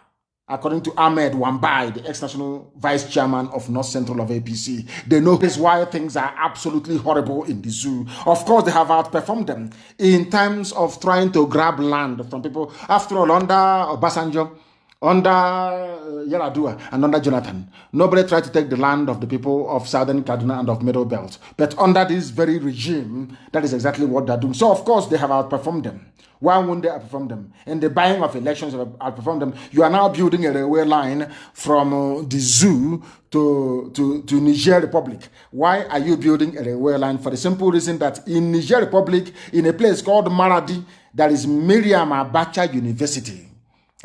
according to Ahmed Wambai, the ex-national vice chairman of North Central of APC. They know this why things are absolutely horrible in the zoo. Of course, they have outperformed them in terms of trying to grab land from people. After all, under Obasanjo, under Yaradua, and under Jonathan, nobody tried to take the land of the people of Southern Kaduna and of Middle Belt. But under this very regime, that is exactly what they're doing. So, of course, they have outperformed them. Why won't they outperform them? In the buying of elections, they have outperformed them. You are now building a railway line from the zoo to Niger Republic. Why are you building a railway line? For the simple reason that in Niger Republic, in a place called Maradi, there is Miriam Abacha University.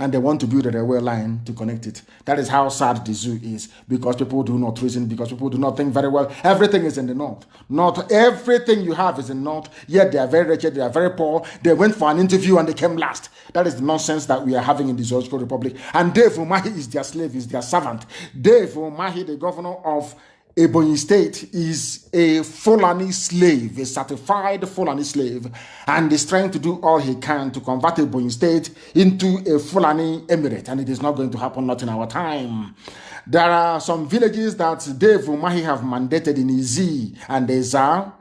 And they want to build a railway line to connect it. That is how sad the zoo is, because people do not reason, because people do not think very well. Everything is in the north. Not everything you have is in the north, yet they are very wretched, they are very poor. They went for an interview and they came last. That is the nonsense that we are having in the Zoological Republic. And Dave Umahi is their slave, is their servant. Dave Umahi, the governor of Ebonyi State, is a Fulani slave, a certified Fulani slave, and is trying to do all he can to convert Ebonyi State into a Fulani emirate, and it is not going to happen, not in our time. There are some villages that Dave Umahi have mandated in Izi and Eza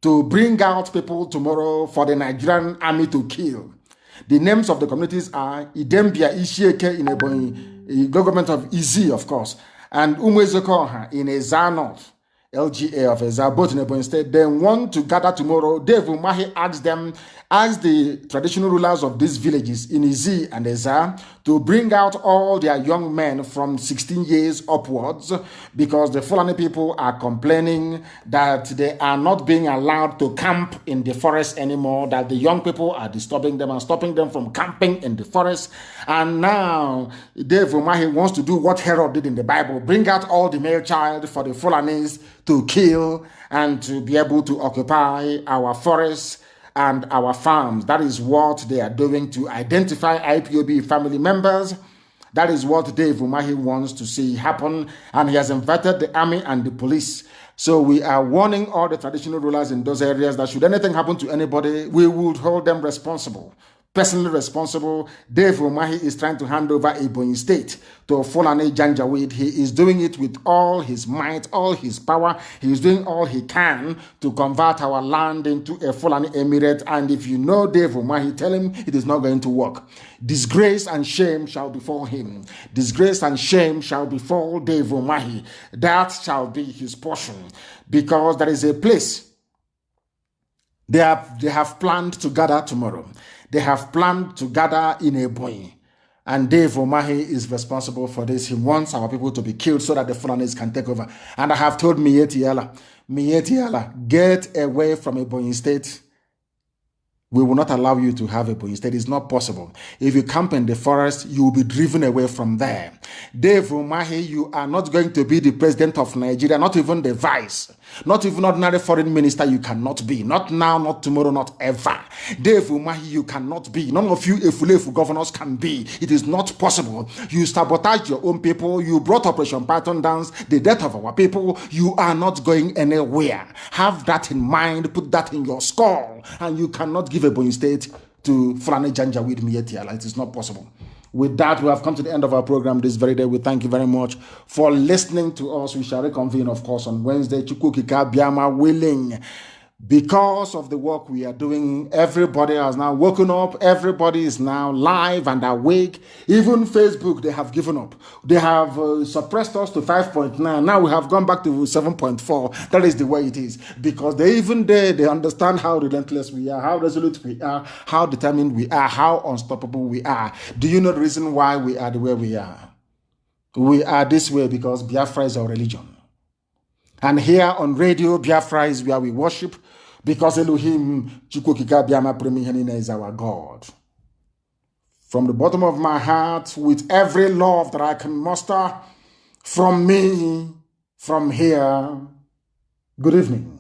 to bring out people tomorrow for the Nigerian army to kill. The names of the communities are Idembia Ishieke in Ebonyi, government of Izi, of course, and Umwezokoha in Eza North, LGA of Eza, both in Ebonyi State. They want to gather tomorrow. Dave Umahi asked the traditional rulers of these villages in Izi and Eza to bring out all their young men from 16 years upwards, because the Fulani people are complaining that they are not being allowed to camp in the forest anymore, that the young people are disturbing them and stopping them from camping in the forest. And now Dave Umahi wants to do what Herod did in the Bible, bring out all the male child for the Fulanis to kill and to be able to occupy our forests and our farms. That is what they are doing to identify IPOB family members. That is what Dave Umahi wants to see happen, and he has invited the army and the police. So we are warning all the traditional rulers in those areas that should anything happen to anybody, we would hold them responsible. Personally responsible. Dave Umahi is trying to hand over Ebonyi State to Fulani Janjaweed. He is doing it with all his might, all his power. He is doing all he can to convert our land into a Fulani emirate. And if you know Dave Umahi, tell him it is not going to work. Disgrace and shame shall befall him. Disgrace and shame shall befall Dave Umahi. That shall be his portion, because there is a place they have planned to gather tomorrow. They have planned to gather in Ebonyi, and Dave Umahi is responsible for this. He wants our people to be killed so that the Fulanis can take over. And I have told Miyetti Allah, get away from Ebonyi State. We will not allow you to have Ebonyi State. It's not possible. If you camp in the forest, you will be driven away from there. Dave Umahi, you are not going to be the president of Nigeria, not even the vice, not even ordinary foreign minister. You cannot be. Not now, not tomorrow, not ever. Dave Umahi, you cannot be. None of you Efulefu governors can be. It is not possible. You sabotage your own people. You brought Operation Python dance, the death of our people. You are not going anywhere. Have that in mind. Put that in your skull. And you cannot give Ebonyi State to Fulani Janjaweed Miyetti Allah. It is not possible. With that, we have come to the end of our program this very day. We thank you very much for listening to us. We shall reconvene, of course, on Wednesday. Chukwukika Biama willing. Because of the work we are doing, everybody has now woken up. Everybody is now live and awake. Even Facebook, they have given up. They have suppressed us to 5.9. Now we have gone back to 7.4. That is the way it is. Because they understand how relentless we are, how resolute we are, how determined we are, how unstoppable we are. Do you know the reason why we are the way we are? We are this way because Biafra is our religion. And here on Radio Biafra is where we worship, because Elohim Chukwukika Biama Premihenina is our God. From the bottom of my heart, with every love that I can muster, from me, from here, good evening.